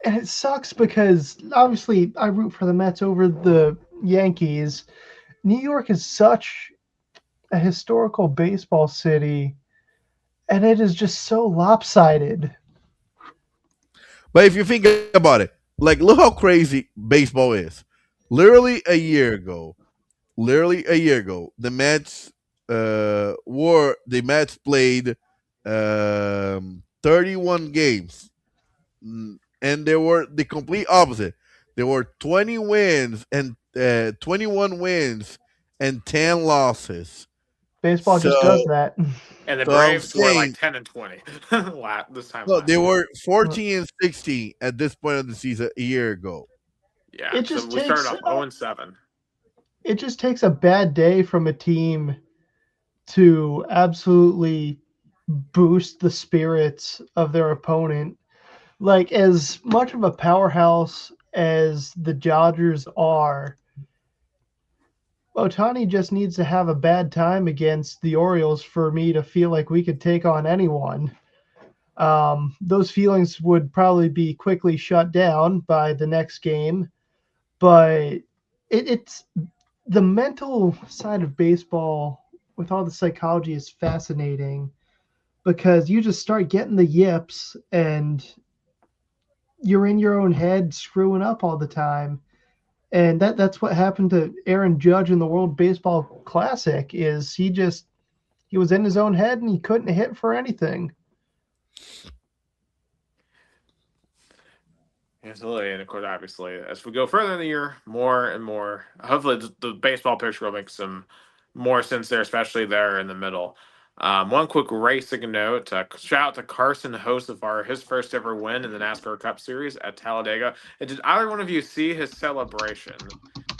and it sucks because obviously I root for the Mets over the Yankees. New York is such a historical baseball city, and it is just so lopsided. But if you think about it, like look how crazy baseball is. Literally a year ago, the Mets played 31 games. And they were the complete opposite. There were 20 wins and 21 wins and 10 losses. Baseball So, just does that. And the I'm Braves were like saying 10-20 this time no, they last year. were 14 and 16 at this point of the season a year ago. Yeah, It so just we started takes off 0-7. it just takes a bad day from a team to absolutely boost the spirits of their opponent. Like as much of a powerhouse as the Dodgers are, Otani just needs to have a bad time against the Orioles for me to feel like we could take on anyone. Those feelings would probably be quickly shut down by the next game, but it's the mental side of baseball with all the psychology is fascinating because you just start getting the yips and you're in your own head screwing up all the time. And that's what happened to Aaron Judge in the World Baseball Classic is he was in his own head and he couldn't hit for anything. Absolutely, and of course, obviously, as we go further in the year, more and more. Hopefully, the baseball picture will make some more sense there, especially there in the middle. One quick racing note: shout out to Carson Hocevar, his first ever win in the NASCAR Cup Series at Talladega. And did either one of you see his celebration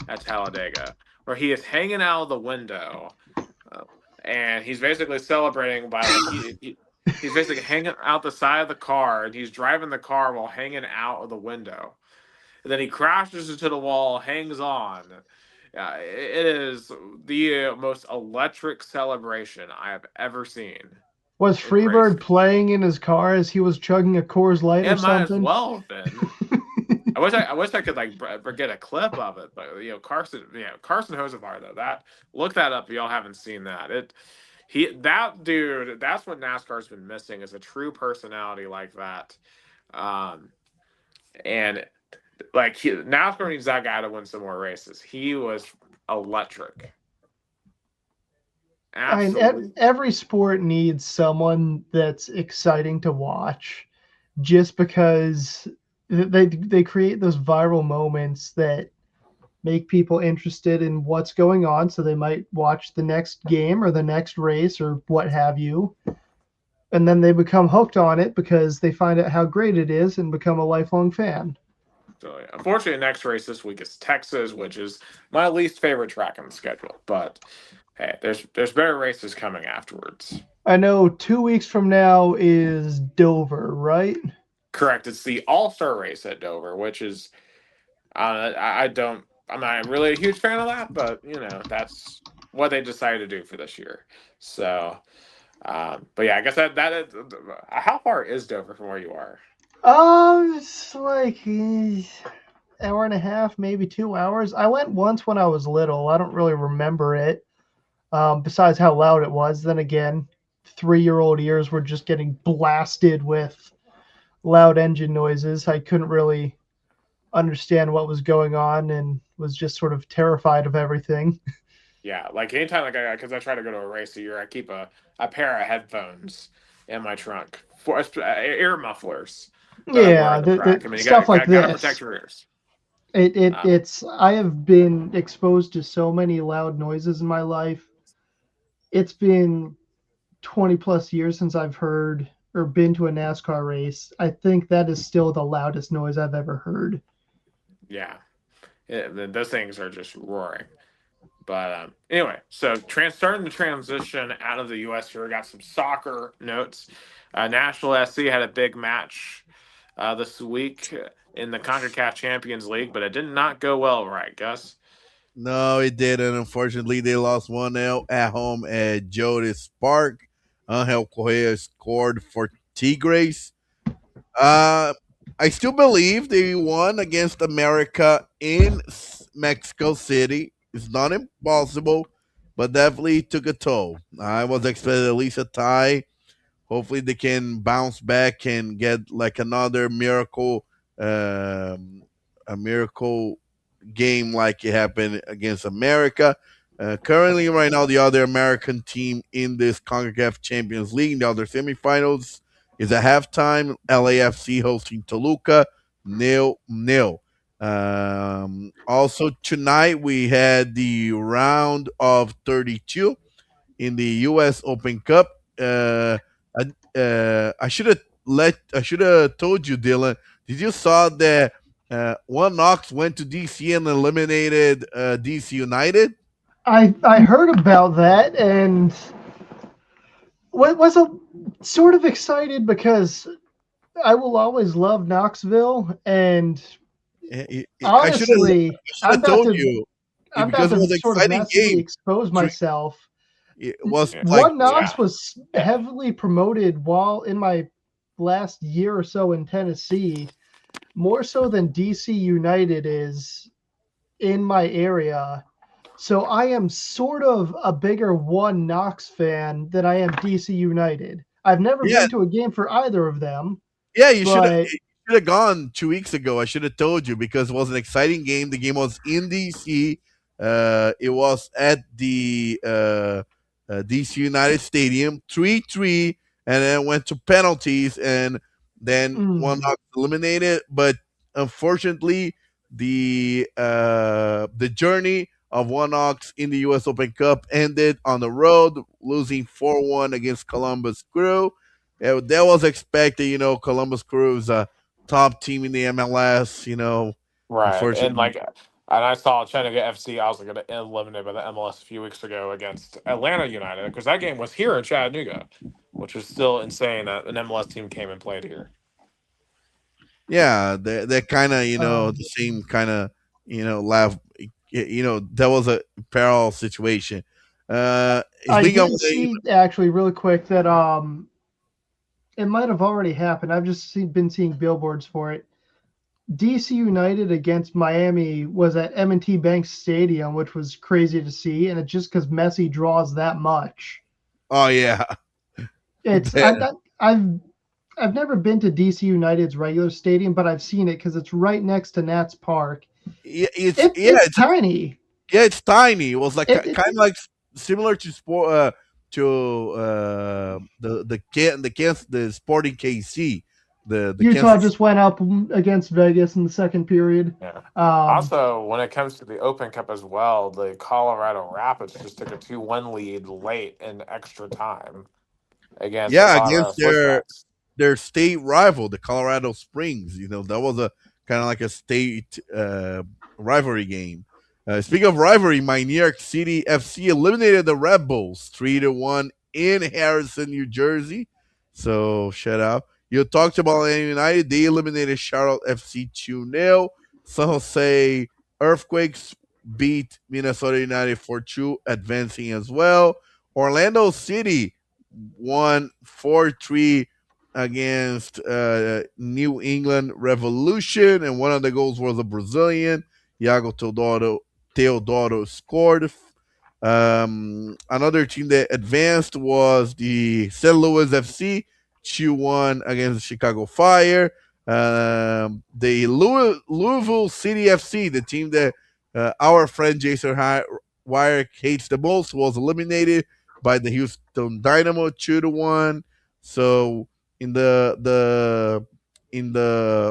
at Talladega, where he is hanging out of the window, uh, and he's basically celebrating by like he's basically hanging out the side of the car and he's driving the car while hanging out of the window. And then he crashes into the wall, hangs on. It is the most electric celebration I have ever seen Was in Freebird racing. playing in his car as he was chugging a Coors Light or It might as something? well have been. I wish I could like get a clip of it, but Carson Hocevar though that look that up if y'all haven't seen that. That dude, that's what NASCAR's been missing is a true personality like that. Um, and NASCAR needs that guy to win some more races. He was electric, I mean, absolutely. every sport needs someone that's exciting to watch, just because they create those viral moments that make people interested in what's going on, so they might watch the next game or the next race or what have you. and then they become hooked on it because they find out how great it is and become a lifelong fan. So yeah. Unfortunately, the next race this week is Texas, which is my least favorite track on the schedule. But hey, there's better races coming afterwards. I know 2 weeks from now is Dover, right? Correct. It's the All Star race at Dover, which is I don't I'm not really a huge fan of that, but that's what they decided to do for this year. So, but yeah, I guess that is, how far is Dover from where you are? It's like hour and a half, maybe 2 hours. I went once when I was little. I don't really remember it. Besides how loud it was. Then again, 3-year-old ears were just getting blasted with loud engine noises. I couldn't really understand what was going on and was just sort of terrified of everything. Yeah, like anytime, like because I try to go to a race a year, I keep a pair of headphones in my trunk for ear mufflers that I wear Yeah, on the track. I mean, you stuff got like got to protect this. your ears. Uh, It's I have been exposed to so many loud noises in my life. It's been 20 plus years since I've heard or been to a NASCAR race. I think that is still the loudest noise I've ever heard. yeah, those things are just roaring. But anyway, so starting the transition out of the U.S. here, we got some soccer notes. National SC had a big match this week in the CONCACAF Champions League, but it did not go well, right, Gus? No, it didn't. Unfortunately, they lost 1-0 at home at Jodis Park. Angel Correa scored for Tigres. Uh, I still believe they won against America in Mexico City. It's not impossible, but definitely took a toll. I was expecting at least a tie. Hopefully, they can bounce back and get like another a miracle game like it happened against America. Currently, right now, the other American team in this CONCACAF Champions League, the other semifinals, is at halftime. LAFC hosting Toluca, 0-0. Also, tonight we had the round of 32 in the U.S. Open Cup. I should have told you, Dylan. Did you saw that one Knox went to DC and eliminated DC United? I heard about that and was a sort of excited because I will always love Knoxville and honestly, I should have told you I'm about because it to was an sort of exciting massively game. expose myself. It was Yeah, like One yeah, Knox was heavily promoted while in my last year or so in Tennessee, more so than DC United is in my area. So I am sort of a bigger One Knox fan than I am DC United. I've never yeah, been to a game for either of them, yeah, but you should have gone 2 weeks ago. I should have told you because it was an exciting game. The game was in DC. It was at the DC United Stadium, 3-3, and then went to penalties, and then one mm, knock eliminated. But unfortunately, the journey of One Ox in the U.S. Open Cup ended on the road, losing 4-1 against Columbus Crew. That was expected. Columbus Crew is a top team in the MLS. right. And Unfortunately, I saw Chattanooga FC. I was going to eliminated by the MLS a few weeks ago against Atlanta United because that game was here in Chattanooga, which was still insane that an MLS team came and played here. yeah, they're kind of the um, same kind of laugh. That was a parallel situation. I Speaking of did see actually really quick that it might have already happened. I've just been seeing billboards for it. DC United against Miami was at M&T Bank Stadium, which was crazy to see, and it's just because Messi draws that much. oh yeah, It's I've I've never been to DC United's regular stadium, but I've seen it because it's right next to Nats Park. It's tiny. Yeah, it's tiny. It was like It, kind of like similar to the Sporting KC, the Utah Kansas. just went up against Vegas in the second period. Yeah. Um, Also, when it comes to the Open Cup as well, the Colorado Rapids just took a 2-1 lead late in extra time. against the Yeah, Colorado against Switchbacks. their state rival, the Colorado Springs. That was a kind of like a state rivalry game. Speaking of rivalry, my New York City FC eliminated the Red Bulls 3-1 in Harrison, New Jersey. So shout out. You talked about Atlanta United. They eliminated Charlotte FC 2-0. San Jose Earthquakes beat Minnesota United 4-2, advancing as well. Orlando City won 4-3 against New England Revolution, and one of the goals was a Brazilian. Iago Teodoro scored. Another team that advanced was the St. Louis FC, 2-1 against the Chicago Fire. The Louisville City FC, the team that our friend Jason Wire hates the most, was eliminated by the Houston Dynamo 2-1. So in the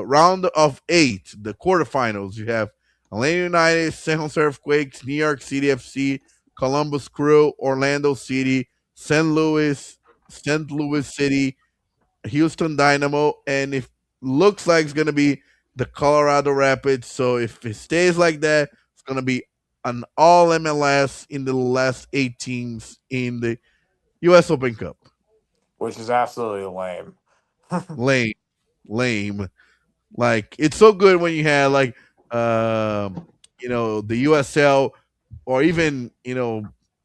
round of 8, the quarterfinals, you have Atlanta United, San Jose Earthquakes, New York City FC, Columbus Crew, Orlando City, St. Louis City, Houston Dynamo, and it looks like it's gonna be the Colorado Rapids. So if it stays like that, it's gonna be an all MLS in the last 8 teams in the U.S. Open Cup. Which is absolutely lame. Lame, lame. Like it's so good when you have like um, the USL or even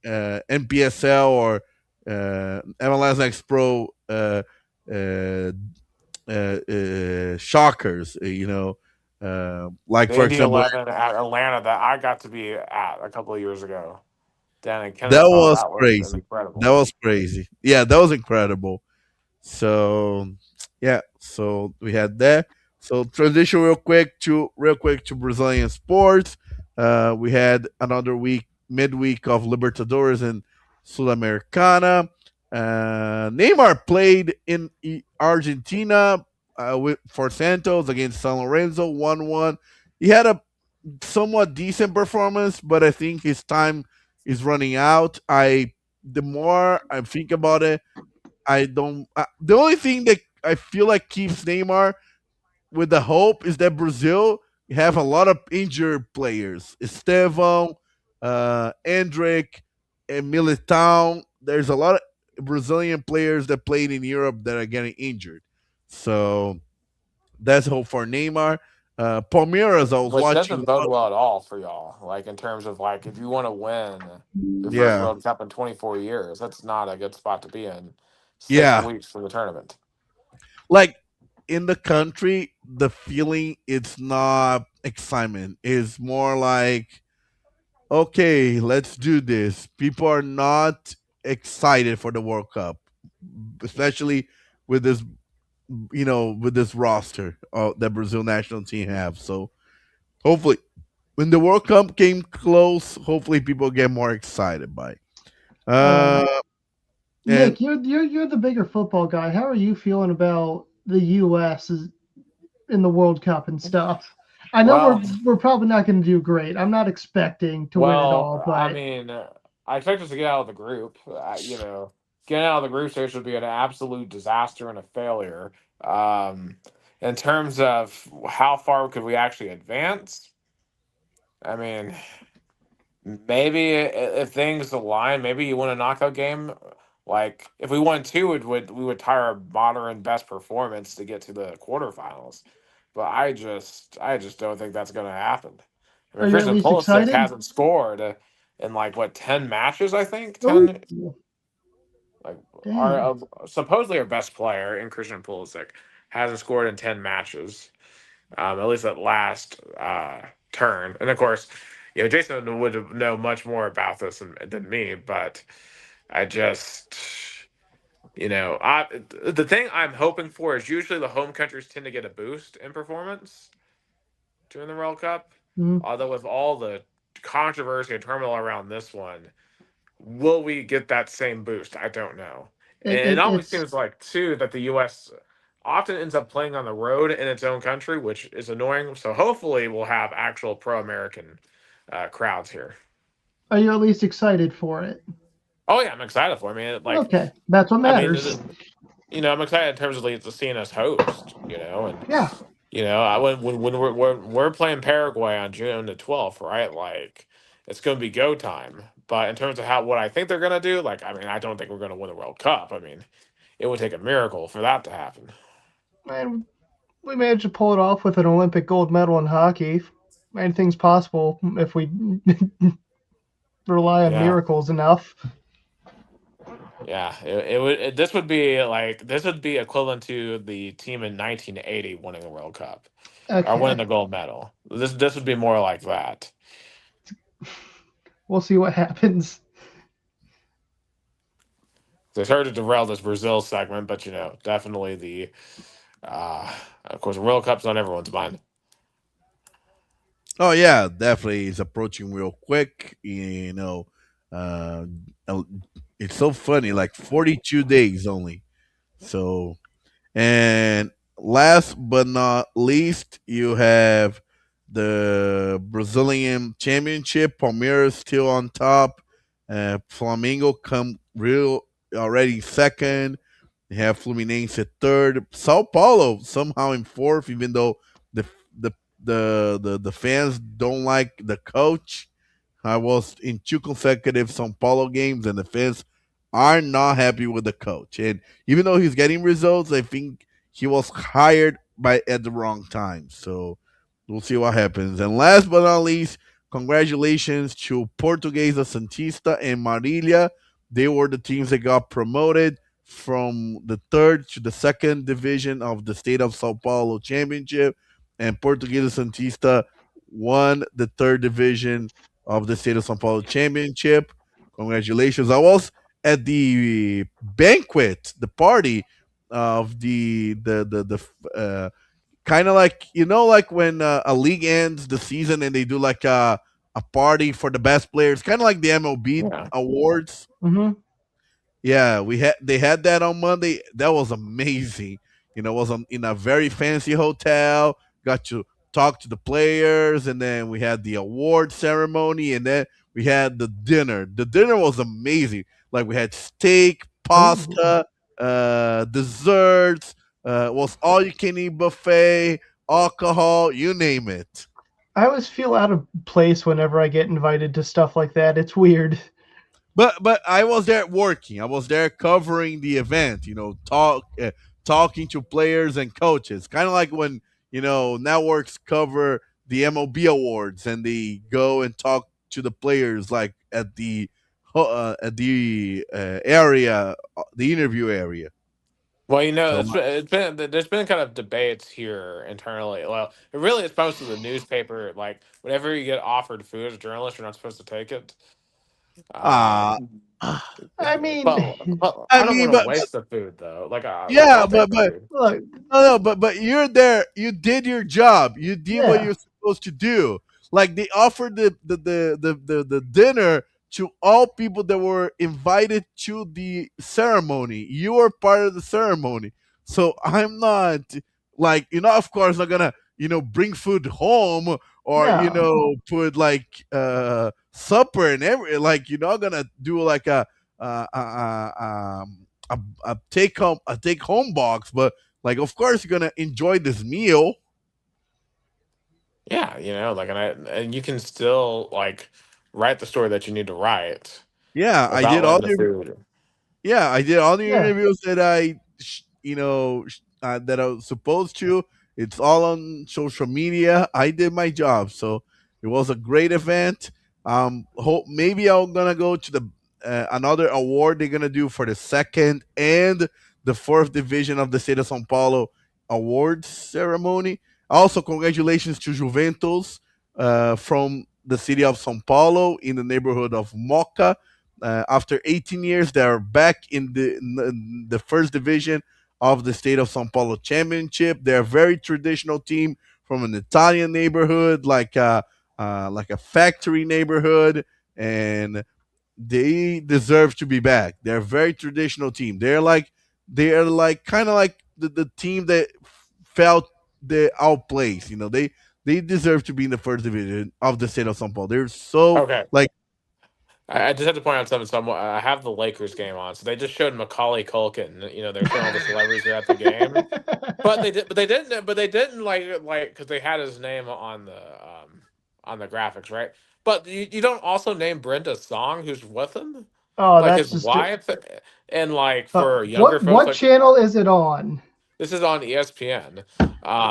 NPSL or MLS Next Pro uh, shockers. Like The for Indy example, 11 at Atlanta that I got to be at a couple of years ago down in that Kennesaw, was that was crazy. That incredible. was crazy. Yeah, that was incredible. So yeah, so we had that. So transition real quick to Brazilian sports. We had another week, midweek of Libertadores and Sulamericana. Neymar played in Argentina for Santos against San Lorenzo 1-1. He had a somewhat decent performance, but I think his time is running out. The more I think about it, I don't. The only thing that I feel like keeps Neymar with the hope is that Brazil have a lot of injured players. Estevão, Endrick, and Militão. There's a lot of Brazilian players that played in Europe that are getting injured. So that's hope for Neymar. Palmeiras, I was Which watching. doesn't bode well at all for y'all. Like in terms of like if you want to win your first Yeah, World Cup in 24 years, that's not a good spot to be in. Six yeah. weeks from the tournament. Like in the country, the feeling it's not excitement. It's more like, okay, let's do this. People are not excited for the World Cup, especially with this, with this roster that Brazil national team have. So hopefully, when the World Cup came close, hopefully people get more excited by it. Um, Uh, and Nick, you're the bigger football guy. How are you feeling about the U.S. In the World Cup and stuff? I know we're Well, we're probably not going to do great. I'm not expecting to win it all, I but mean, I expect us to get out of the group. Getting out of the group stage would be an absolute disaster and a failure. Um, in terms of how far could we actually advance, I mean, maybe if things align, maybe you win a knockout game. Like if we won two, we would tie our modern best performance to get to the quarterfinals. But I just don't think that's going to happen. I mean, are you at Christian least Pulisic excited? hasn't scored in like what 10 matches? I think Oh, 10. Like our dang. supposedly our best player in Christian Pulisic hasn't scored in 10 matches. At least at last turn. And of course, Jason would know much more about this than me, but I just, the thing I'm hoping for is usually the home countries tend to get a boost in performance during the World Cup. Mhm. Although with all the controversy and turmoil around this one, will we get that same boost? I don't know. And It, it it always it's seems like too that the U.S. often ends up playing on the road in its own country, which is annoying. So hopefully we'll have actual pro-American crowds here. are you at least excited for it? Oh yeah, I'm excited for. I mean, like, Okay, that's what I mean, matters. I'm excited in terms of like seeing us host. And Yeah, I when we're playing Paraguay on June the 12th, right? Like, it's going to be go time. But in terms of what I think they're going to do, like, I mean, I don't think we're going to win the World Cup. I mean, it would take a miracle for that to happen. and we managed to pull it off with an Olympic gold medal in hockey. Anything's possible if we rely on Yeah. miracles enough. Yeah, this would be equivalent to the team in 1980 winning the World Cup or winning Okay, the gold medal. This would be more like that. we'll see what happens. So it's hard to derail this Brazil segment, but definitely uh, of course, the World Cup's on everyone's mind. Oh yeah, definitely. It's approaching real quick. Uh, it's so funny. Like 42 days only. So, and last but not least, you have the Brazilian Championship. Palmeiras still on top. Flamengo come real already second. They have Fluminense at third. Sao Paulo somehow in fourth, even though the the the fans don't like the coach. I was in two consecutive Sao Paulo games, and the fans are not happy with the coach. And even though he's getting results, I think he was hired by at the wrong time. So we'll see what happens. And last but not least, congratulations to Portuguesa Santista and Marília. They were the teams that got promoted from the third to the second division of the state of Sao Paulo championship. And Portuguesa Santista won the third division of the state of Sao Paulo championship. Congratulations. I was at the banquet, the party of the kind of like like when a league ends the season and they do like a party for the best players, kind of like the MLB Yeah. awards. Hmm. Yeah, they had that on Monday. That was amazing. It was in a very fancy hotel. Got to talk to the players, and then we had the award ceremony, and then we had the dinner. The dinner was amazing. Like we had steak, Ooh. pasta, desserts. Was all you can eat buffet, alcohol, you name it. I always feel out of place whenever I get invited to stuff like that. It's weird. But I was there working. I was there covering the event. Talking to players and coaches. Kind of like when networks cover the MLB awards and they go and talk to the players like at the area, the interview area. Well, So it's been there's been kind of debates here internally. Well, it really is supposed to the newspaper. Like, whenever you get offered food as a journalist, you're not supposed to take it. uh Um, I mean, but I I don't mean, want to but waste the food though. Like yeah, I'll take the but food. look, no, no, but you're there. You did your job. You did what yeah, you're supposed to do. Like they offered the dinner to all people that were invited to the ceremony. You were part of the ceremony, so I'm not like Of course, not gonna bring food home or no. put like supper and every like you're not gonna do like uh, uh, um, a take home box, but like of course you're gonna enjoy this meal. Yeah, and you can still like write the story that you need to write Yeah, I without did all letting the the food. Yeah, I did all the Yeah, interviews that that I was supposed to. It's all on social media. I did my job, so it was a great event. Hope maybe I'm gonna go to the another award they're gonna do for the second and the fourth division of the state of São Paulo awards ceremony. Also, congratulations to Juventus from the city of São Paulo in the neighborhood of Moca. After 18 years, they are back in the first division of the state of São Paulo championship. They're a very traditional team from an Italian neighborhood, like a factory neighborhood, and they deserve to be back. They're a very traditional team. They're like kind of like the team that felt the outplaced. They deserve to be in the first division of the state of São Paulo. They're so Okay. like I just have to point out something. I have the Lakers game on, so they just showed Macaulay Culkin. They're showing all the celebrities that are at the game, but they didn't like because they had his name on the graphics, right? But you don't also name Brenda Song, who's with him, Oh, like that's his just wife, and like for younger folks, what like channel is it on? this is on ESPN,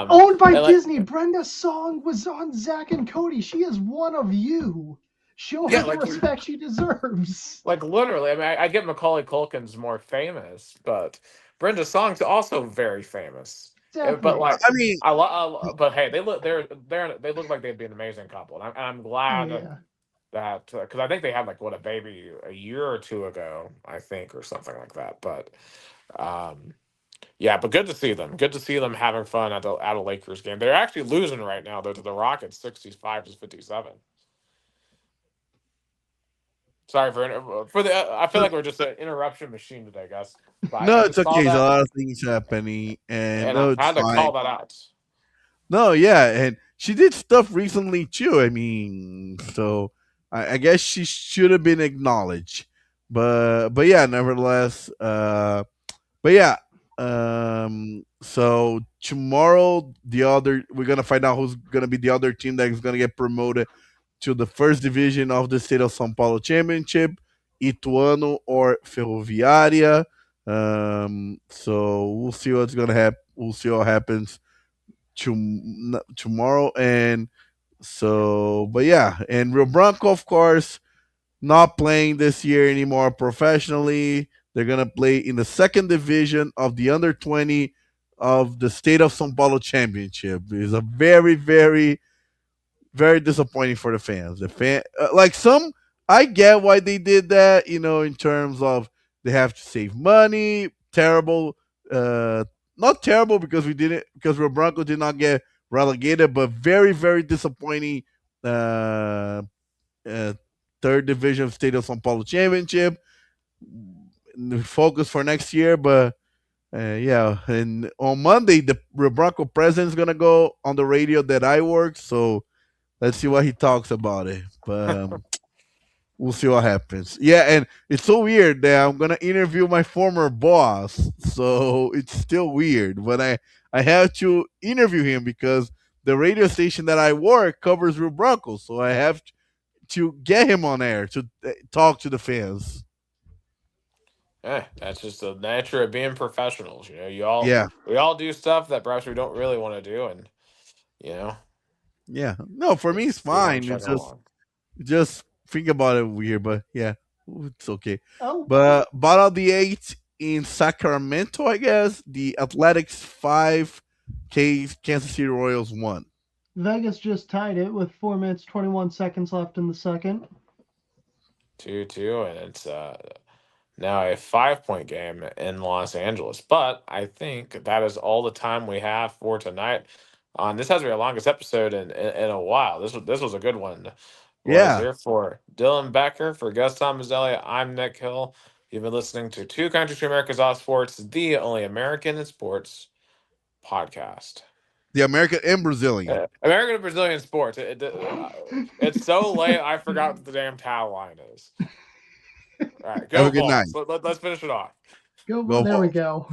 Owned by and like Disney. Brenda Song was on Zack and Cody. She is one of you. Show her yeah, the respect she deserves. like literally. I mean, I get Macaulay Culkin's more famous, but Brenda Song's also very famous. But Exactly. like, I mean, but hey, they look like they'd be an amazing couple, and I'm Oh glad yeah. that because I think they had like what a baby a year or two ago, I think, or something like that. But um, yeah, but good to see them. Good to see them having fun at a Lakers game. They're actually losing right now. They're to the Rockets, 65-57. Sorry for the. I feel like we're just an interruption machine today, guys. But I no, just it's saw okay. There's a that, lot of things happening, and and no, I it's had to fine. call that out. No, yeah, and she did stuff recently too. I mean, so I guess she should have been acknowledged. But yeah, nevertheless, but yeah, so tomorrow the other we're gonna find out who's gonna be the other team that is gonna get promoted to the first division of the state of São Paulo Championship, Ituano or Ferroviária. So we'll see what's gonna happen. We'll see what happens tomorrow. And so, but yeah, and Rio Branco, of course, not playing this year anymore professionally. They're gonna play in the second division of the under 20 of the state of São Paulo Championship. It's a very, very, very disappointing for the fans. The fan, like some, I get why they did that. In terms of they have to save money. Terrible, uh, not terrible because we didn't because Rio Branco did not get relegated, but very, very disappointing. Uh, uh, Third division of State of São Paulo Championship. Focus for next year, but yeah. And on Monday, the Rio Branco president is gonna go on the radio that I work. So let's see what he talks about it. But we'll see what happens. Yeah, and it's so weird that I'm gonna interview my former boss. So it's still weird, but I have to interview him because the radio station that I work covers Rio Branco, so I have to get him on air to talk to the fans. That's just the nature of being professionals. You all Yeah, we all do stuff that perhaps we don't really want to do, and you know, yeah. No, for me it's it's we want fine. to check It's along. just think about it weird, but yeah, it's okay. Oh, But bottom of the eight in Sacramento, I guess the Athletics 5K Kansas City Royals won. Vegas just tied it with 4 minutes 21 seconds left in the second. 2-2, and it's now a 5 point game in Los Angeles. But I think that is all the time we have for tonight. This has been our longest episode in a while. This was a good one. Was Yeah, here for Dylan Becker, for Gus Tomazelli. I'm Nick Hill. You've been listening to Two Countries to America's All Sports, the only American in sports podcast. the American and Brazilian. American and Brazilian sports. It's so late, I forgot what the damn tagline is. All right, Have go a good night. Vols. Let's finish it off. Go. Go There we Vols. go.